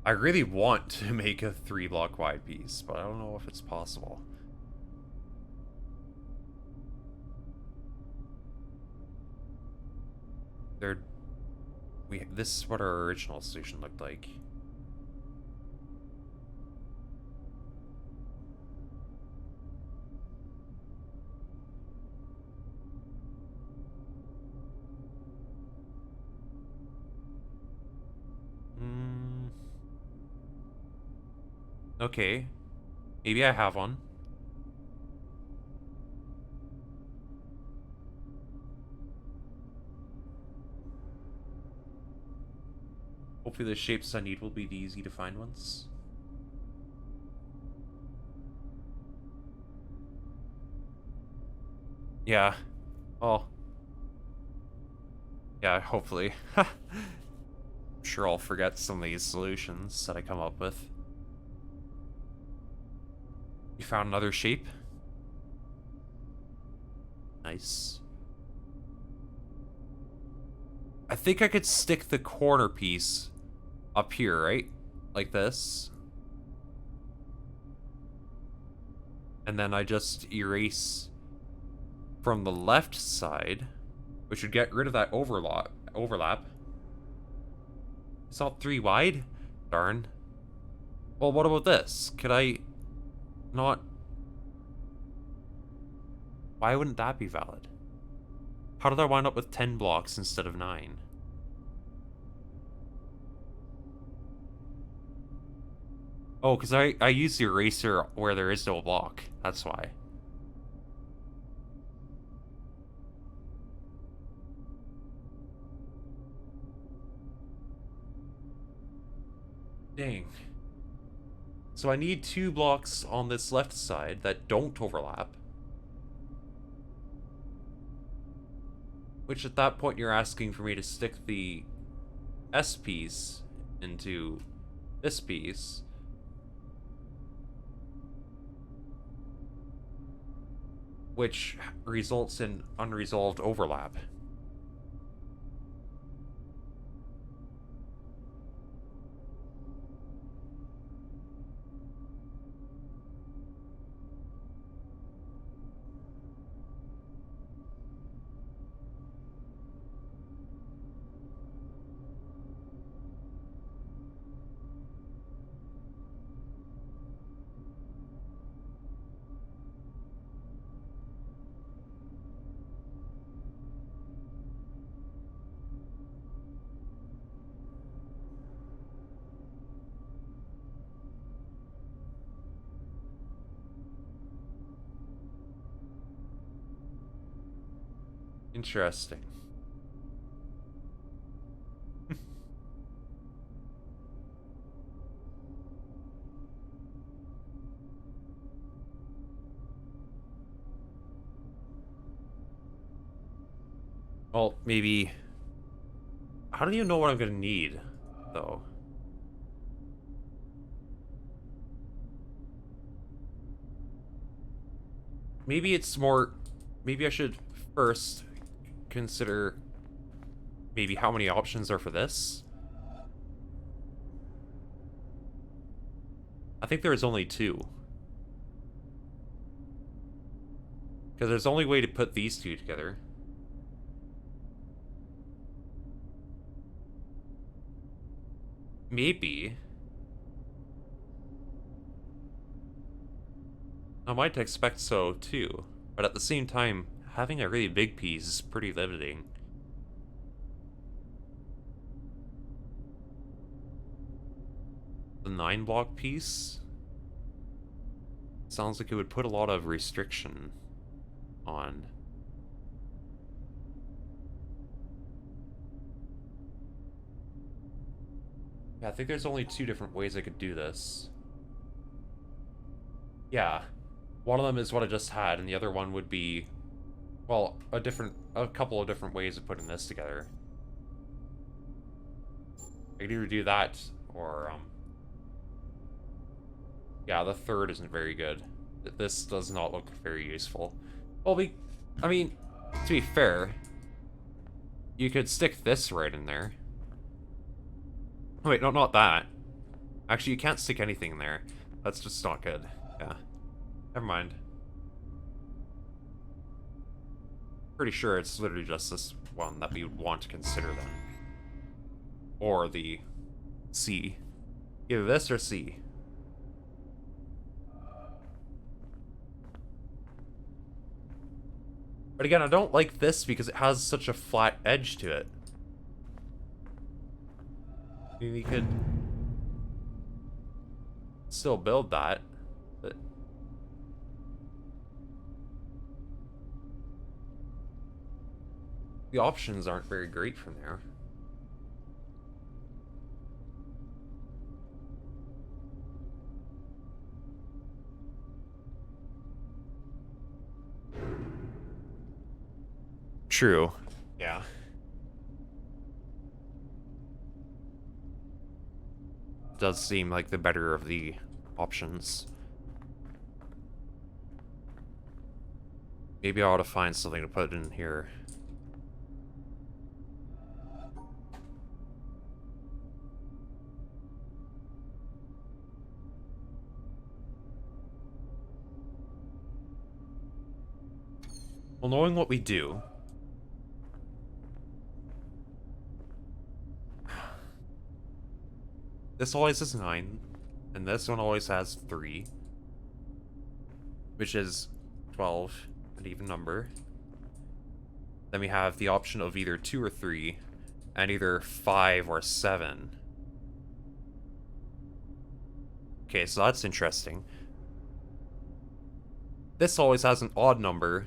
I really want to make a 3-block wide piece, but I don't know if it's possible. This is what our original solution looked like. Okay. Maybe I have one. Hopefully the shapes I need will be the easy to find ones. Yeah. Oh. Yeah, hopefully. I'm sure I'll forget some of these solutions that I come up with. You found another shape? Nice. I think I could stick the corner piece up here, right? Like this. And then I just erase from the left side, which would get rid of that overlap. It's not 3 wide? Darn. Well, what about this? Could I not... Why wouldn't that be valid? How did I wind up with 10 blocks instead of 9? Oh, because I use the eraser where there is no block. That's why. Dang. So I need 2 blocks on this left side that don't overlap. Which at that point you're asking for me to stick the S piece into this piece. Which results in unresolved overlap. Interesting. Well, maybe... I don't even know what I'm gonna need, though. Maybe it's more... Maybe I should first consider maybe how many options are for this. I think there is only 2. Because there's only way to put these 2 together. Maybe. I might expect so, too. But at the same time, having a really big piece is pretty limiting. The 9-block piece sounds like it would put a lot of restriction on. Yeah, I think there's only 2 different ways I could do this. Yeah. One of them is what I just had, and the other one would be, well, a couple of different ways of putting this together. I could either do that, or, yeah, the third isn't very good. This does not look very useful. Well, I mean, to be fair, you could stick this right in there. Oh, wait, no, not that. Actually, you can't stick anything in there. That's just not good. Yeah. Never mind. Pretty sure it's literally just this one that we would want to consider then. Or the C. Either this or C. But again, I don't like this because it has such a flat edge to it. I mean, you could still build that, but the options aren't very great from there. True. Yeah. Does seem like the better of the options. Maybe I ought to find something to put in here. Well, knowing what we do, this always has 9, and this one always has 3, which is 12, an even number. Then we have the option of either 2 or 3, and either 5 or 7. Okay, so that's interesting. This always has an odd number,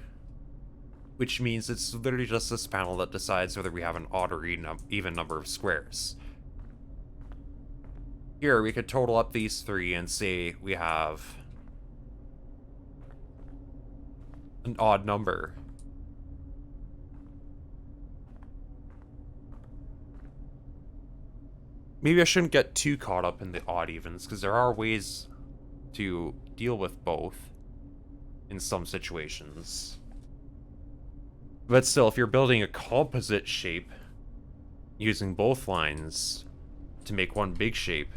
which means it's literally just this panel that decides whether we have an odd or even number of squares. Here, we could total up these 3 and say we have an odd number. Maybe I shouldn't get too caught up in the odd evens, because there are ways to deal with both in some situations. But still, if you're building a composite shape using both lines to make one big shape,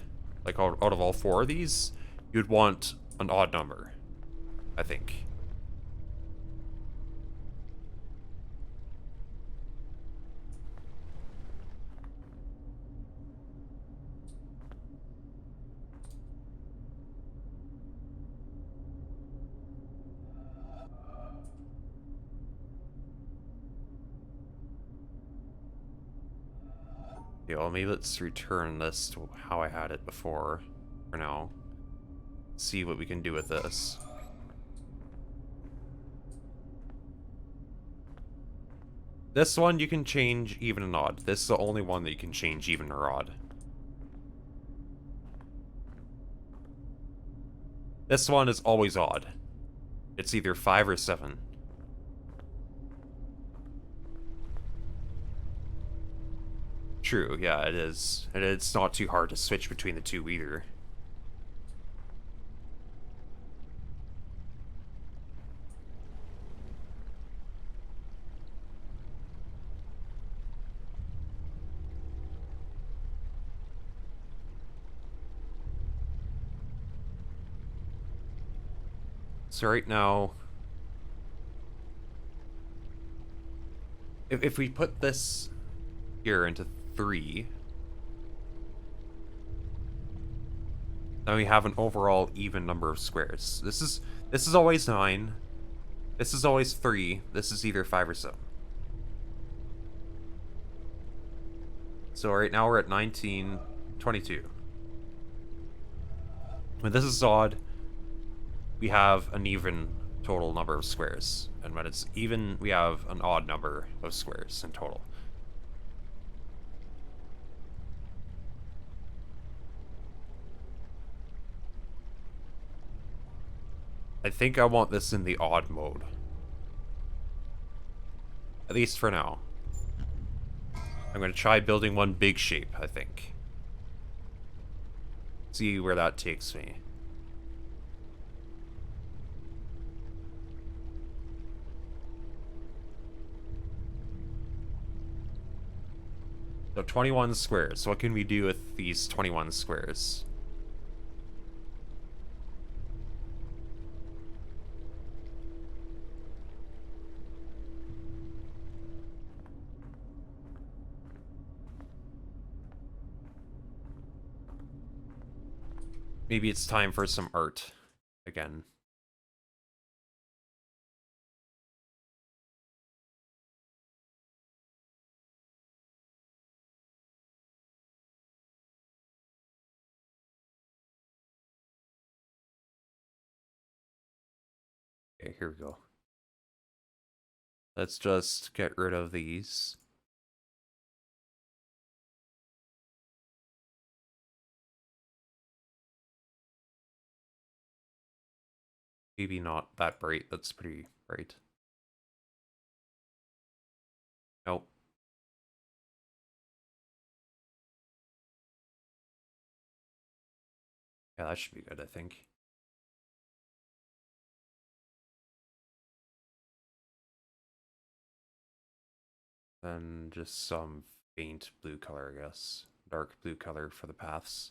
like out of all 4 of these, you'd want an odd number, I think. Yeah, well, maybe let's return this to how I had it before, for now. See what we can do with this. This one you can change even and odd. This is the only one that you can change even or odd. This one is always odd. It's either 5 or 7. True, yeah, it is. And it's not too hard to switch between the two either. So right now, if we put this here into 3, then we have an overall even number of squares. This is always 9. This is always 3. This is either 5 or 7. So right now we're at 19, 22. When this is odd, we have an even total number of squares. And when it's even, we have an odd number of squares in total. I think I want this in the odd mode. At least for now. I'm going to try building one big shape, I think. See where that takes me. So 21 squares. What can we do with these 21 squares? Maybe it's time for some art again. Okay, here we go. Let's just get rid of these. Maybe not that bright. That's pretty bright. Nope. Yeah, that should be good, I think. Then just some faint blue color, I guess. Dark blue color for the paths.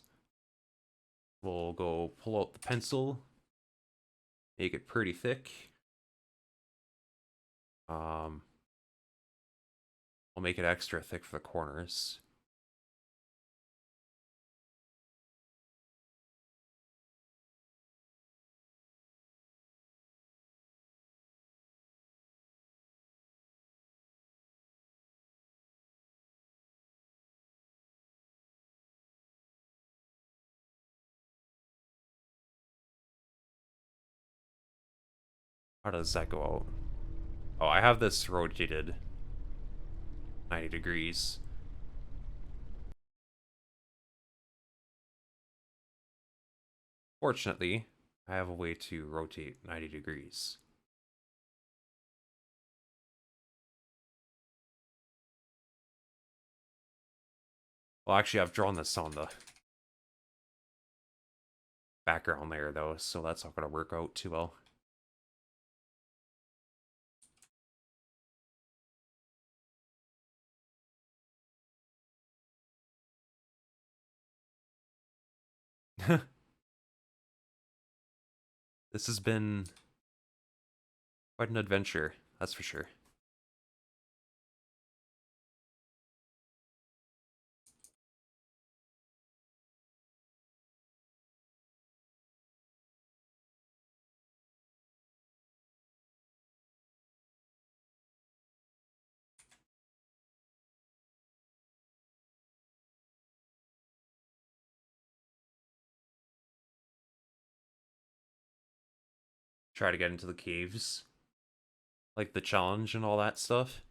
We'll go pull out the pencil. Make it pretty thick. I'll make it extra thick for the corners. How does that go out? Oh, I have this rotated 90 degrees. Fortunately, I have a way to rotate 90 degrees. Well, actually, I've drawn this on the background layer, though, so that's not going to work out too well. This has been quite an adventure, that's for sure. Try to get into the caves. Like the challenge and all that stuff.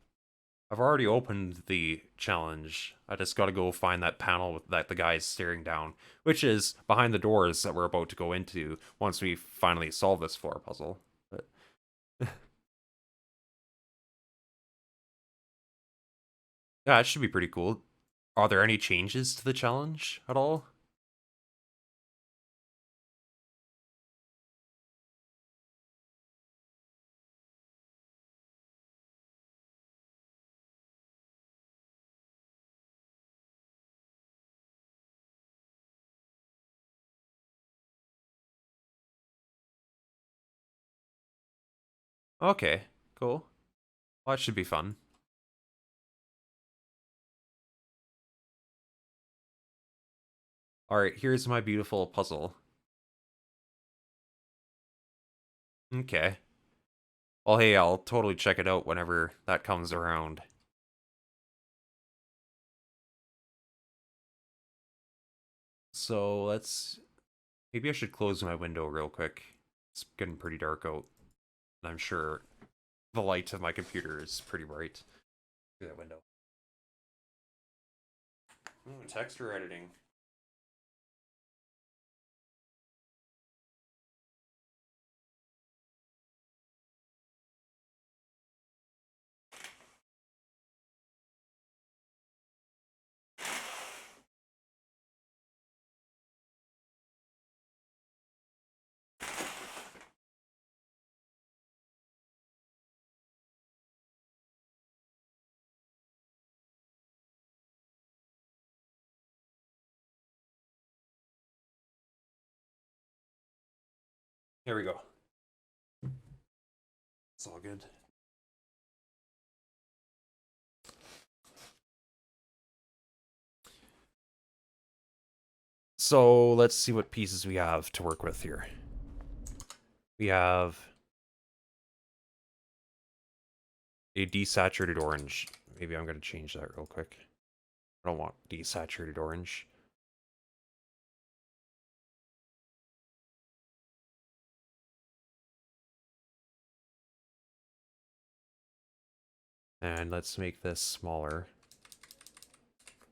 I've already opened the challenge. I just gotta go find that panel with that the guy's staring down, which is behind the doors that we're about to go into once we finally solve this floor puzzle. But yeah, it should be pretty cool. Are there any changes to the challenge at all? Okay, cool. Well, that should be fun. Alright, here's my beautiful puzzle. Okay. Well, hey, I'll totally check it out whenever that comes around. So let's... Maybe I should close my window real quick. It's getting pretty dark out. And I'm sure the light of my computer is pretty bright through that window. Ooh, texture editing. Here we go. It's all good. So let's see what pieces we have to work with here. We have a desaturated orange. Maybe I'm going to change that real quick. I don't want desaturated orange. And let's make this smaller.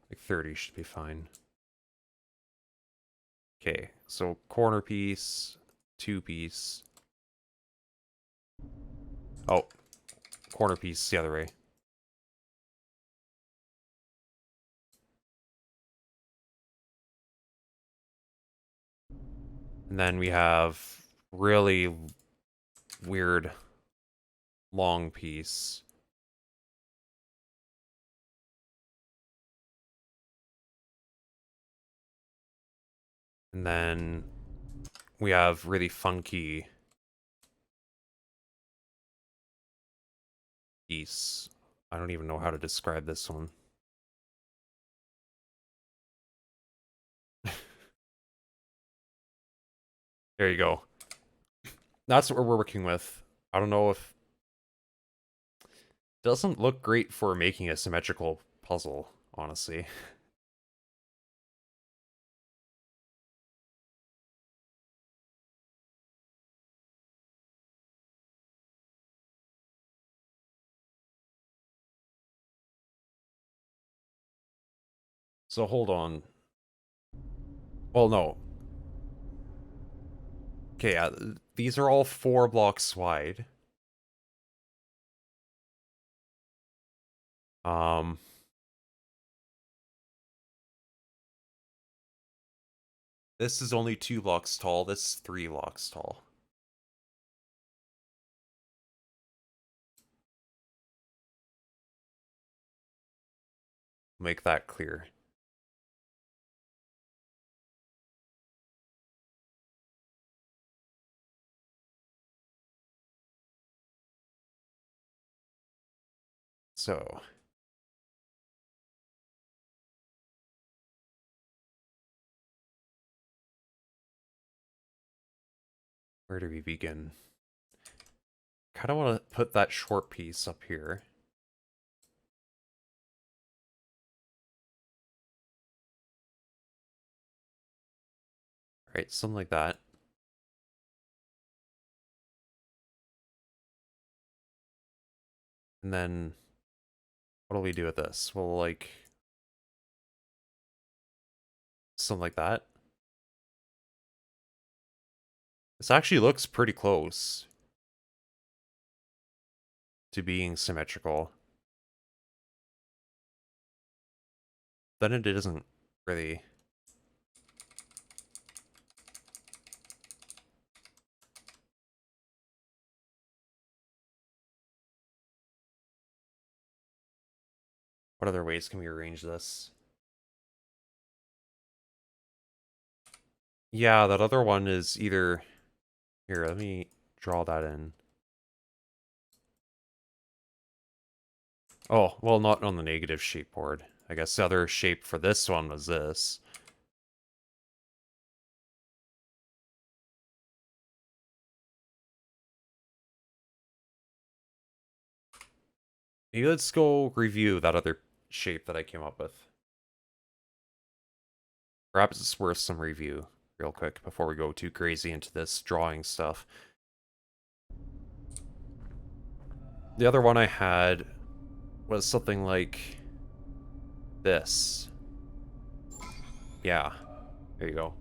Like 30 should be fine. Okay, so corner piece, 2-piece. Oh, corner piece the other way. And then we have really weird long piece. And then we have really funky piece. I don't even know how to describe this one. There you go. That's what we're working with. I don't know if... Doesn't look great for making a symmetrical puzzle, honestly. So hold on. Well, no. Okay, yeah, these are all 4 blocks wide. Um... This is only 2 blocks tall, this is 3 blocks tall. Make that clear. So... Where do we begin? Kind of want to put that short piece up here. Right, something like that. And then What do we do with this? Well, like... something like that. This actually looks pretty close to being symmetrical. Then it isn't really. What other ways can we arrange this? Yeah, that other one is either... Here, let me draw that in. Oh, well, not on the negative shape board. I guess the other shape for this one was this. Maybe let's go review that other shape that I came up with. Perhaps it's worth some review real quick before we go too crazy into this drawing stuff. The other one I had was something like this. Yeah, there you go.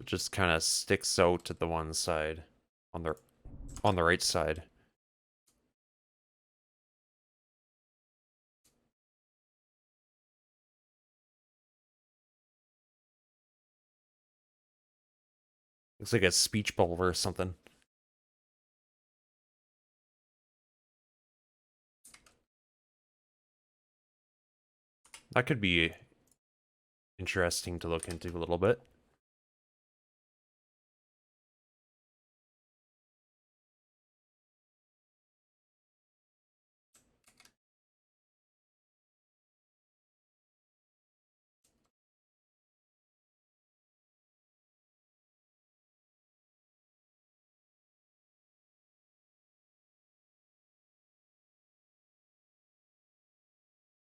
It just kind of sticks out to the one side, on the right side. Looks like a speech bubble or something. That could be interesting to look into a little bit.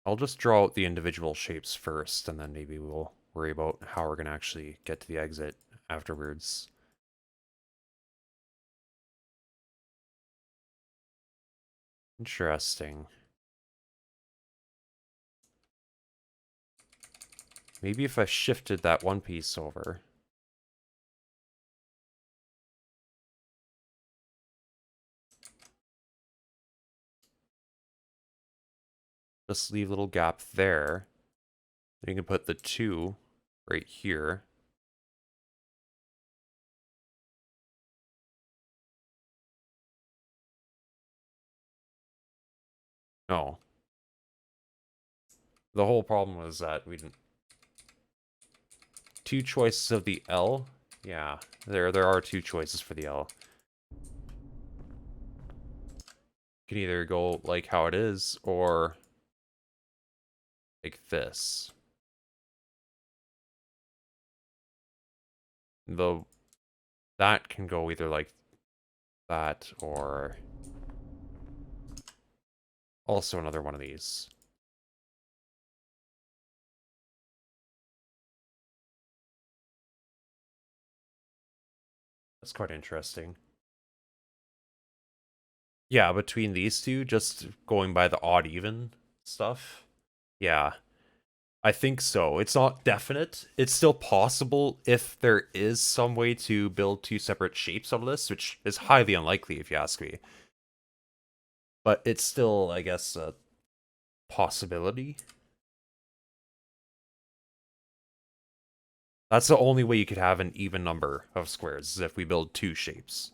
I'll just draw out the individual shapes first, and then maybe we'll worry about how we're going to actually get to the exit afterwards. Interesting. Maybe if I shifted that one piece over. Just leave a little gap there. Then you can put the 2 right here. No. The whole problem was that we didn't... 2 choices of the L? Yeah, there are 2 choices for the L. You can either go like how it is, or like this. Though that can go either like that, or also another one of these. That's quite interesting. Yeah, between these two, just going by the odd even stuff. Yeah, I think so. It's not definite. It's still possible if there is some way to build 2 separate shapes out of this, which is highly unlikely if you ask me. But it's still, I guess, a possibility. That's the only way you could have an even number of squares, is if we build 2 shapes.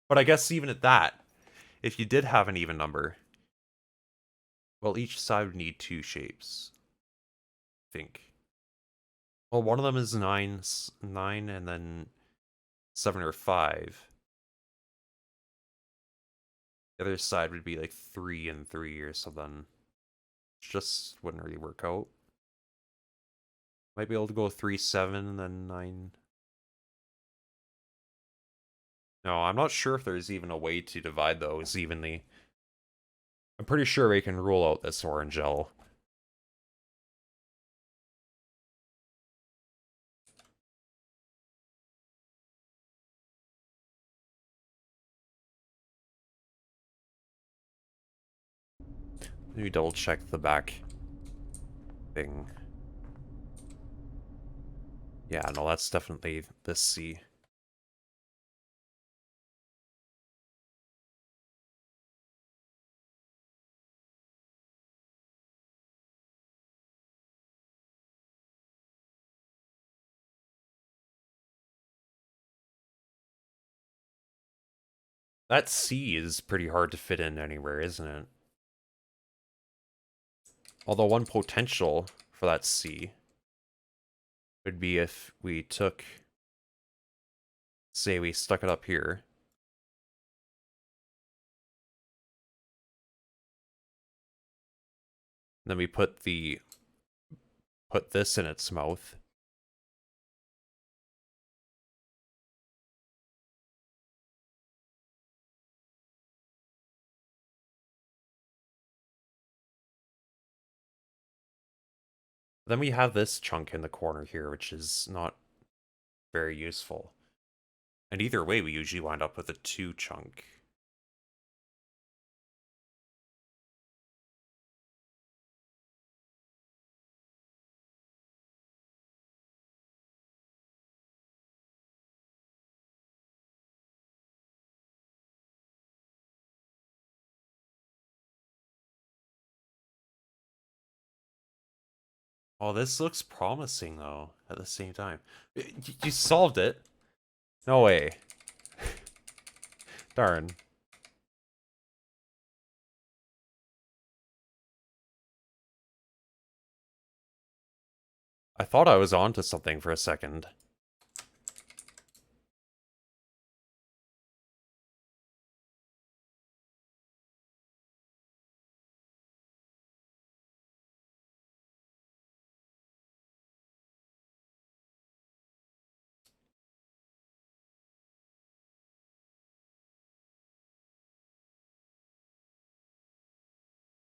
But I guess even at that, if you did have an even number, well, each side would need 2 shapes. I think. Well, one of them is 9, and then 7 or 5. The other side would be like 3 and 3 or something. Which just wouldn't really work out. Might be able to go 3, 7, and then 9. No, I'm not sure if there's even a way to divide those evenly. I'm pretty sure we can rule out this orange L. Let me double check the back thing. Yeah, no, that's definitely this C. That C is pretty hard to fit in anywhere, isn't it? Although one potential for that C would be if we took, say we stuck it up here. Then we put this in its mouth. Then we have this chunk in the corner here, which is not very useful. And either way, we usually wind up with a 2 chunk. Oh, this looks promising, though, at the same time. You solved it? No way. Darn. I thought I was onto something for a second.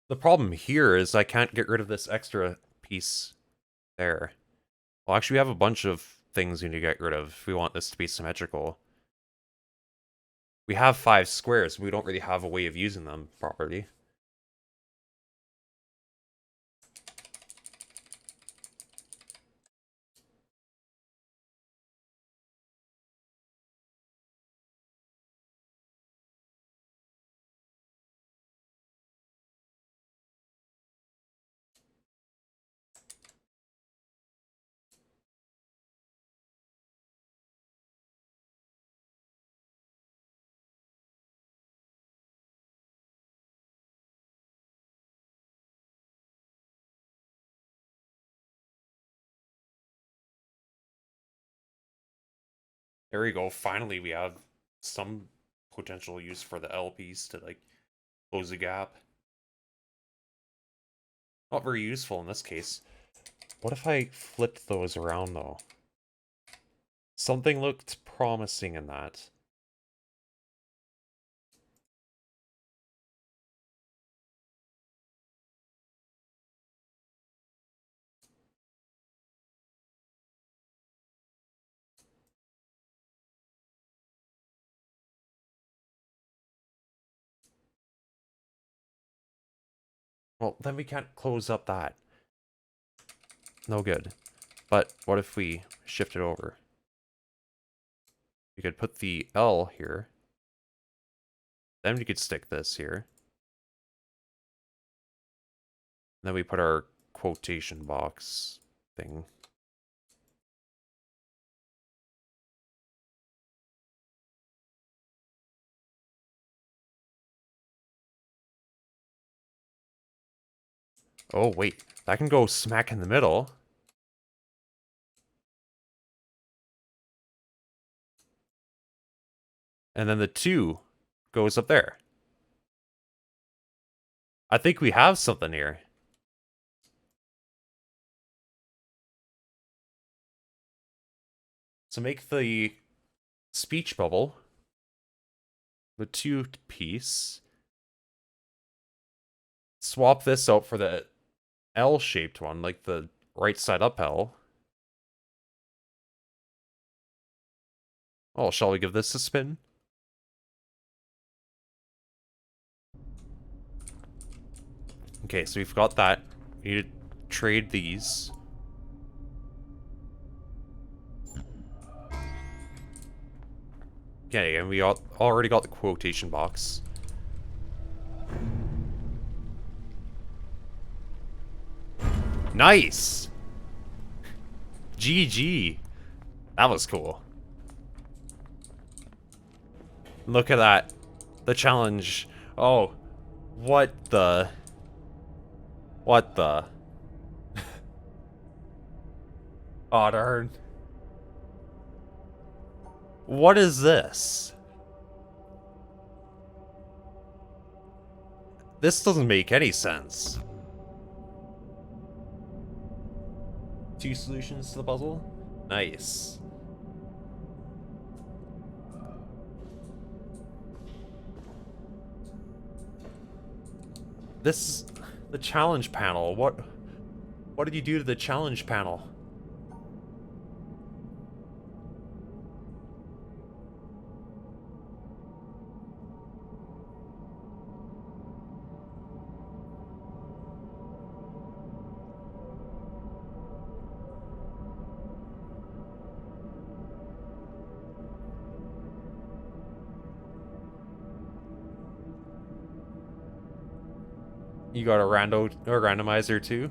The problem here is I can't get rid of this extra piece there. Well, actually, we have a bunch of things we need to get rid of if we want this to be symmetrical. We have 5 squares, but we don't really have a way of using them properly. There we go. Finally, we have some potential use for the L piece to, like, close the gap. Not very useful in this case. What if I flipped those around, though? Something looked promising in that. Well, then we can't close up that. No good. But what if we shift it over? We could put the L here. Then we could stick this here. Then we put our quotation box thing. Oh, wait. That can go smack in the middle. And then the 2 goes up there. I think we have something here. So make the speech bubble the 2-piece. Swap this out for the L-shaped one, like the right side up L. Oh, shall we give this a spin? Okay, so we've got that. We need to trade these. Okay, and we already got the quotation box. Nice! GG. That was cool. Look at that. The challenge. Oh. What the... What the... Oh, darn. What is this? This doesn't make any sense. 2 solutions to the puzzle? Nice. This... The challenge panel. What did you do to the challenge panel? You got a randomizer too?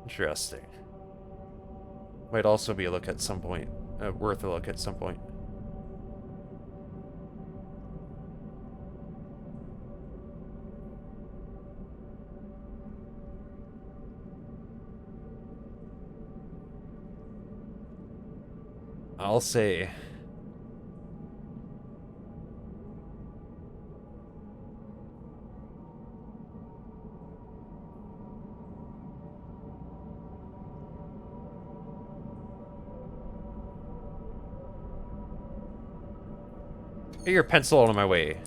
Interesting. Might also be a look at some point. Worth a look at some point. I'll say... Get your pencil out of my way.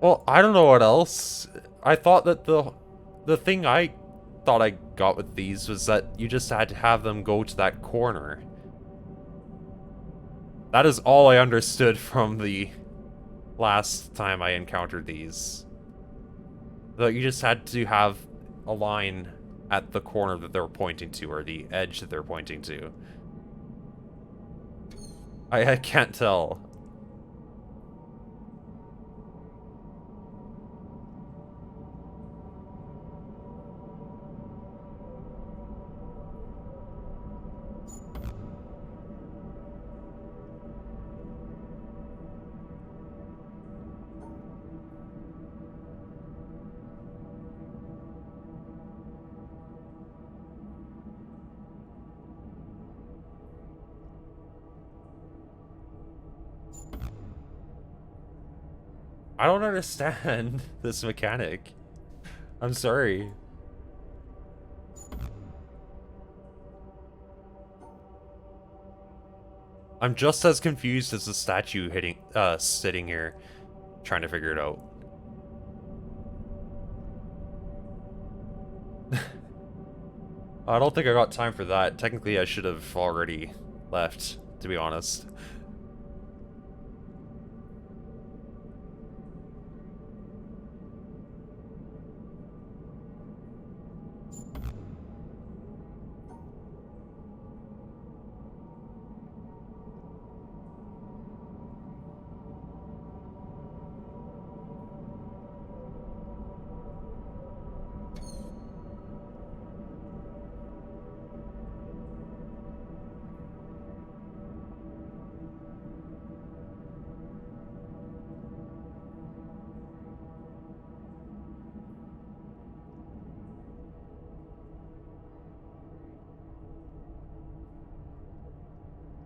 Well, I don't know what else. I thought that the thing I thought I got with these was that you just had to have them go to that corner. That is all I understood from the last time I encountered these. That you just had to have a line at the corner that they're pointing to, or the edge that they're pointing to. I can't tell. I don't understand this mechanic. I'm sorry. I'm just as confused as the statue sitting here, trying to figure it out. I don't think I got time for that. Technically, I should have already left, to be honest.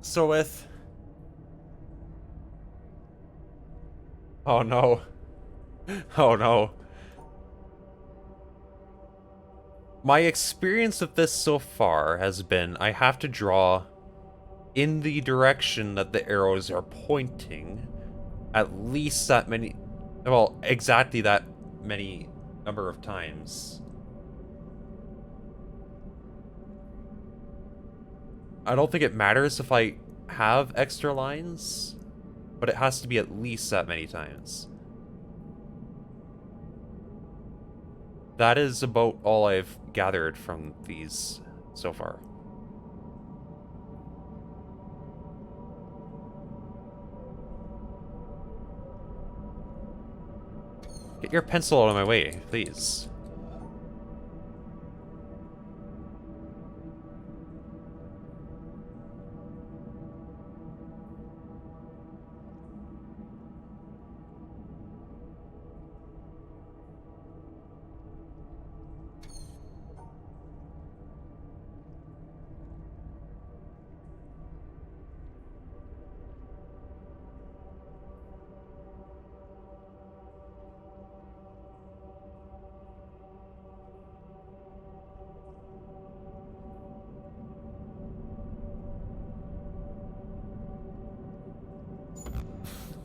So with... Oh no. Oh no. My experience with this so far has been I have to draw in the direction that the arrows are pointing at least that many... Well, exactly that many number of times. I don't think it matters if I have extra lines, but it has to be at least that many times. That is about all I've gathered from these so far. Get your pencil out of my way, please.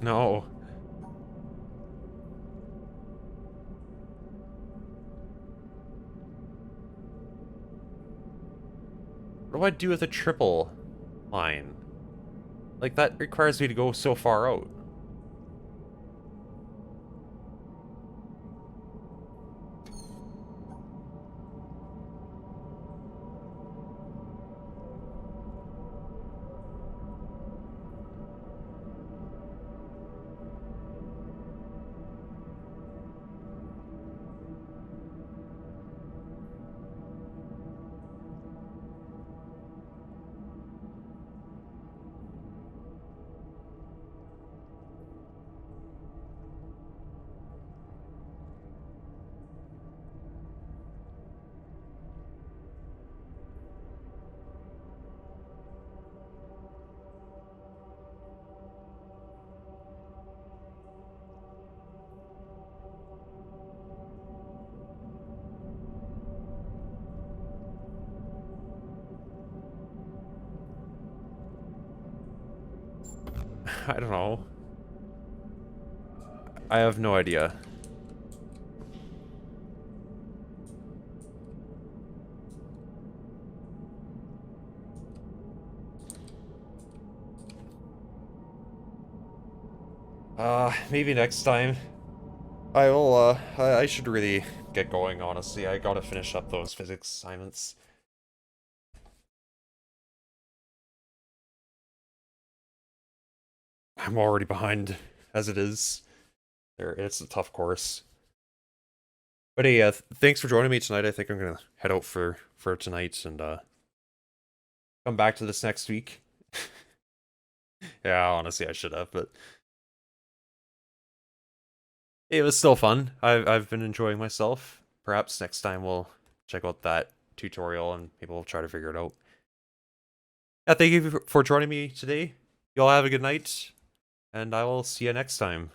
No. What do I do with a triple line? Like, that requires me to go so far out. I don't know. I have no idea. Maybe next time. I will, I should really get going, honestly. I gotta finish up those physics assignments. I'm already behind, as it is. It's a tough course. But hey, thanks for joining me tonight. I think I'm gonna head out for tonight and, come back to this next week. Yeah, honestly, I should have, but... It was still fun. I've been enjoying myself. Perhaps next time we'll check out that tutorial and maybe we'll try to figure it out. Yeah, thank you for joining me today. Y'all have a good night, and I will see you next time.